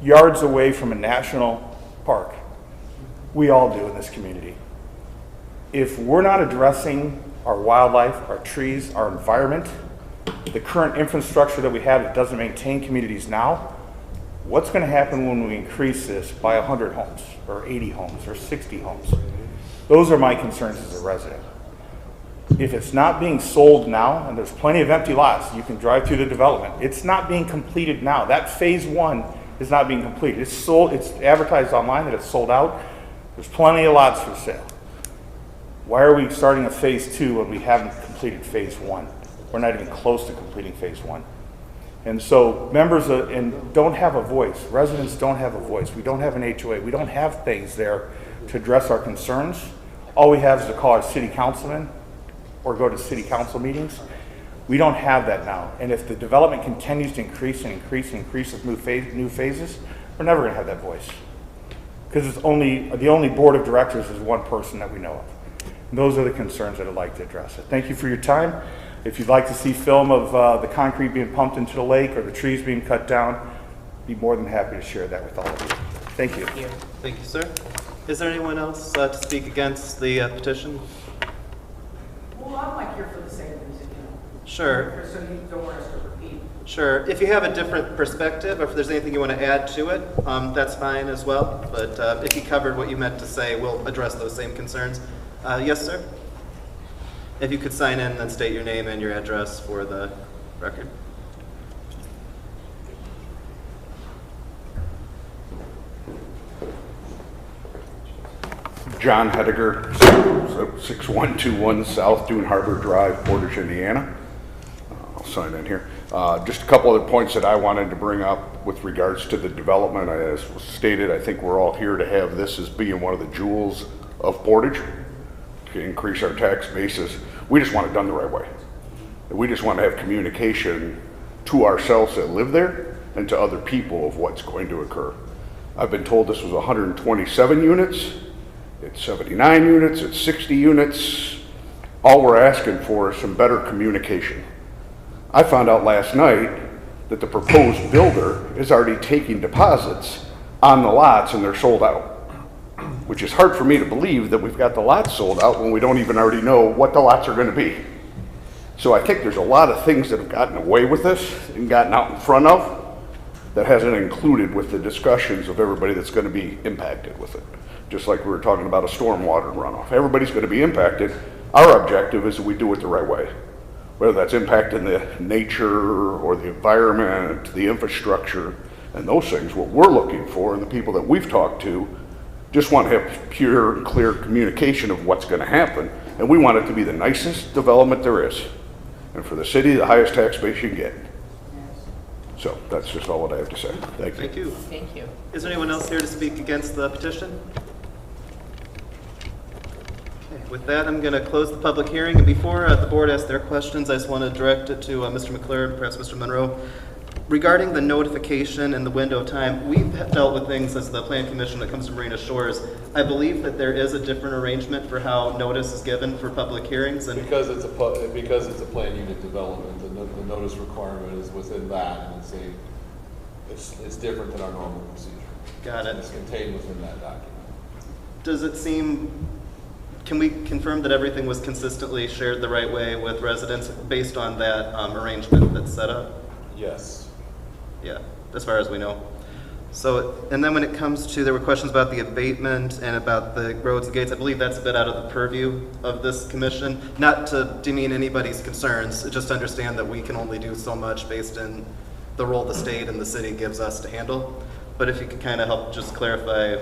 yards away from a national park. We all do in this community. If we're not addressing our wildlife, our trees, our environment, the current infrastructure that we have that doesn't maintain communities now, what's going to happen when we increase this by 100 homes or 80 homes or 60 homes? Those are my concerns as a resident. If it's not being sold now, and there's plenty of empty lots, you can drive through the development, it's not being completed now. That phase 1 is not being completed. It's sold, it's advertised online that it's sold out. There's plenty of lots for sale. Why are we starting a phase 2 when we haven't completed phase 1? We're not even close to completing phase 1. And so members don't have a voice. Residents don't have a voice. We don't have an HOA. We don't have things there to address our concerns. All we have is to call our city councilman or go to city council meetings. We don't have that now. And if the development continues to increase and increase and increase with new phases, we're never going to have that voice. because it's the only board of directors is one person that we know of. And those are the concerns that I'd like to address. So thank you for your time. If you'd like to see film of the concrete being pumped into the lake or the trees being cut down, be more than happy to share that with all of you. Thank you. Thank you, sir. Is there anyone else to speak against the petition? Well, I'm like here for the same reason, Sure. So you don't want us to repeat. Sure. If you have a different perspective, or if there's anything you want to add to it, that's fine as well. But if you covered what you meant to say, we'll address those same concerns. Yes, sir? If you could sign in and state your name and your address for the record. John Hediger, 6121 South Dune Harbor Drive, Portage, Indiana. I'll sign in here. Just a couple other points that I wanted to bring up with regards to the development. As was stated, I think we're all here to have this as being one of the jewels of Portage to increase our tax basis. We just want it done the right way. We just want to have communication to ourselves that live there and to other people of what's going to occur. I've been told this was 127 units. It's 79 units, it's 60 units. All we're asking for is some better communication. I found out last night that the proposed builder is already taking deposits on the lots and they're sold out, which is hard for me to believe that we've got the lots sold out when we don't even already know what the lots are going to be. So I think there's a lot of things that have gotten away with this and gotten out in front of that hasn't included with the discussions of everybody that's going to be impacted with it. Just like we were talking about a stormwater runoff. Everybody's going to be impacted. Our objective is that we do it the right way. Whether that's impacting the nature or the environment, the infrastructure, and those things, what we're looking for, and the people that we've talked to, just want to have pure and clear communication of what's going to happen. And we want it to be the nicest development there is. And for the city, the highest tax base you can get. So that's just all what I have to say. Thank you. Thank you. Thank you. Is there anyone else here to speak against the petition? Okay, with that, I'm going to close the public hearing. And before the board asks their questions, I just want to direct it to Mr. McClure, perhaps Mr. Monroe. Regarding the notification and the window of time, we've dealt with things as the Planning Commission when it comes to Marina Shores. I believe that there is a different arrangement for how notice is given for public hearings. And because it's a planned unit development, the notice requirement is within that, and it's different than our normal procedure. Got it. It's contained within that document. Does it seem, can we confirm that everything was consistently shared the right way with residents based on that arrangement that's set up? Yes. Yeah, as far as we know. So, and then when it comes to, there were questions about the abatement and about the roads and gates. I believe that's a bit out of the purview of this commission. Not to demean anybody's concerns, just to understand that we can only do so much based in the role the state and the city gives us to handle. But if you could kind of help just clarify if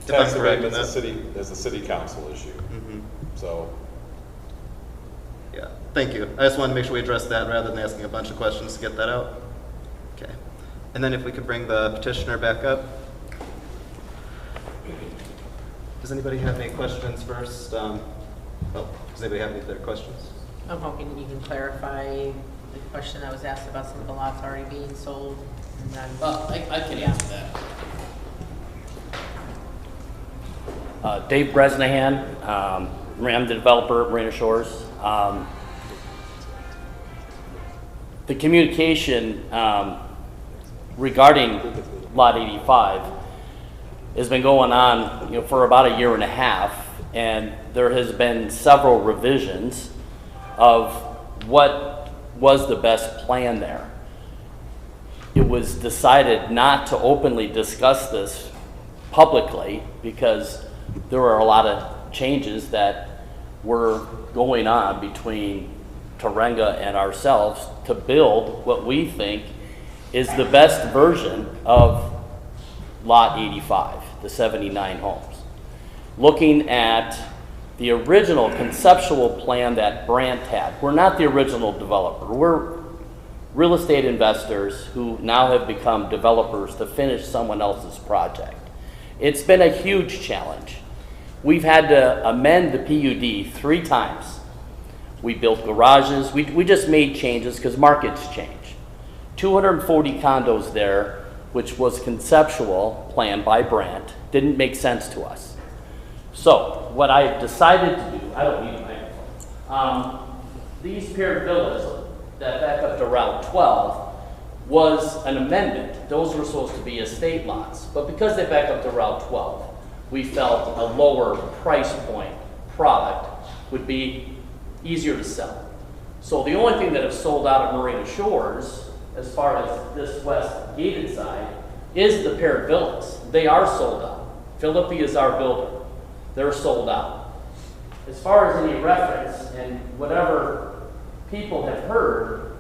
Tax I'm correct in abatement's that. is a city council issue. Mm-hmm. So. Yeah, thank you. I just wanted to make sure we address that rather than asking a bunch of questions to get that out. Okay. And then if we could bring the petitioner back up. Does anybody have any questions first? Does anybody have any other questions? I'm hoping you can clarify the question that was asked about some of the lots already being sold. I can answer that. Dave Bresnahan, I'm the developer at Marina Shores. The communication regarding Lot 85 has been going on, for about a year and a half, and there has been several revisions of what was the best plan there. It was decided not to openly discuss this publicly because there were a lot of changes that were going on between Tarenga and ourselves to build what we think is the best version of Lot 85, the 79 homes. Looking at the original conceptual plan that Brandt had, we're not the original developer. We're real estate investors who now have become developers to finish someone else's project. It's been a huge challenge. We've had to amend the PUD 3 times. We built garages. We just made changes because markets change. 240 condos there which was conceptual plan by Brandt, didn't make sense to us. So what I decided to do, I don't need a microphone, these paired villas that back up to Route 12 was an amendment. Those were supposed to be estate lots, but because they back up to Route 12, we felt a lower price point product would be easier to sell. So the only thing that has sold out at Marina Shores, as far as this west gated side, is the paired villas. They are sold out. Philippi is our builder. They're sold out. As far as any reference and whatever people have heard,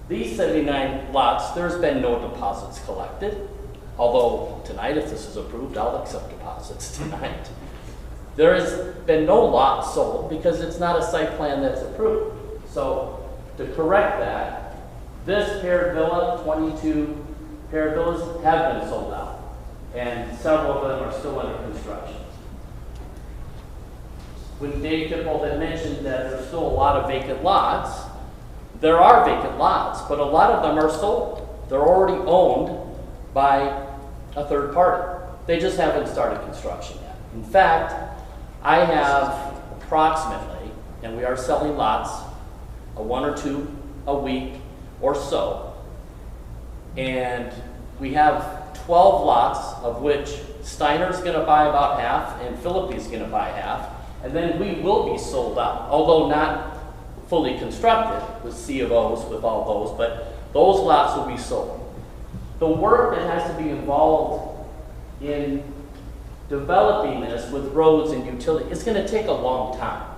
these 79 lots, there's been no deposits collected. Although tonight, if this is approved, I'll accept deposits tonight. There has been no lot sold because it's not a site plan that's approved. So to correct that, this paired villa, 22 paired villas have been sold out, and several of them are still under construction. When Dave Tipple had mentioned that there's still a lot of vacant lots, there are vacant lots, but a lot of them are sold. They're already owned by a third party. They just haven't started construction yet. In fact, I have approximately, and we are selling lots, a 1 or 2 a week or so, and we have 12 lots, of which Steiner's going to buy about half and Philippi's going to buy half, and then we will be sold out, although not fully constructed with C of O's, with all those, but those lots will be sold. The work that has to be involved in developing this with roads and utility, it's going to take a long time.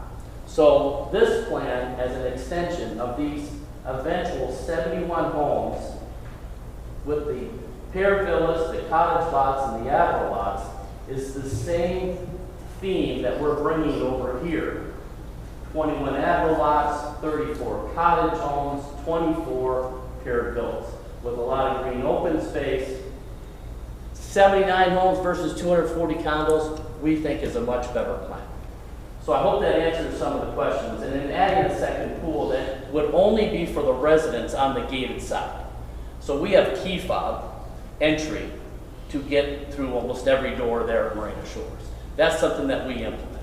So this plan, as an extension of these eventual 71 homes with the paired villas, the cottage lots, and the agro lots, is the same theme that we're bringing over here. 21 agro lots, 34 cottage homes, 24 paired villas with a lot of green open space. 79 homes versus 240 condos, we think is a much better plan. So I hope that answers some of the questions. And then adding a second pool that would only be for the residents on the gated side. So we have key fob entry to get through almost every door there at Marina Shores. That's something that we implemented.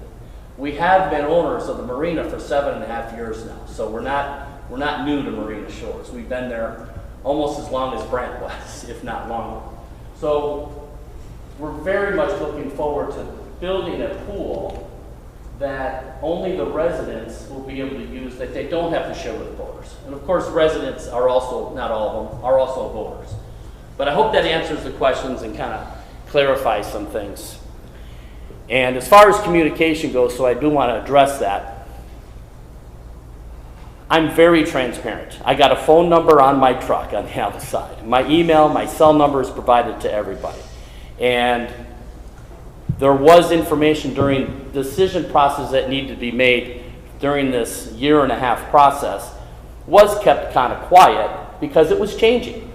We have been owners of the marina for 7.5 years now, so we're not new to Marina Shores. We've been there almost as long as Brandt was, if not longer. So we're very much looking forward to building a pool that only the residents will be able to use, that they don't have to share with voters. And of course, residents are also, not all of them, are also voters. But I hope that answers the questions and kind of clarifies some things. And as far as communication goes, so I do want to address that, I'm very transparent. I got a phone number on my truck on the other side. My email, my cell number is provided to everybody. And there was information during the decision process that needed to be made during this 1.5-year process was kept kind of quiet because it was changing.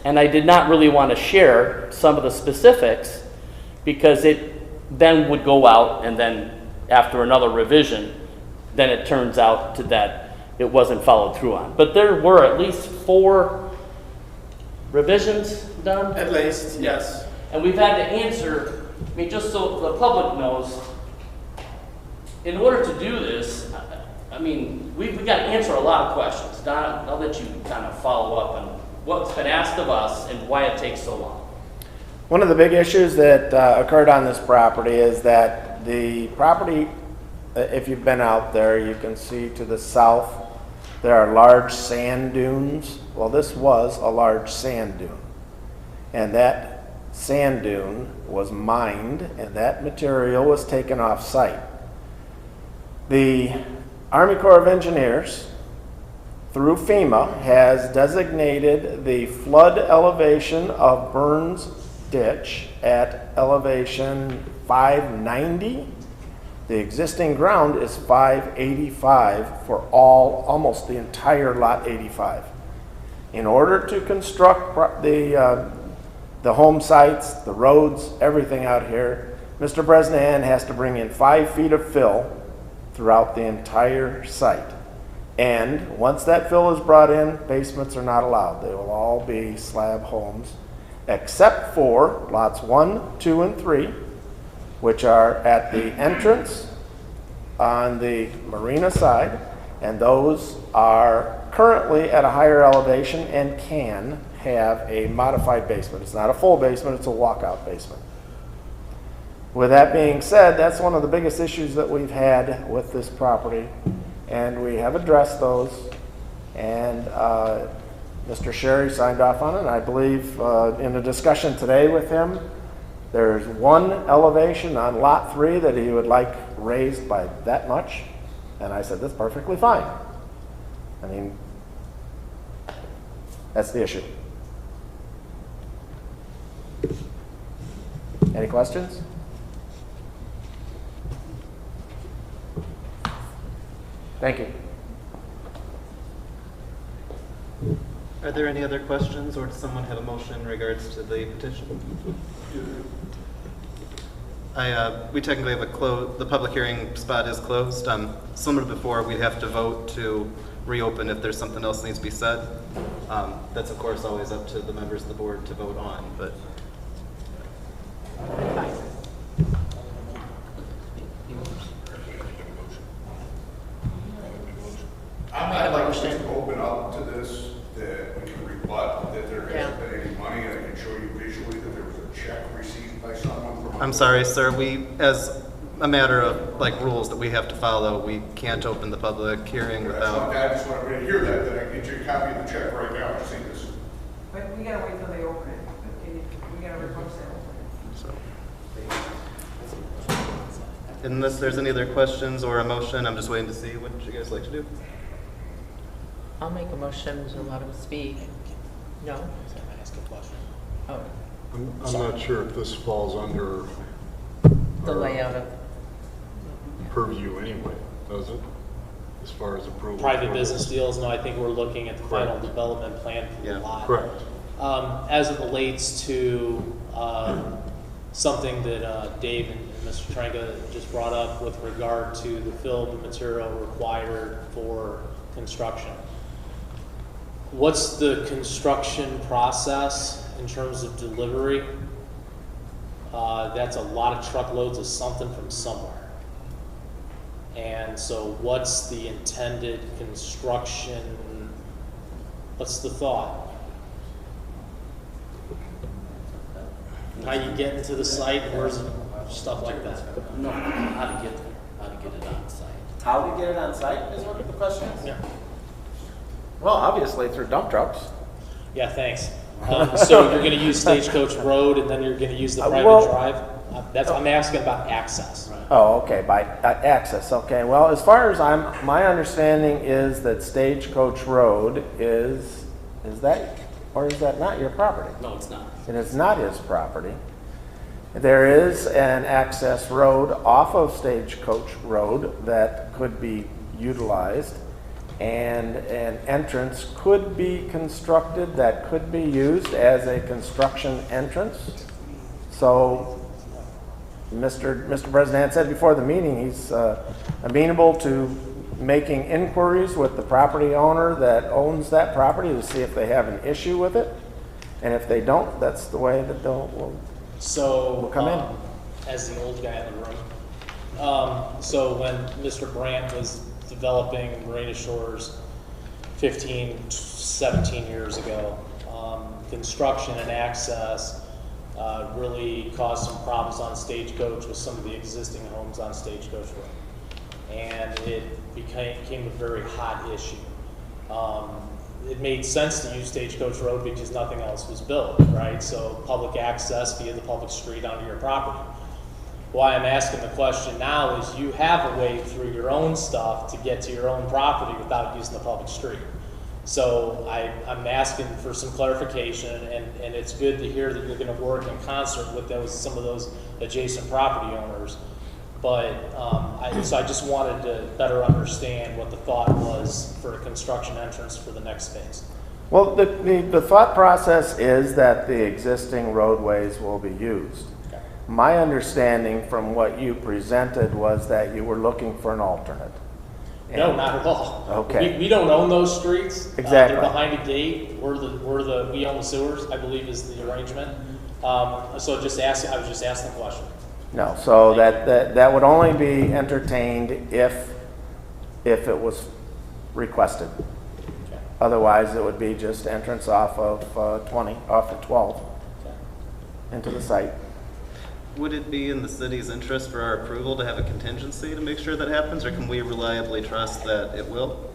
And I did not really want to share some of the specifics because it then would go out, and then after another revision, then it turns out that it wasn't followed through on. But there were at least 4 revisions done? At least, yes. And we've had to answer, I mean, just so the public knows, in order to do this, I mean, we've got to answer a lot of questions. Don, I'll let you kind of follow up on what's been asked of us and why it takes so long. One of the big issues that occurred on this property is that the property, if you've been out there, you can see to the south, there are large sand dunes. Well, this was a large sand dune. And that sand dune was mined, and that material was taken off site. The Army Corps of Engineers, through FEMA, has designated the flood elevation of Burns Ditch at elevation 590. The existing ground is 585 for almost the entire lot 85. In order to construct the home sites, the roads, everything out here, Mr. Bresnahan has to bring in 5 feet of fill throughout the entire site. And once that fill is brought in, basements are not allowed. They will all be slab homes. except for lots 1, 2, and 3, which are at the entrance on the marina side, and those are currently at a higher elevation and can have a modified basement. It's not a full basement, it's a walkout basement. With that being said, that's one of the biggest issues that we've had with this property, and we have addressed those, and Mr. Sherry signed off on it, and I believe in a discussion today with him, there's one elevation on lot 3 that he would like raised by that much, and I said, that's perfectly fine. I mean, that's the issue. Any questions? Thank you. Are there any other questions, or does someone have a motion in regards to the petition? We technically have the public hearing spot is closed. Similar to before, we'd have to vote to reopen if there's something else that needs to be said. That's of course always up to the members of the board to vote on, but. I'd like to open up to this, that we can rebut that there hasn't been any money, and I can show you visually that there was a check received by someone from. I'm sorry, sir. We, as a matter of like rules that we have to follow, we can't open the public hearing without. I just want to hear that I can get you a copy of the check right now to see this. But we gotta wait till they open it. Okay, we gotta request that open it. Unless there's any other questions or a motion, I'm just waiting to see what you guys like to do. I'll make a motion to let him speak. No? Can I ask a question? Oh, I'm not sure if this falls under the layout of, purview anyway, does it? As far as approval? Private business deals, no, I think we're looking at the final development plan for the lot. Correct. As it relates to something that Dave and Mr. Trenga just brought up with regard to the fill material required for construction. What's the construction process in terms of delivery? That's a lot of truckloads of something from somewhere. And so what's the intended construction? What's the thought? How you get into the site, where's stuff like that? No, how to get there, how to get it on site. How to get it on site is what the question is? Yeah. Well, obviously through dump trucks. Yeah, thanks. So you're going to use Stagecoach Road, and then you're going to use the private drive? I'm asking about access. Oh, okay, by access, okay. Well, as far as my understanding is that Stagecoach Road is that, or is that not your property? No, it's not. It is not his property. There is an access road off of Stagecoach Road that could be utilized, and an entrance could be constructed that could be used as a construction entrance. So Mr. President said before the meeting he's amenable to making inquiries with the property owner that owns that property to see if they have an issue with it. And if they don't, that's the way that we'll come in. As the old guy in the room. So when Mr. Brandt was developing Marina Shores 15, 17 years ago, construction and access really caused some problems on Stagecoach with some of the existing homes on Stagecoach Road. And it became a very hot issue. It made sense to use Stagecoach Road because nothing else was built, right? So public access via the public street onto your property. Why I'm asking the question now is you have a way through your own stuff to get to your own property without using the public street. So I'm asking for some clarification, and it's good to hear that you're going to work in concert with some of those adjacent property owners. But so I just wanted to better understand what the thought was for a construction entrance for the next phase. Well, the thought process is that the existing roadways will be used. Okay. My understanding from what you presented was that you were looking for an alternate. No, not at all. Okay. We don't own those streets. Exactly. They're behind a gate. We own the sewers, I believe is the arrangement. So I was just asking the question. No, so that would only be entertained if it was requested. Okay. Otherwise, it would be just entrance off of 12 into the site. Would it be in the city's interest for our approval to have a contingency to make sure that happens, or can we reliably trust that it will?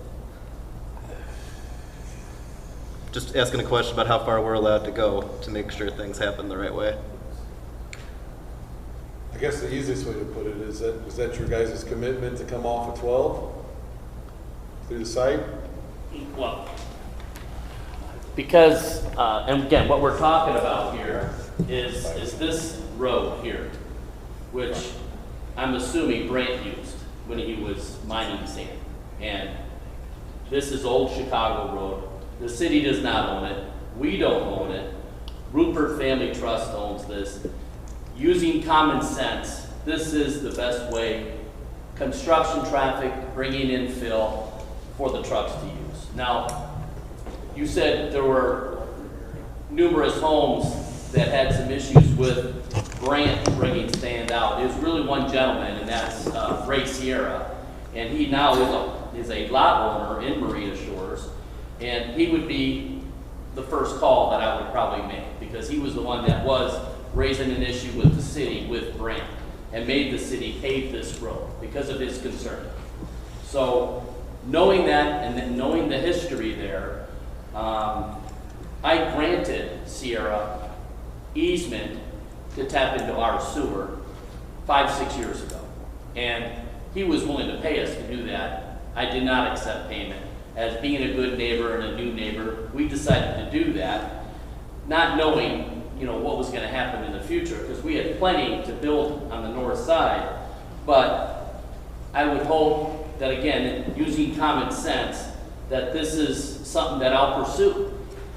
Just asking a question about how far we're allowed to go to make sure things happen the right way. I guess the easiest way to put it is that your guys' commitment to come off of 12 through the site? Well, because, and again, what we're talking about here is this road here, which I'm assuming Brant used when he was mining sand. And this is old Chicago Road. The city does not own it. We don't own it. Rupert Family Trust owns this. Using common sense, this is the best way, construction traffic, bringing in fill for the trucks to use. Now, you said there were numerous homes that had some issues with Brant bringing sand out. There's really one gentleman, and that's Ray Sierra, and he now is a lot owner in Marina Shores, and he would be the first call that I would probably make, because he was the one that was raising an issue with the city, with Brant, and made the city pave this road because of his concern. So knowing that, and then knowing the history there, I granted Sierra easement to tap into our sewer 5-6 years ago. And he was willing to pay us to do that. I did not accept payment. As being a good neighbor and a new neighbor, we decided to do that, not knowing what was going to happen in the future, because we had plenty to build on the north side. But I would hope that, again, using common sense, that this is something that I'll pursue.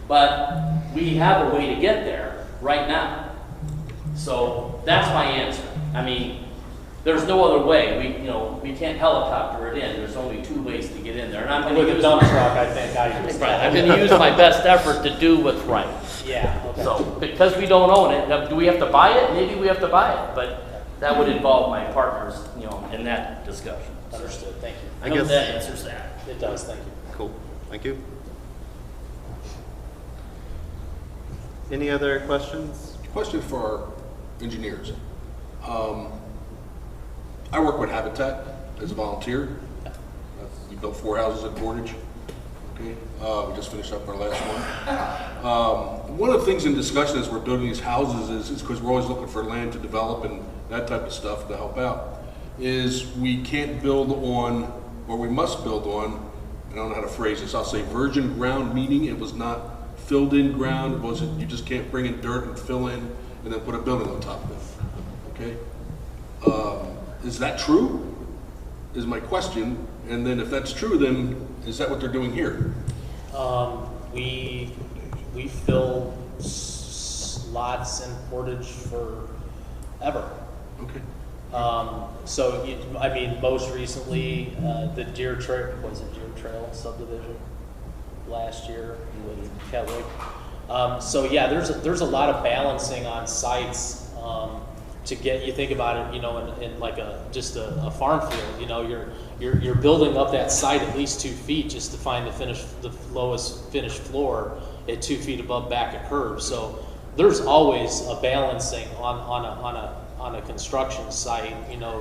But we have a way to get there right now. So that's my answer. I mean, there's no other way. We can't helicopter it in. There's only 2 ways to get in there. And I'm going to use dump truck, I think. I'm going to use my best effort to do what's right. Yeah. Okay. So because we don't own it, do we have to buy it? Maybe we have to buy it, but that would involve my partners, in that discussion. Understood. Thank you. I guess that answers that. It does. Thank you. Cool. Thank you. Any other questions? Question for our engineers. I work with Habitat as a volunteer. We built 4 houses at Portage. Okay. We just finished up our last one. One of the things in discussion as we're building these houses is because we're always looking for land to develop and that type of stuff to help out, is we can't build on, or we must build on, I don't know how to phrase this, I'll say virgin ground, meaning it was not filled in ground. It wasn't, you just can't bring in dirt and fill in and then put a building on top of it. Okay? Is that true? Is my question. And then if that's true, then is that what they're doing here? We fill lots in Portage forever. Okay. Most recently, the Deer Trail subdivision last year with Ketwick. There's a lot of balancing on sites to get. You think about it, in like a farm field. You're building up that site at least 2 feet just to find the lowest finished floor at 2 feet above back of curb. So there's always a balancing on a construction site,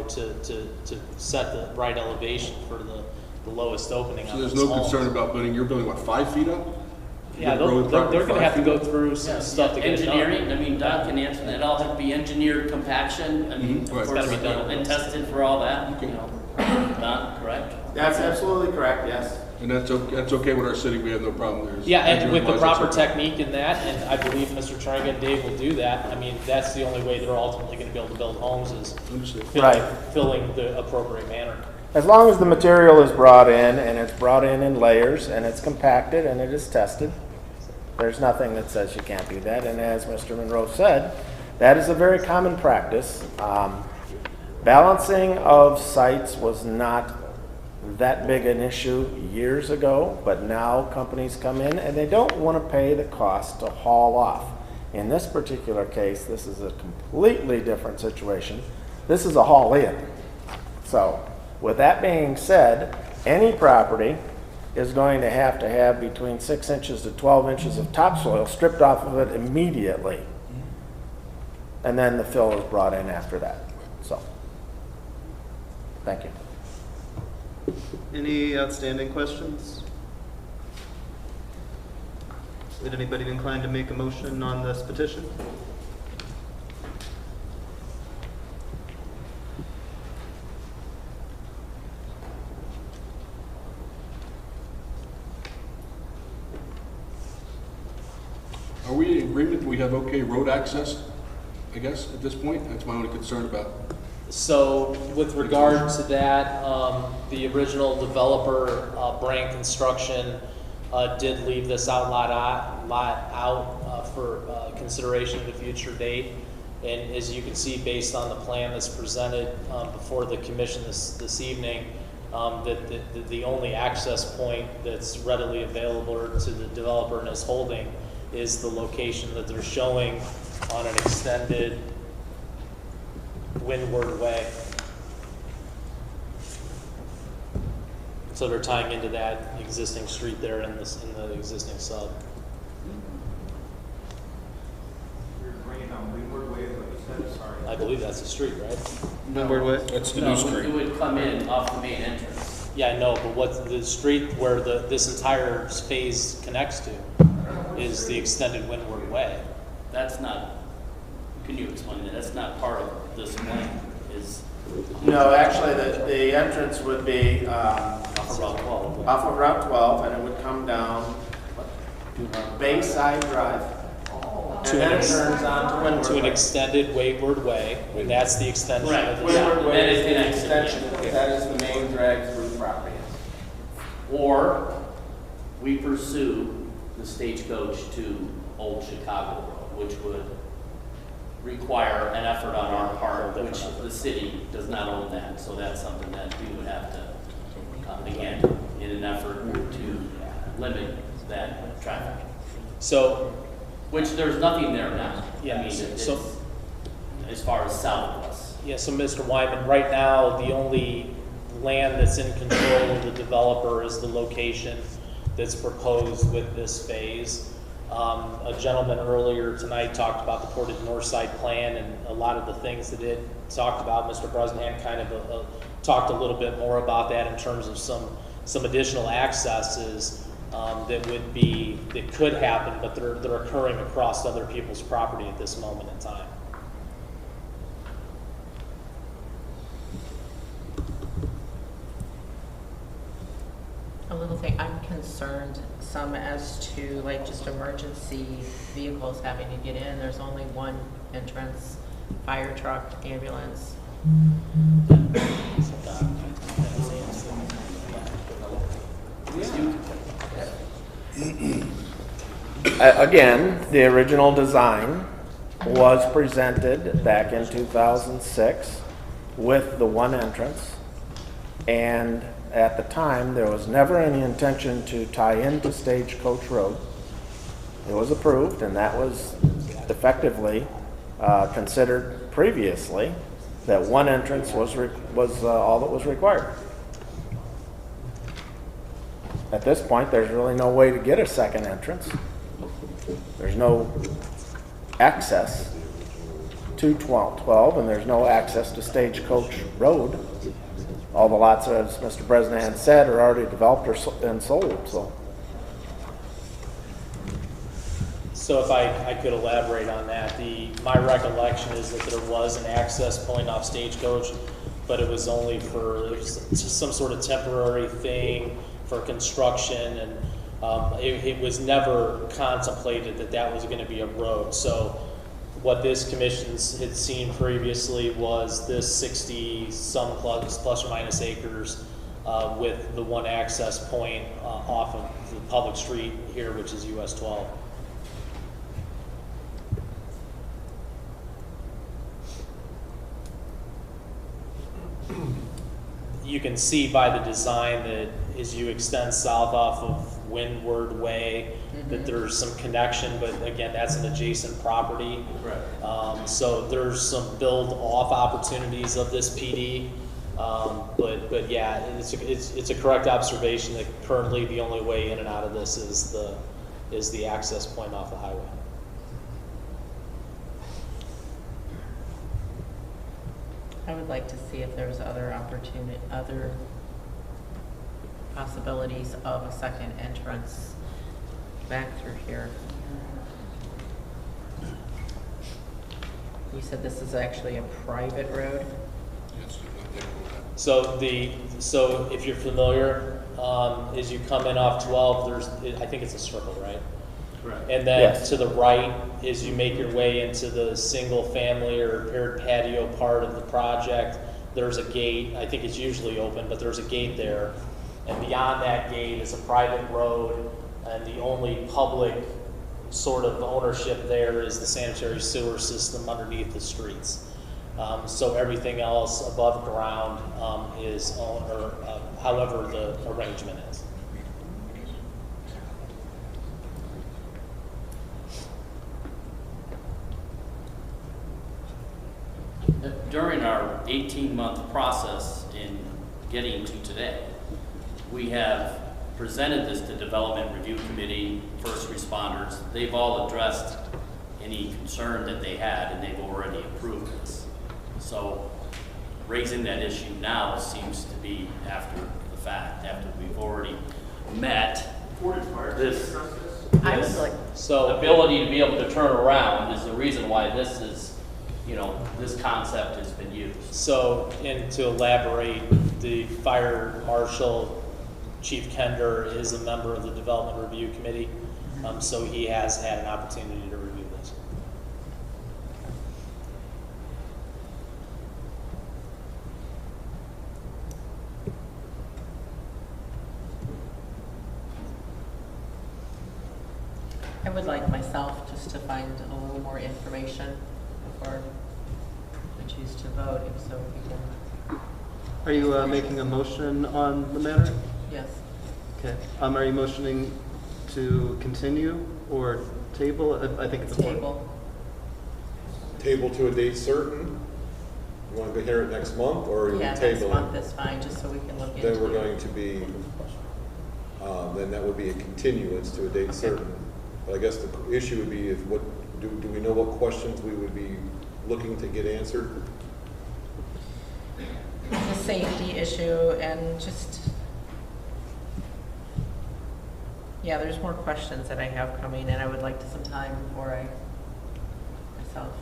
to set the right elevation for the lowest opening. So there's no concern about building. You're building what, 5 feet up? Yeah, they're going to have to go through some stuff to get it done. Engineering, Doug can answer that. It'll have to be engineered compaction. It's got to be done and tested for all that. Okay. Don, correct? That's absolutely correct, yes. And that's okay with our city. We have no problem there. Yeah, and with the proper technique in that, and I believe Mr. Trenga and Dave will do that. That's the only way they're ultimately going to be able to build homes is filling the appropriate manner. As long as the material is brought in, and it's brought in layers, and it's compacted, and it is tested, there's nothing that says you can't do that. And as Mr. Monroe said, that is a very common practice. Balancing of sites was not that big an issue years ago, but now companies come in and they don't want to pay the cost to haul off. In this particular case, this is a completely different situation. This is a haul in. So with that being said, any property is going to have between 6 inches to 12 inches of topsoil stripped off of it immediately. And then the fill is brought in after that. So, thank you. Any outstanding questions? Would anybody be inclined to make a motion on this petition? Are we in agreement, we have okay road access, I guess, at this point? That's my only concern about. So with regard to that, the original developer, Brand Construction, did leave this lot out for consideration at a future date. And as you can see, based on the plan that's presented before the commission this evening, that the only access point that's readily available to the developer and his holding is the location that they're showing on an extended windward way. So they're tying into that existing street there in the existing sub. You're bringing down Windward Way, is what you said? Sorry. I believe that's the street, right? Windward Way? That's the No, new street. it would come in off the main entrance. Yeah, I know, but what's the street where this entire phase connects to is the extended windward way. That's not, can you explain that? That's not part of this plan, is No, actually, the entrance would be Off of Route 12. off of Route 12, and it would come down Bayside Drive, and then it turns on to Windward To an Way. extended wayward way, and that's the extension Right. of the Windward Way That is is the connected, extension, yeah. that is the main drag through property. or we pursue the stagecoach to Old Chicago Road, which would require an effort on our part, which the city does not own that. So that's something that we would have to, again, in an effort to limit that traffic. So, Which there's nothing there now. Yeah, I mean, so- as far as south of us. yeah, so Mr. Wyman, right now, the only land that's in control of the developer is the location that's proposed with this phase. A gentleman earlier tonight talked about the Portage Northside plan and a lot of the things that it talked about. Mr. Bresnahan kind of talked a little bit more about that in terms of some additional accesses that could happen, but they're occurring across other people's property at this moment in time. A little thing, I'm concerned some as to like just emergency vehicles having to get in. There's only one entrance, fire truck, ambulance. Again, the original design was presented back in 2006 with the one entrance. And at the time, there was never any intention to tie into Stagecoach Road. It was approved, and that was effectively considered previously that one entrance was all that was required. At this point, there's really no way to get a second entrance. There's no access to 12, and there's no access to Stagecoach Road. All the lots, as Mr. Bresnahan said, are already developed and sold, so. So if I could elaborate on that, my recollection is that there was an access point off Stagecoach, but it was only it was just some sort of temporary thing for construction, and it was never contemplated that was going to be a road. So what this commission had seen previously was this 60-some plus or minus acres with the one access point off of the public street here, which is US 12. you can see by the design that as you extend south off of Windward Way, that there's some connection, but again, that's an adjacent property. Correct. So there's some build-off opportunities of this PD. But yeah, it's a correct observation that currently the only way in and out of this is the access point off the highway. I would like to see if there's other possibilities of a second entrance back through here. You said this is actually a private road? So if you're familiar, as you come in off 12, I think it's a circle, right? Correct. And then Yes. to the right, as you make your way into the single family or paired patio part of the project, there's a gate. I think it's usually open, but there's a gate there. And beyond that gate is a private road, and the only public sort of ownership there is the sanitary sewer system underneath the streets. So everything else above ground is owned, or however the arrangement is. During our 18-month process in getting to today, we have presented this to Development Review Committee, first responders. They've all addressed any concern that they had, and they've already approved this. So raising that issue now seems to be after the fact, after we've already met this ability to be able to turn around is the reason why this is, this concept has been used. So, and to elaborate, the Fire Marshal, Chief Kender, is a member of the Development Review Committee, so he has had an opportunity to review this. I would like myself just to find a little more information before I choose to vote, if so we can. Are you making a motion on the matter? Yes. Okay. Are you motioning to continue or table? I think it's important. Table. Table to a date certain? You want to hear it next month, or are you Yeah, tabling? next month is fine, just so we can look into it. Then we're going to be, then that would be a continuance to a date certain. But I guess the issue would be, do we know what questions we would be looking to get answered? The safety issue and just, yeah, there's more questions that I have coming, and I would like some time before I myself.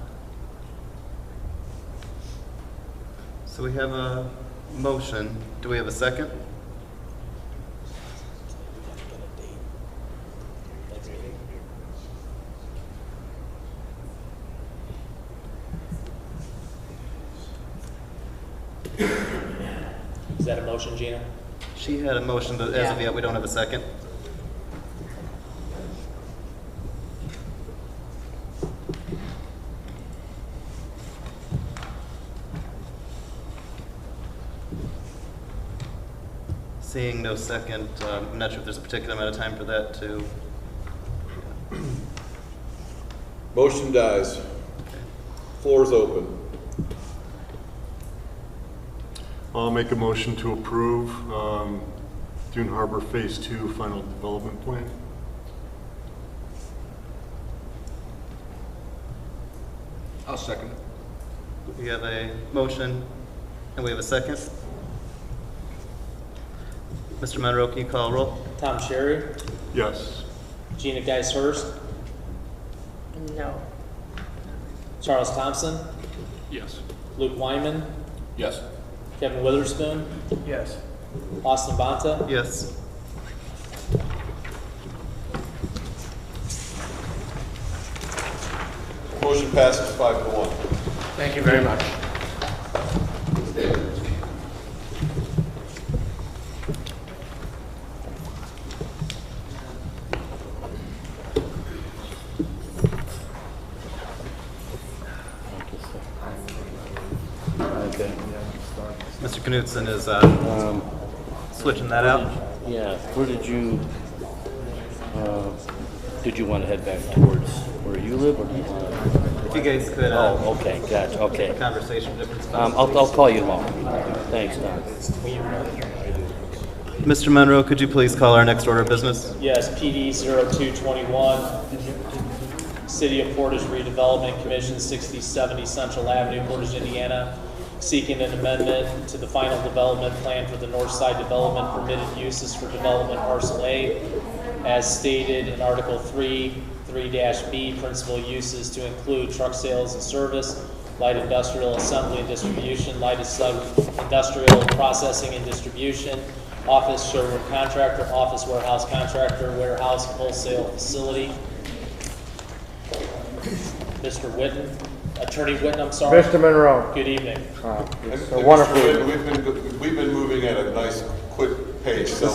So we have a motion. Do we have a second? Is that a motion, Gina? She had a motion, but as of yet, we don't have a second. Seeing no second, I'm not sure if there's a particular amount of time for that to. Motion dies. Floor is open. I'll make a motion to approve Dune Harbor Phase 2 Final Development Plan. I'll second. We have a motion, and we have a second. Mr. Monroe, can you call a roll? Tom Sherry? Yes. Gina Geis-Hurst? No. Charles Thompson? Yes. Luke Wyman? Yes. Kevin Witherspoon? Yes. Austin Bonta? Yes. Motion passes 5-1. Thank you very much. Mr. Knutson is switching that out. Yeah, where did you want to head back towards where you live, or do you want to? If you guys could. Oh, okay, gotcha, okay. Conversation different spots. I'll call you along. Thanks, Don. Mr. Monroe, could you please call our next order of business? Yes, PD 0221, City of Portage Redevelopment Commission, 6070 Central Avenue, Portage, Indiana, seeking an amendment to the final development plan for the North Side Development permitted uses for development parcel A, as stated in Article 3(3)B, principal uses to include truck sales and service, light industrial assembly and distribution, light industrial processing and distribution, office showroom contractor, office warehouse contractor, warehouse wholesale facility. Mr. Whitten, Attorney Whitten, I'm sorry. Mr. Monroe. Good evening. It's a wonderful. We've been moving at a nice, quick pace, so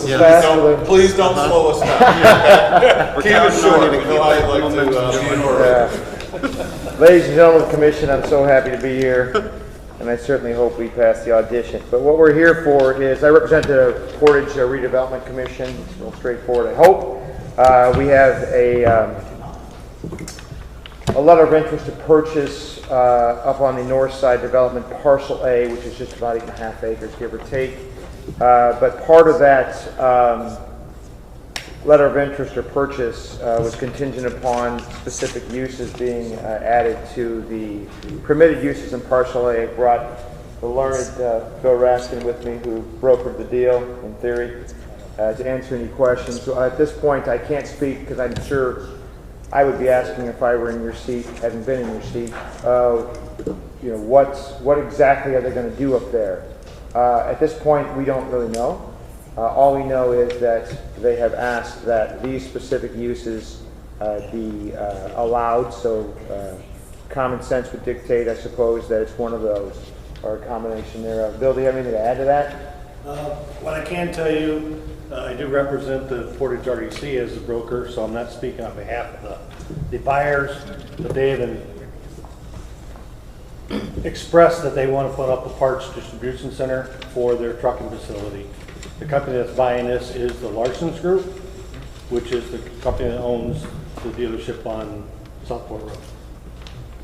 please don't slow us down. Keep it short. I'd like to. Ladies and gentlemen of the commission, I'm so happy to be here, and I certainly hope we pass the audition. But what we're here for is, I represent the Portage Redevelopment Commission. It's real straightforward, I hope. We have a letter of interest to purchase up on the north side development parcel A, which is just about 8.5 acres, give or take. But part of that letter of interest or purchase was contingent upon specific uses being added to the permitted uses in parcel A. I brought the learned Bill Raskin with me, who brokered the deal, in theory, to answer any questions. So at this point, I can't speak because I'm sure I would be asking if I were in your seat, having been in your seat, you know, what exactly are they going to do up there? At this point, we don't really know. All we know is that they have asked that these specific uses be allowed, so common sense would dictate, I suppose, that it's one of those, or a combination thereof. Bill, do you have anything to add to that? What I can tell you, I do represent the Portage RDC as a broker, so I'm not speaking on behalf of the buyers, but they have expressed that they want to put up a parts distribution center for their trucking facility. The company that's buying this is the Larson's Group, which is the company that owns the dealership on Southport Road.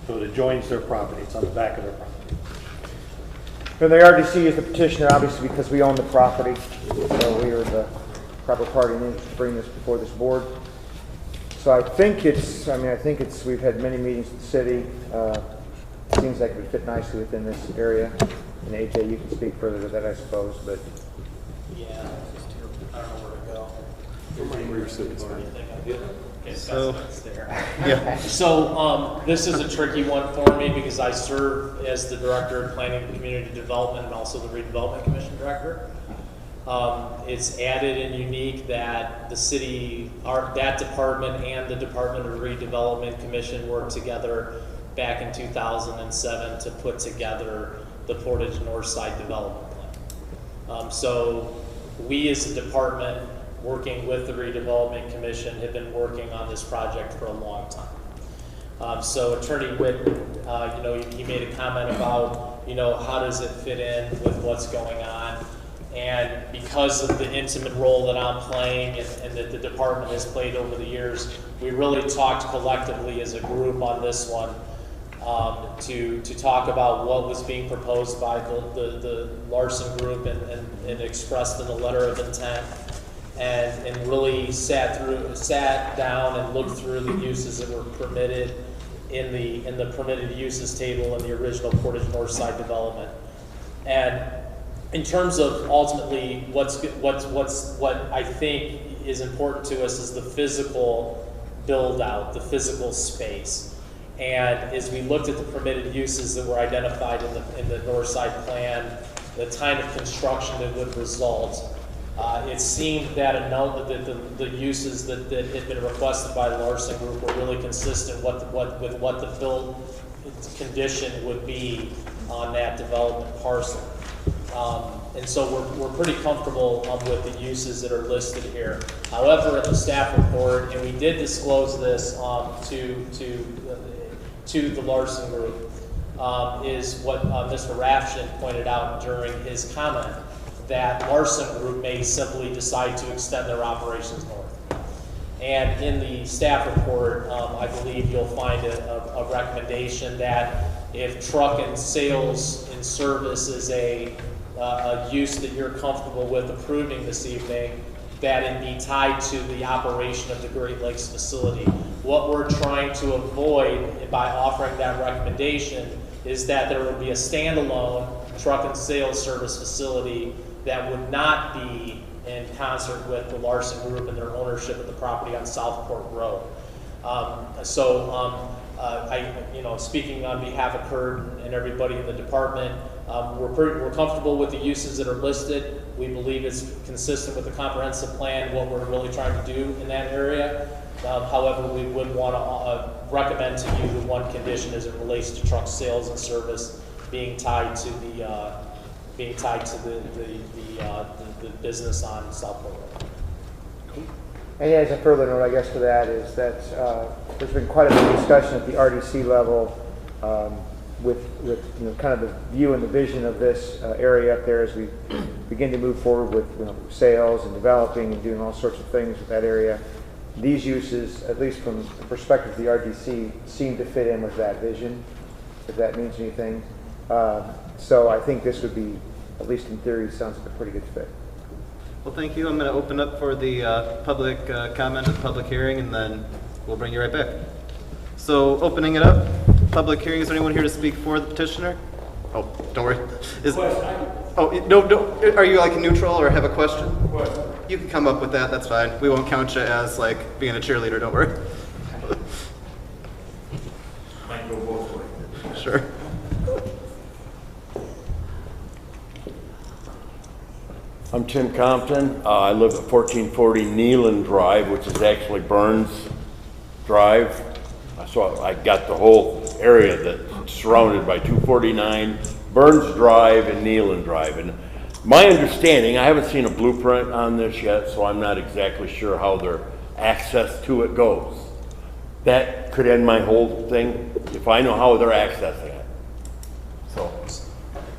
So it adjoins their property. It's on the back of their property. And the RDC is the petitioner, obviously, because we own the property, so we are the proper party to bring this before this board. So I think it's, we've had many meetings with the city. Seems like it would fit nicely within this area. And AJ, you can speak further to that, I suppose, but. Yeah, I don't know where to go. Where you're sitting, So, yeah. So this is a tricky one for me because I serve as the Director of Planning and Community Development and also the Redevelopment Commission Director. It's added and unique that the city, that department and the Department of Redevelopment Commission worked together back in 2007 to put together the Portage Northside Development Plan. So we as a department working with the Redevelopment Commission have been working on this project for a long time. So Attorney Witt, you know, he made a comment about, you know, how does it fit in with what's going on? And because of the intimate role that I'm playing and that the department has played over the years, we really talked collectively as a group on this one to talk about what was being proposed by the Larson Group and expressed in the letter of intent, and really sat down and looked through the uses that were permitted in the permitted uses table in the original Portage Northside development. And in terms of ultimately what I think is important to us is the physical build out, the physical space. And as we looked at the permitted uses that were identified in the Northside plan, the kind of construction that would result, it seemed that the uses that had been requested by the Larson Group were really consistent with what the build condition would be on that development parcel. And so we're pretty comfortable with the uses that are listed here. However, in the staff report, and we did disclose this to the Larson Group, is what Mr. Rafshin pointed out during his comment, that Larson Group may simply decide to extend their operations north. And in the staff report, I believe you'll find a recommendation that if truck and sales and service is a use that you're comfortable with approving this evening, that it be tied to the operation of the Great Lakes facility. What we're trying to avoid by offering that recommendation is that there would be a standalone truck and sales service facility that would not be in concert with the Larson Group and their ownership of the property on Southport Road. Speaking on behalf of Kurt and everybody in the department, we're comfortable with the uses that are listed. We believe it's consistent with the comprehensive plan, what we're really trying to do in that area. However, we would want to recommend to you the one condition as it relates to truck sales and service being tied to the business on Southport Road. And as a further note, I guess, to that is that there's been quite a bit of discussion at the RDC level with kind of the view and the vision of this area up there as we begin to move forward with sales and developing and doing all sorts of things with that area. These uses, at least from the perspective of the RDC, seem to fit in with that vision, if that means anything. So I think this would be, at least in theory, sounds like a pretty good fit. Well, thank you. I'm going to open up for the public comment and public hearing, and then we'll bring you right back. So, opening it up, public hearing. Is there anyone here to speak for the petitioner? Oh, don't worry. No. Are you like neutral or have a question? You can come up with that. That's fine. We won't count you as like being a cheerleader. Don't worry. Might go both ways. Sure. I'm Tim Compton. I live at 1440 Neelan Drive, which is actually Burns Drive. So I got the whole area that's surrounded by 249, Burns Drive and Neelan Drive. And my understanding, I haven't seen a blueprint on this yet, so I'm not exactly sure how their access to it goes. That could end my whole thing if I know how they're accessing it. So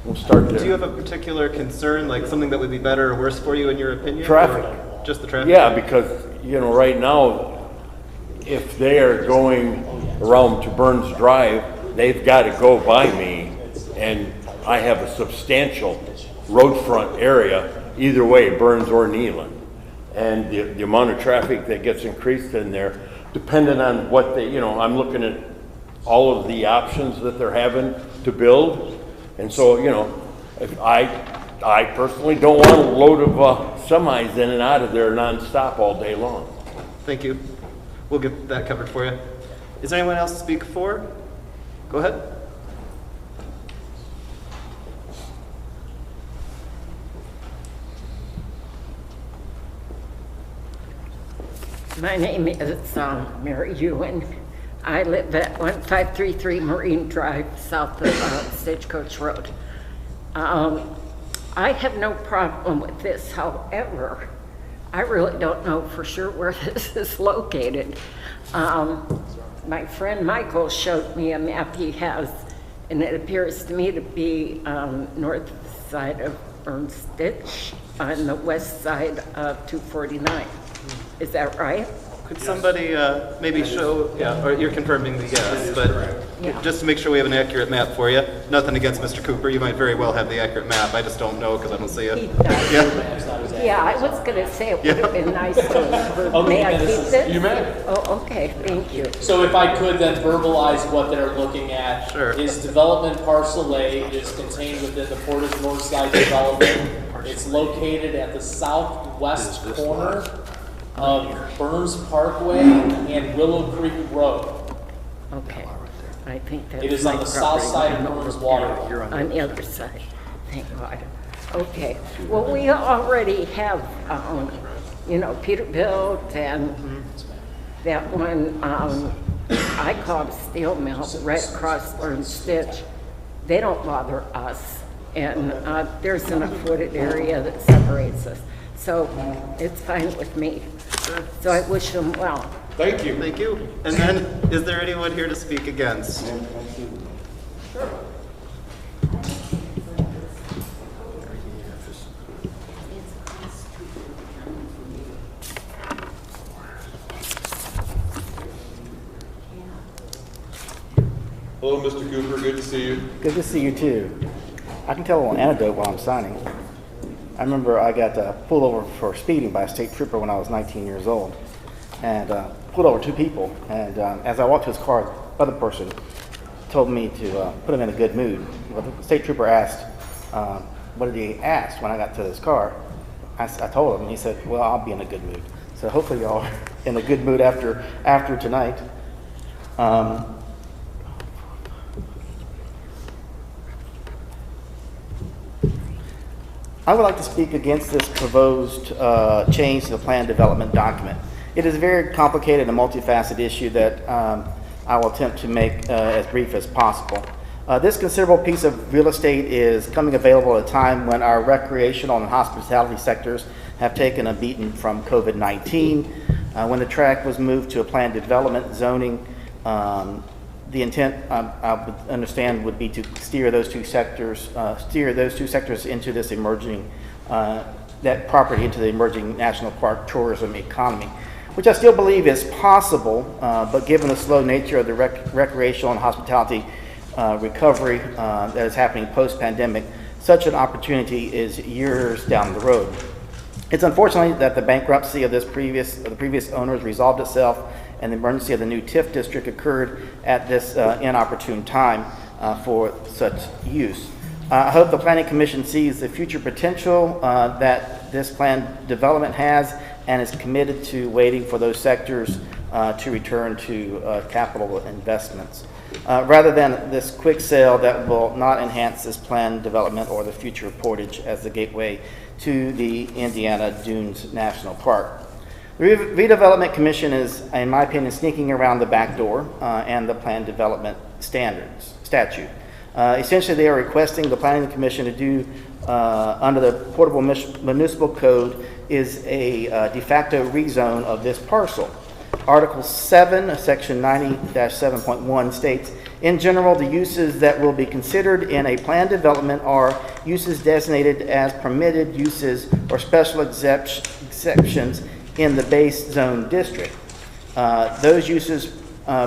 we'll start there. Do you have a particular concern, like something that would be better or worse for you in your opinion? Traffic. Or just the traffic? Yeah, because, right now, if they are going around to Burns Drive, they've got to go by me, and I have a substantial road front area, either way, Burns or Neelan. And the amount of traffic that gets increased in there, depending on what they, I'm looking at all of the options that they're having to build. And so, if I personally don't want a load of semis in and out of there nonstop all day long. Thank you. We'll get that covered for you. Is there anyone else to speak for? Go ahead. My name is Mary Ewan. I live at 1533 Marine Drive, south of Stagecoach Road. I have no problem with this. However, I really don't know for sure where this is located. My friend Michael showed me a map he has, and it appears to me to be north side of Burns Ditch on the west side of 249. Is that right? Could somebody maybe show, or you're confirming the yes, but just to make sure we have an accurate map for you. Nothing against Mr. Cooper, you might very well have the accurate map, I just don't know because I don't see it. Yeah, I was going to say it would have been nice to, may I keep this? You may. Oh, okay, thank you. So if I could then verbalize what they're looking at. Sure. Is development parcel A is contained within the Portage Northside development. It's located at the southwest corner of Burns Parkway and Willow Creek Road. Okay, I think that's It is on the south side of Burns Water. On the other side, thank God. Okay, well, we already have, Peterbilt and that one, I call it steel mill right across Burns Ditch. They don't bother us, and there's enough wooded area that separates us. So it's fine with me. So I wish them well. Thank you. Thank you. And then, is there anyone here to speak against? Sure. Hello, Mr. Cooper. Good to see you. Good to see you too. I can tell a little anecdote while I'm signing. I remember I got pulled over for speeding by a state trooper when I was 19 years old, and pulled over two people. And as I walked to his car, the other person told me to put him in a good mood. Well, the state trooper asked, what did he ask when I got to his car? I told him, and he said, well, I'll be in a good mood. So hopefully y'all are in a good mood after tonight. I would like to speak against this proposed change to the plan development document. It is a very complicated and multifaceted issue that I will attempt to make as brief as possible. This considerable piece of real estate is coming available at a time when our recreational and hospitality sectors have taken a beating from COVID-19. When the tract was moved to a planned development zoning, the intent, I would understand, would be to steer those two sectors into this emerging, that property into the emerging national park tourism economy, which I still believe is possible, but given the slow nature of the recreational and hospitality recovery that is happening post-pandemic, such an opportunity is years down the road. It's unfortunate that the bankruptcy of the previous owners resolved itself, and the emergency of the new TIF district occurred at this inopportune time for such use. I hope the Planning Commission sees the future potential that this planned development has and is committed to waiting for those sectors to return to capital investments, rather than this quick sale that will not enhance this planned development or the future of Portage as the gateway to the Indiana Dunes National Park. The Redevelopment Commission is, in my opinion, sneaking around the back door and the planned development statute. Essentially, they are requesting the Planning Commission to do, under the Portable Municipal Code, is a de facto rezone of this parcel. Article 7, Section 90-7.1 states, in general, the uses that will be considered in a planned development are uses designated as permitted uses or special exceptions in the base zone district. Those uses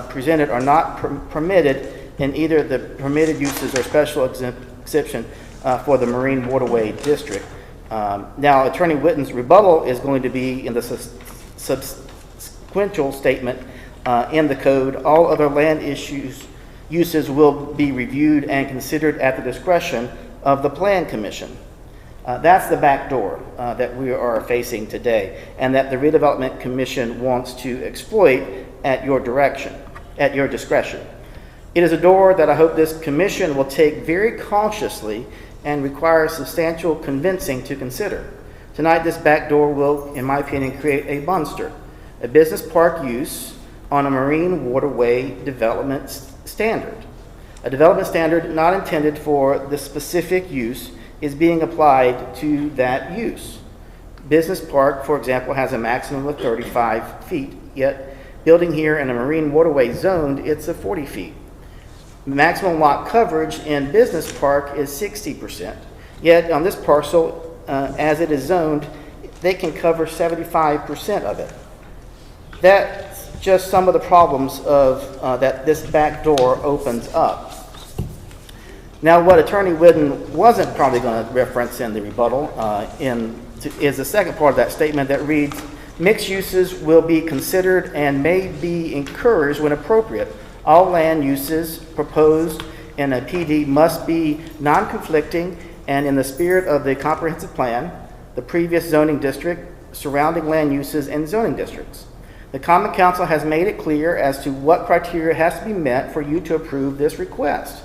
presented are not permitted in either the permitted uses or special exception for the Marine Waterway District. Now, Attorney Witten's rebuttal is going to be in the subsequential statement in the code. All other land uses will be reviewed and considered at the discretion of the Plan Commission. That's the back door that we are facing today, and that the Redevelopment Commission wants to exploit at your discretion. It is a door that I hope this commission will take very cautiously and require substantial convincing to consider. Tonight, this back door will, in my opinion, create a monster, a business park use on a marine waterway development standard. A development standard not intended for the specific use is being applied to that use. Business park, for example, has a maximum of 35 feet, yet building here in a marine waterway zoned, it's a 40 feet. Maximum lot coverage in business park is 60%, yet on this parcel, as it is zoned, they can cover 75% of it. That's just some of the problems of that this back door opens up. Now, what Attorney Whidden wasn't probably going to reference in the rebuttal is the second part of that statement that reads, mixed uses will be considered and may be encouraged when appropriate. All land uses proposed in a PD must be non-conflicting and in the spirit of the comprehensive plan, the previous zoning district, surrounding land uses, and zoning districts. The Common Council has made it clear as to what criteria has to be met for you to approve this request.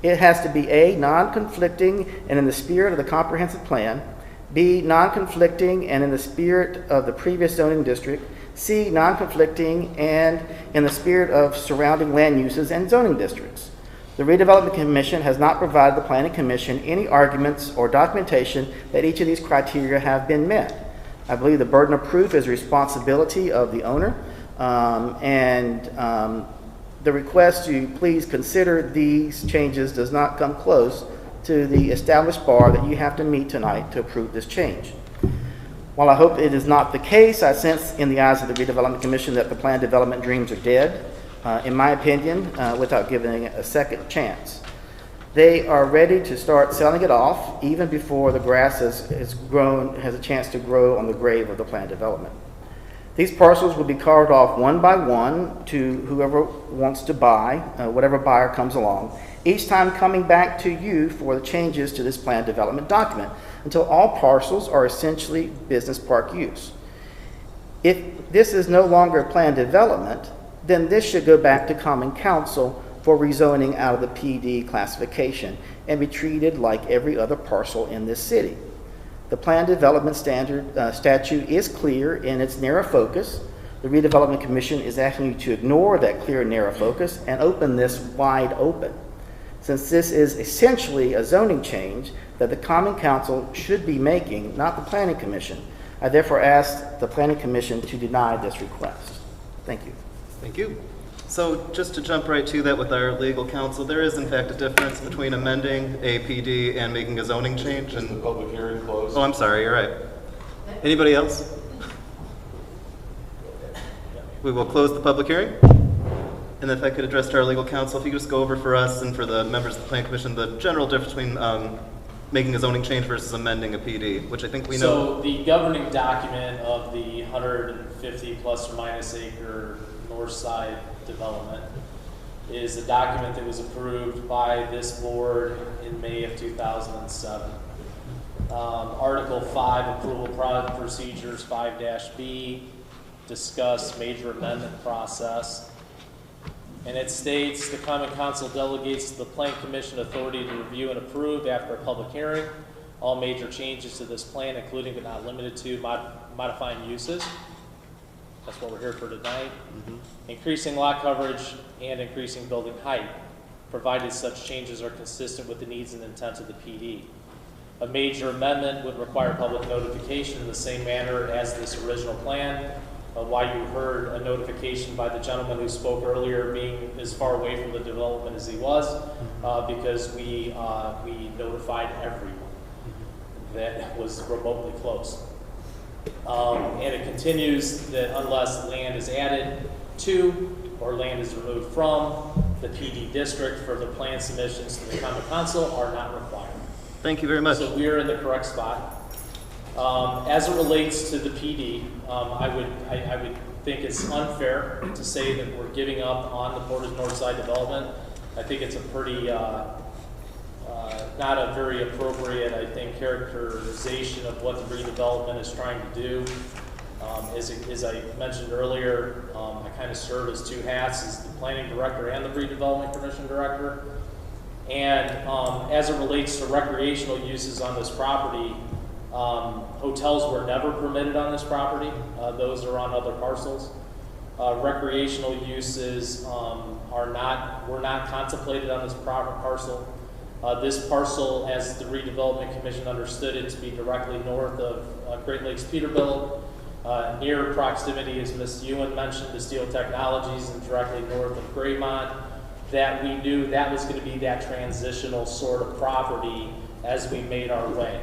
It has to be A, non-conflicting and in the spirit of the comprehensive plan, B, non-conflicting and in the spirit of the previous zoning district, C, non-conflicting and in the spirit of surrounding land uses and zoning districts. The Redevelopment Commission has not provided the Planning Commission any arguments or documentation that each of these criteria have been met. I believe the burden of proof is responsibility of the owner, the request to please consider these changes does not come close to the established bar that you have to meet tonight to approve this change. While I hope it is not the case, I sense in the eyes of the Redevelopment Commission that the planned development dreams are dead. in my opinion, without giving it a second chance. They are ready to start selling it off even before the grass has a chance to grow on the grave of the planned development. These parcels will be carved off one by one to whoever wants to buy, whatever buyer comes along, each time coming back to you for the changes to this planned development document until all parcels are essentially business park use. If this is no longer planned development, then this should go back to Common Council for rezoning out of the PD classification and be treated like every other parcel in this city. The planned development statute is clear in its narrow focus. The Redevelopment Commission is asking you to ignore that clear and narrow focus and open this wide open. Since this is essentially a zoning change that the Common Council should be making, not the Planning Commission, I therefore ask the Planning Commission to deny this request. Thank you. Thank you. So just to jump right to that with our legal counsel, there is in fact a difference between amending a PD and making a zoning change. And the public hearing closed. Oh, I'm sorry, you're right. Anybody else? We will close the public hearing. And if I could address to our legal counsel, if you could just go over for us and for the members of the Planning Commission the general difference between making a zoning change versus amending a PD, which I think we know. So the governing document of the 150 plus or minus acre north side development is a document that was approved by this board in May of 2007. Article 5, approval procedures 5-B, discuss major amendment process. And it states the Common Council delegates to the Planning Commission authority to review and approve after a public hearing all major changes to this plan, including but not limited to modifying uses. That's what we're here for tonight. Increasing lot coverage and increasing building height, provided such changes are consistent with the needs and intent of the PD. A major amendment would require public notification in the same manner as this original plan. Why you heard a notification by the gentleman who spoke earlier being as far away from the development as he was, because we notified everyone that was remotely close. And it continues that unless land is added to or land is removed from the PD district, further plan submissions to the Common Council are not required. Thank you very much. So we're in the correct spot. As it relates to the PD, I would think it's unfair to say that we're giving up on the Portage Northside development. I think it's a pretty, not a very appropriate, I think, characterization of what the redevelopment is trying to do. As I mentioned earlier, I kind of serve as two hats, as the planning director and the redevelopment commission director. And as it relates to recreational uses on this property, hotels were never permitted on this property. Those are on other parcels. Recreational uses were not contemplated on this parcel. This parcel, as the Redevelopment Commission understood it, to be directly north of Great Lakes Peterbilt, near proximity, as Ms. Ewan mentioned, to Steel Technologies, and directly north of Greymont, that we knew that was going to be that transitional sort of property as we made our way.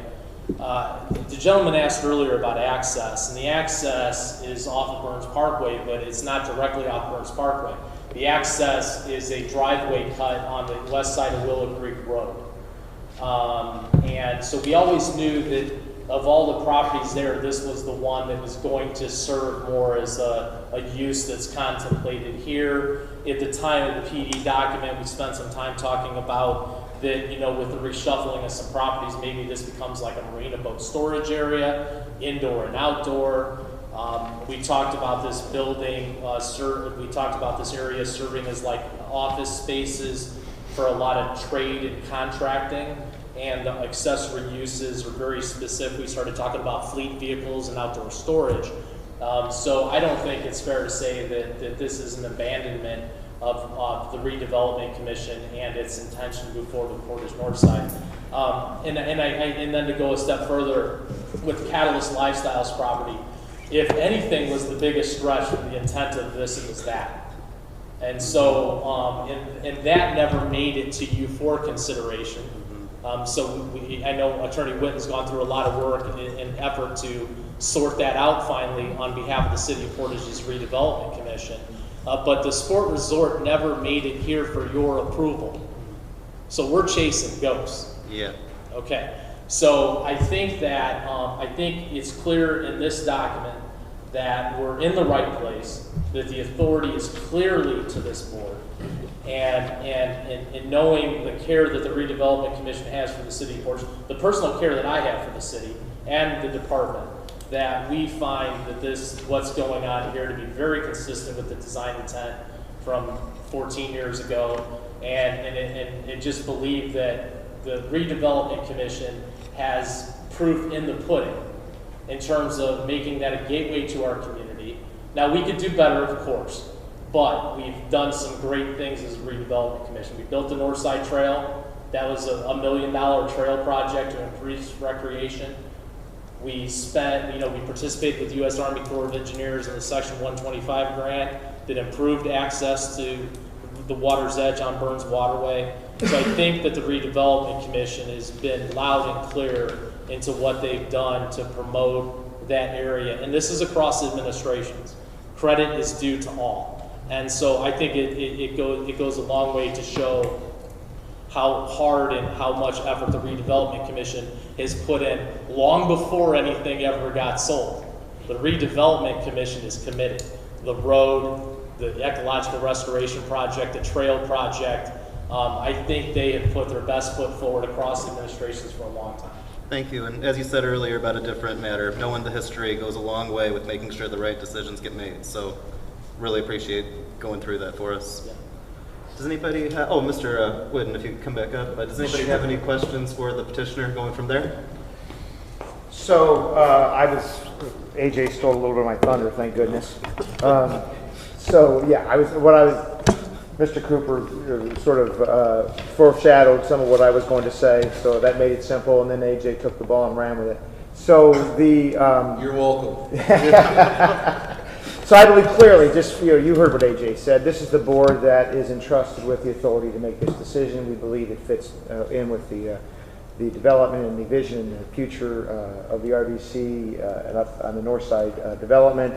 The gentleman asked earlier about access, and the access is off of Burns Parkway, but it's not directly off Burns Parkway. The access is a driveway cut on the west side of Willow Creek Road. And so we always knew that of all the properties there, this was the one that was going to serve more as a use that's contemplated here. At the time of the PD document, we spent some time talking about that, you know, with the reshuffling of some properties, maybe this becomes like a marina boat storage area, indoor and outdoor. We talked about this building, we talked about this area serving as like office spaces for a lot of trade and contracting, and the accessory uses are very specific. We started talking about fleet vehicles and outdoor storage. So I don't think it's fair to say that this is an abandonment of the Redevelopment Commission and its intention to move forward with Portage Northside. And then to go a step further with Catalyst Lifestyles property, if anything was the biggest stretch from the intent of this, it was that. And so, and that never made it to you for consideration. So I know Attorney Witten's gone through a lot of work in effort to sort that out finally on behalf of the City of Portage's Redevelopment Commission. but the sport resort never made it here for your approval. So we're chasing ghosts. Yeah. Okay. So I think that, I think it's clear in this document that we're in the right place, that the authority is clearly to this board, and knowing the care that the redevelopment commission has for the city of Portsmouth, the personal care that I have for the city and the department, that we find that what's going on here to be very consistent with the design intent from 14 years ago, and just believe that the redevelopment commission has proof in the pudding in terms of making that a gateway to our community. Now, we could do better, of course, but we've done some great things as a redevelopment commission. We built the North Side Trail. That was a $1 million trail project to increase recreation. We spent, we participated with the U.S. Army Corps of Engineers in the Section 125 grant that improved access to the water's edge on Burns Waterway. So I think that the redevelopment commission has been loud and clear into what they've done to promote that area. And this is across administrations. Credit is due to all. And so I think it goes a long way to show how hard and how much effort the redevelopment commission has put in long before anything ever got sold. The redevelopment commission is committed. The road, the ecological restoration project, the trail project, I think they have put their best foot forward across administrations for a long time. Thank you. And as you said earlier about a different matter, knowing the history goes a long way with making sure the right decisions get made. So really appreciate going through that for us. Yeah. Does anybody have, oh, Mr. Wooden, if you could come back up. Does anybody have any questions for the petitioner going from there? So AJ stole a little bit of my thunder, thank goodness. Mr. Cooper sort of foreshadowed some of what I was going to say, so that made it simple, and then AJ took the ball and ran with it. So You're welcome. So I believe clearly, just you heard what AJ said. This is the board that is entrusted with the authority to make this decision. We believe it fits in with the development and the vision and the future of the RDC and up on the north side development.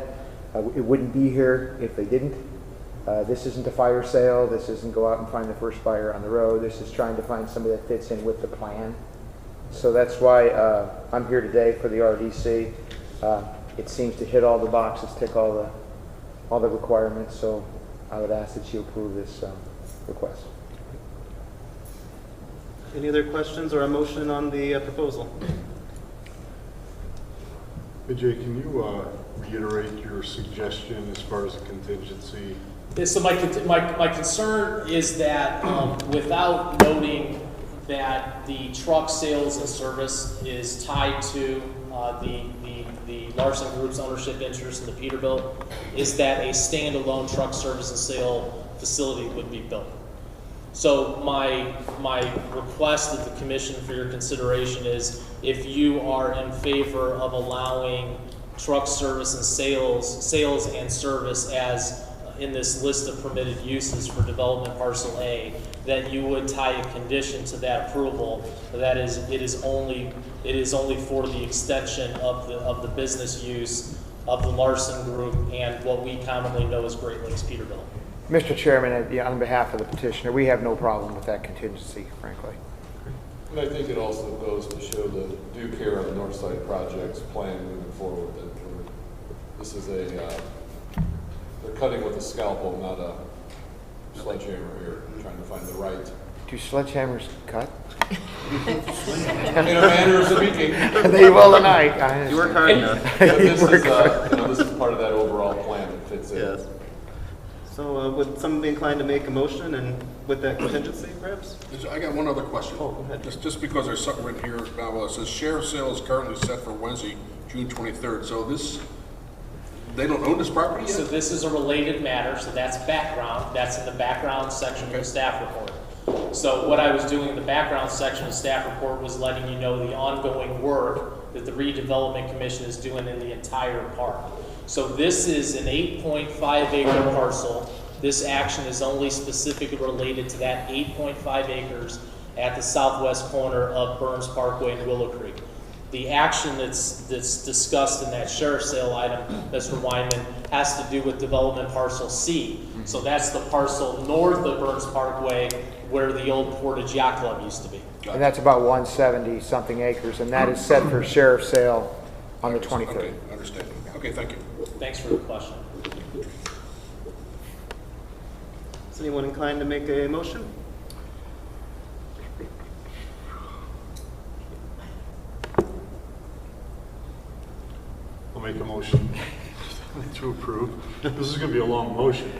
It wouldn't be here if they didn't. This isn't a fire sale. This isn't go out and find the first buyer on the road. This is trying to find somebody that fits in with the plan. So that's why I'm here today for the RDC. It seems to hit all the boxes, tick all the requirements. So I would ask that you approve this request. Any other questions or a motion on the proposal? AJ, can you reiterate your suggestion as far as a contingency? So my concern is that without noting that the truck sales and service is tied to the Larson Group's ownership interest in the Peterbilt, is that a standalone truck service and sale facility would be built. So my request of the commission for your consideration is if you are in favor of allowing truck service and sales and service as in this list of permitted uses for development parcel A, that you would tie a condition to that approval. That is, it is only for the extension of the business use of the Larson Group and what we commonly know as Great Lakes Peterbilt. Mr. Chairman, on behalf of the petitioner, we have no problem with that contingency, frankly. And I think it also goes to show the due care of the North Side Project's plan moving forward. That this is they're cutting with a scalpel, not a sledgehammer here, trying to find the right. Do sledgehammers cut? In a manner of speaking. They will tonight. You work hard enough. This is part of that overall plan that fits in. Yes. So would someone be inclined to make a motion and with that contingency, perhaps? I got one other question. Oh, go ahead. Just because there's something written here, it says share sale is currently set for Wednesday, June 23rd. So they don't own this property yet? So this is a related matter, so that's background. That's in the background section of the staff report. So what I was doing in the background section of the staff report was letting you know the ongoing work that the redevelopment commission is doing in the entire park. So this is an 8.5 acre parcel. This action is only specifically related to that 8.5 acres at the southwest corner of Burns Parkway and Willow Creek. The action that's discussed in that sheriff's sale item, Mr. Wyman, has to do with development parcel C. So that's the parcel north of Burns Parkway where the old Portage Yacht Club used to be. And that's about 170-something acres, and that is set for sheriff's sale on the 23rd. Okay, understand. Okay, thank you. Thanks for the question. Is anyone inclined to make a motion? I'll make a motion to approve. This is going to be a long motion.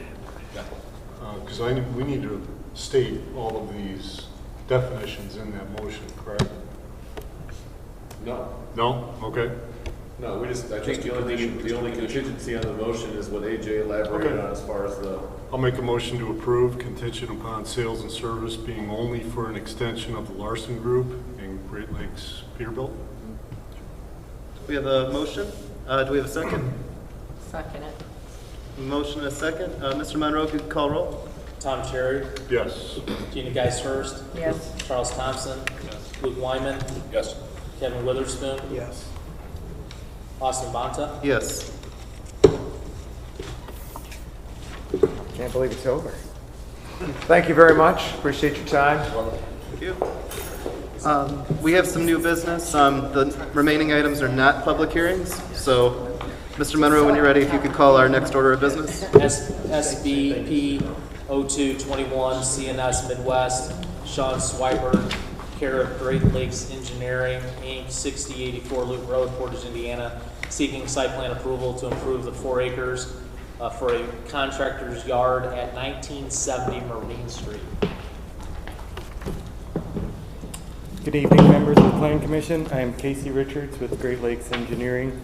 Because we need to state all of these definitions in that motion, correct? No. No? Okay. No, I think the only contingency on the motion is what AJ elaborated on as far as the. I'll make a motion to approve contingent upon sales and service being only for an extension of the Larson Group and Great Lakes Peterbilt. We have a motion. Do we have a second? Second it. Motion and a second. Mr. Monroe, if you could call roll. Tom Cherry, Yes. Gina Geis-Hurst, Yes. Charles Thompson, Luke Wyman, Yes. Kevin Witherspoon, Yes. Austin Bonta. Yes. Can't believe it's over. Thank you very much. Appreciate your time. Thank you. We have some new business. The remaining items are not public hearings. So, Mr. Monroe, when you're ready, if you could call our next order of business. SBP 0221 CNS Midwest, Sean Swiper, care of Great Lakes Engineering, Inc., 6084 Loop Road, Portage, Indiana, seeking site plan approval to improve the 4 acres for a contractor's yard at 1970 Marine Street. Good evening, members of the Planning Commission. I am Casey Richards with Great Lakes Engineering,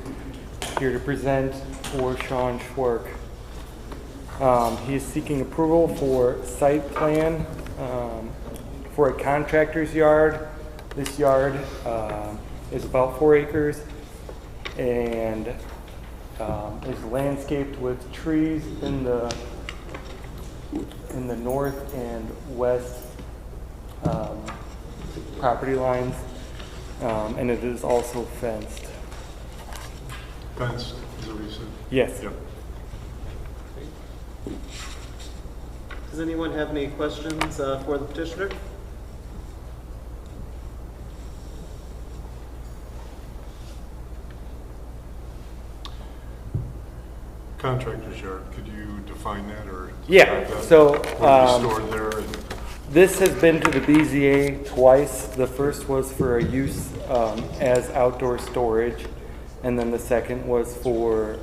here to present for Sean Schwark. He is seeking approval for site plan for a contractor's yard. This yard is about 4 acres and is landscaped with trees in the north and west property lines, and it is also fenced. Fenced, is that what you said? Yes. Yep. Does anyone have any questions for the petitioner? Contractor's yard, could you define that or? Yeah, describe that? so What do you store there? And this has been to the BZA twice. The first was for a use as outdoor storage, and then the second was for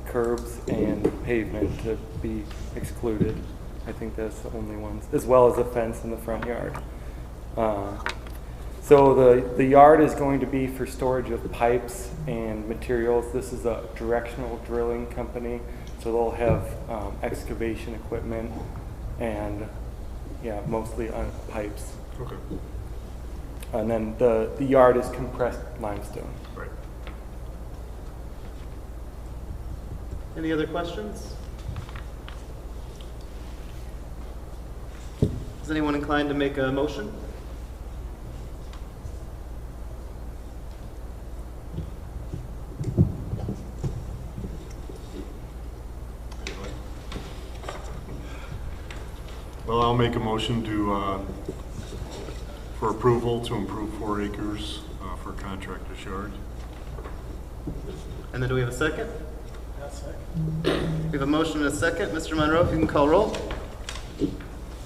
curbs and pavement to be excluded. I think that's the only ones, as well as a fence in the front yard. So the yard is going to be for storage of pipes and materials. This is a directional drilling company, so they'll have excavation equipment and mostly on pipes. Okay. And then the yard is compressed limestone. Right. Any other questions? Is anyone inclined to make a motion? Well, I'll make a motion to, for approval to improve 4 acres for contractor's yard. And then do we have a second? We have a motion and a second. Mr. Monroe, if you can call roll.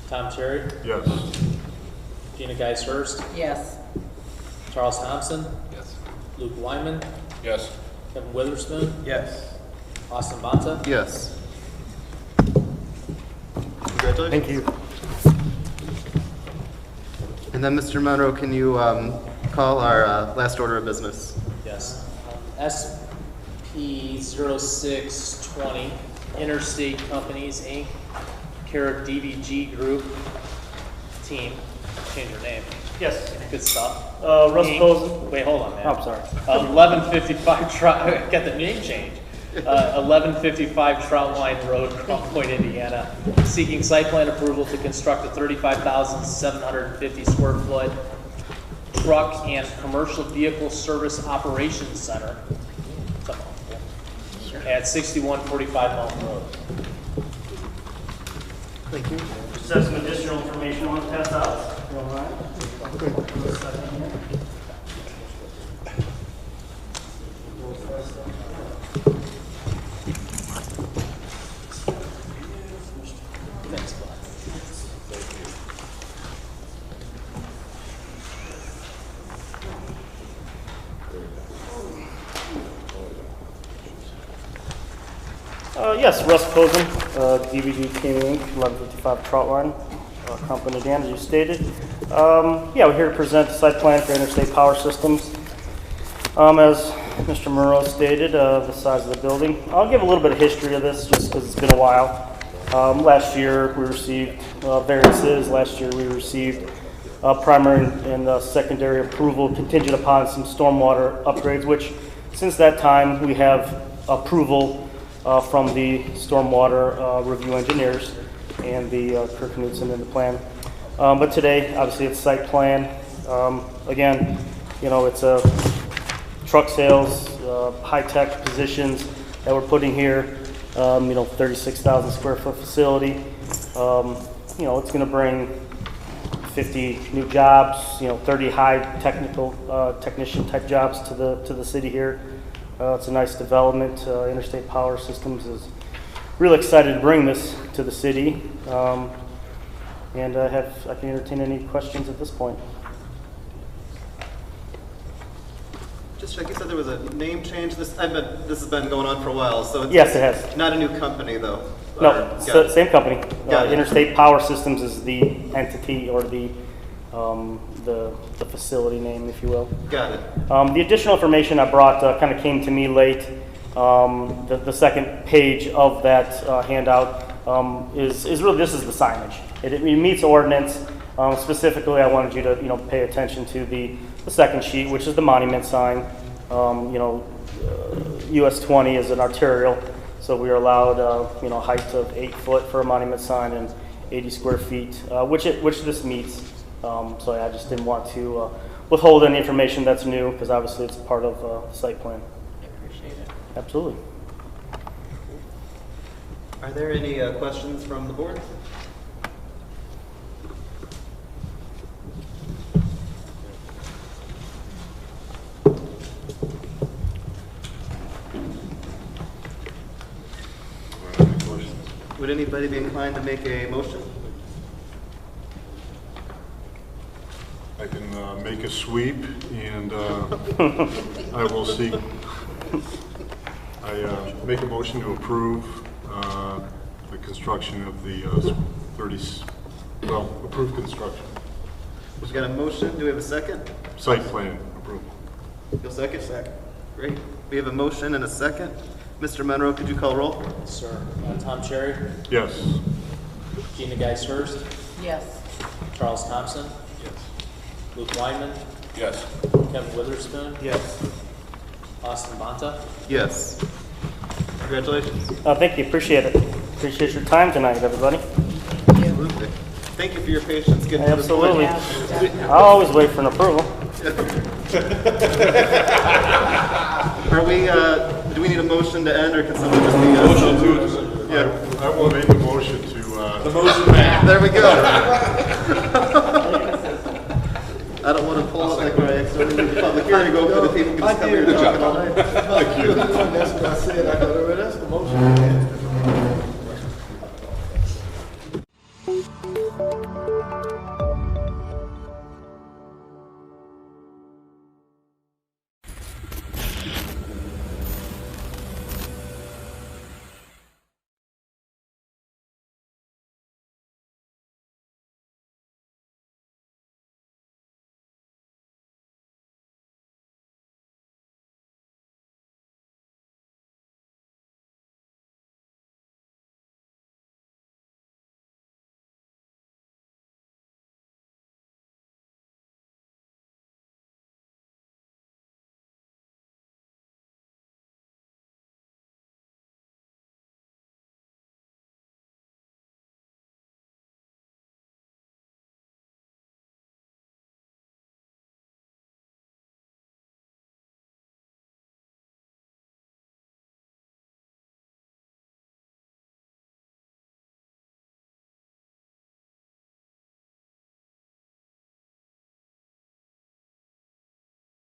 Tom Cherry, Yes. Gina Geis-Hurst, Yes. Charles Thompson, Yes. Luke Wyman, Yes. Kevin Witherspoon, Yes. Austin Bonta. Yes. Congratulations. Thank you. And then, Mr. Monroe, can you call our last order of business? Yes. SP 0620 Interstate Companies, Inc., care of DVG Group Team. Change your name. Yes. Good stuff. Russ Inc. Posen. Wait, hold on, man. Oh, I'm sorry. 1155 Trout, got the name change. 1155 Trout Line Road, Crown Point, Indiana. Seeking site plan approval to construct a 35,750 square foot truck and commercial vehicle service operations center at 6145 Mountain Road. Thank you. Just have some additional information I want to pass out. If you don't mind. Yes, Russ Cozen, DVD King Inc., 1155 Troutline, Company Dan, as you stated. Yeah, we're here to present the site plan for Interstate Power Systems. As Mr. Murrow stated, the size of the building. I'll give a little bit of history of this just because it's been a while. Last year we received variances. Last year we received primary and secondary approval contingent upon some stormwater upgrades, which since that time we have approval from the stormwater review engineers and the Kirk Knudsen in the plan. But today, obviously, it's site plan. Again, you know, it's a truck sales, high-tech positions that we're putting here. You know, 36,000 square foot facility. You know, it's going to bring 50 new jobs. You know, 30 high technical technician type jobs to the city here. It's a nice development. Interstate Power Systems is really excited to bring this to the city. And I can entertain any questions at this point. Just check, you said there was a name change. This has been going on for a while, so it's Yes, it has. Not a new company, though. No, same company. Interstate Power Systems is the entity or the facility name, if you will. Got it. The additional information I brought kind of came to me late. The second page of that handout is really, this is the signage. It meets ordinance. Specifically, I wanted you to pay attention to the second sheet, which is the monument sign. US 20 is an arterial, so we are allowed height of 8 foot for a monument sign and 80 square feet, which this meets. So I just didn't want to withhold any information that's new, because obviously it's part of the site plan. I appreciate it. Absolutely. Are there any questions from the board? Would anybody be inclined to make a motion? I can make a sweep, and I will seek. I make a motion to approve the construction of the approved construction. We've got a motion. Do we have a second? Site plan approval. You'll second? Second. Great. We have a motion and a second. Mr. Monroe, could you call roll? Yes, sir. Tom Cherry? Yes. Gina Geis-Hurst? Yes. Charles Thompson? Yes. Luke Weinman? Yes. Kevin Witherspoon? Yes. Austin Bonta? Yes. Congratulations. Thank you. Appreciate it. Appreciate your time tonight, everybody. Absolutely. Thank you for your patience getting to the point. Absolutely. I always wait for an approval. Are we, do we need a motion to end, or can someone just be... Motion to... Yeah. I will make a motion to... The motion man. There we go. I don't want to pull it like I accidentally leave the public hearing to go for the people who just come here and talk all night. Thank you. That's what I said. I go, that's the motion.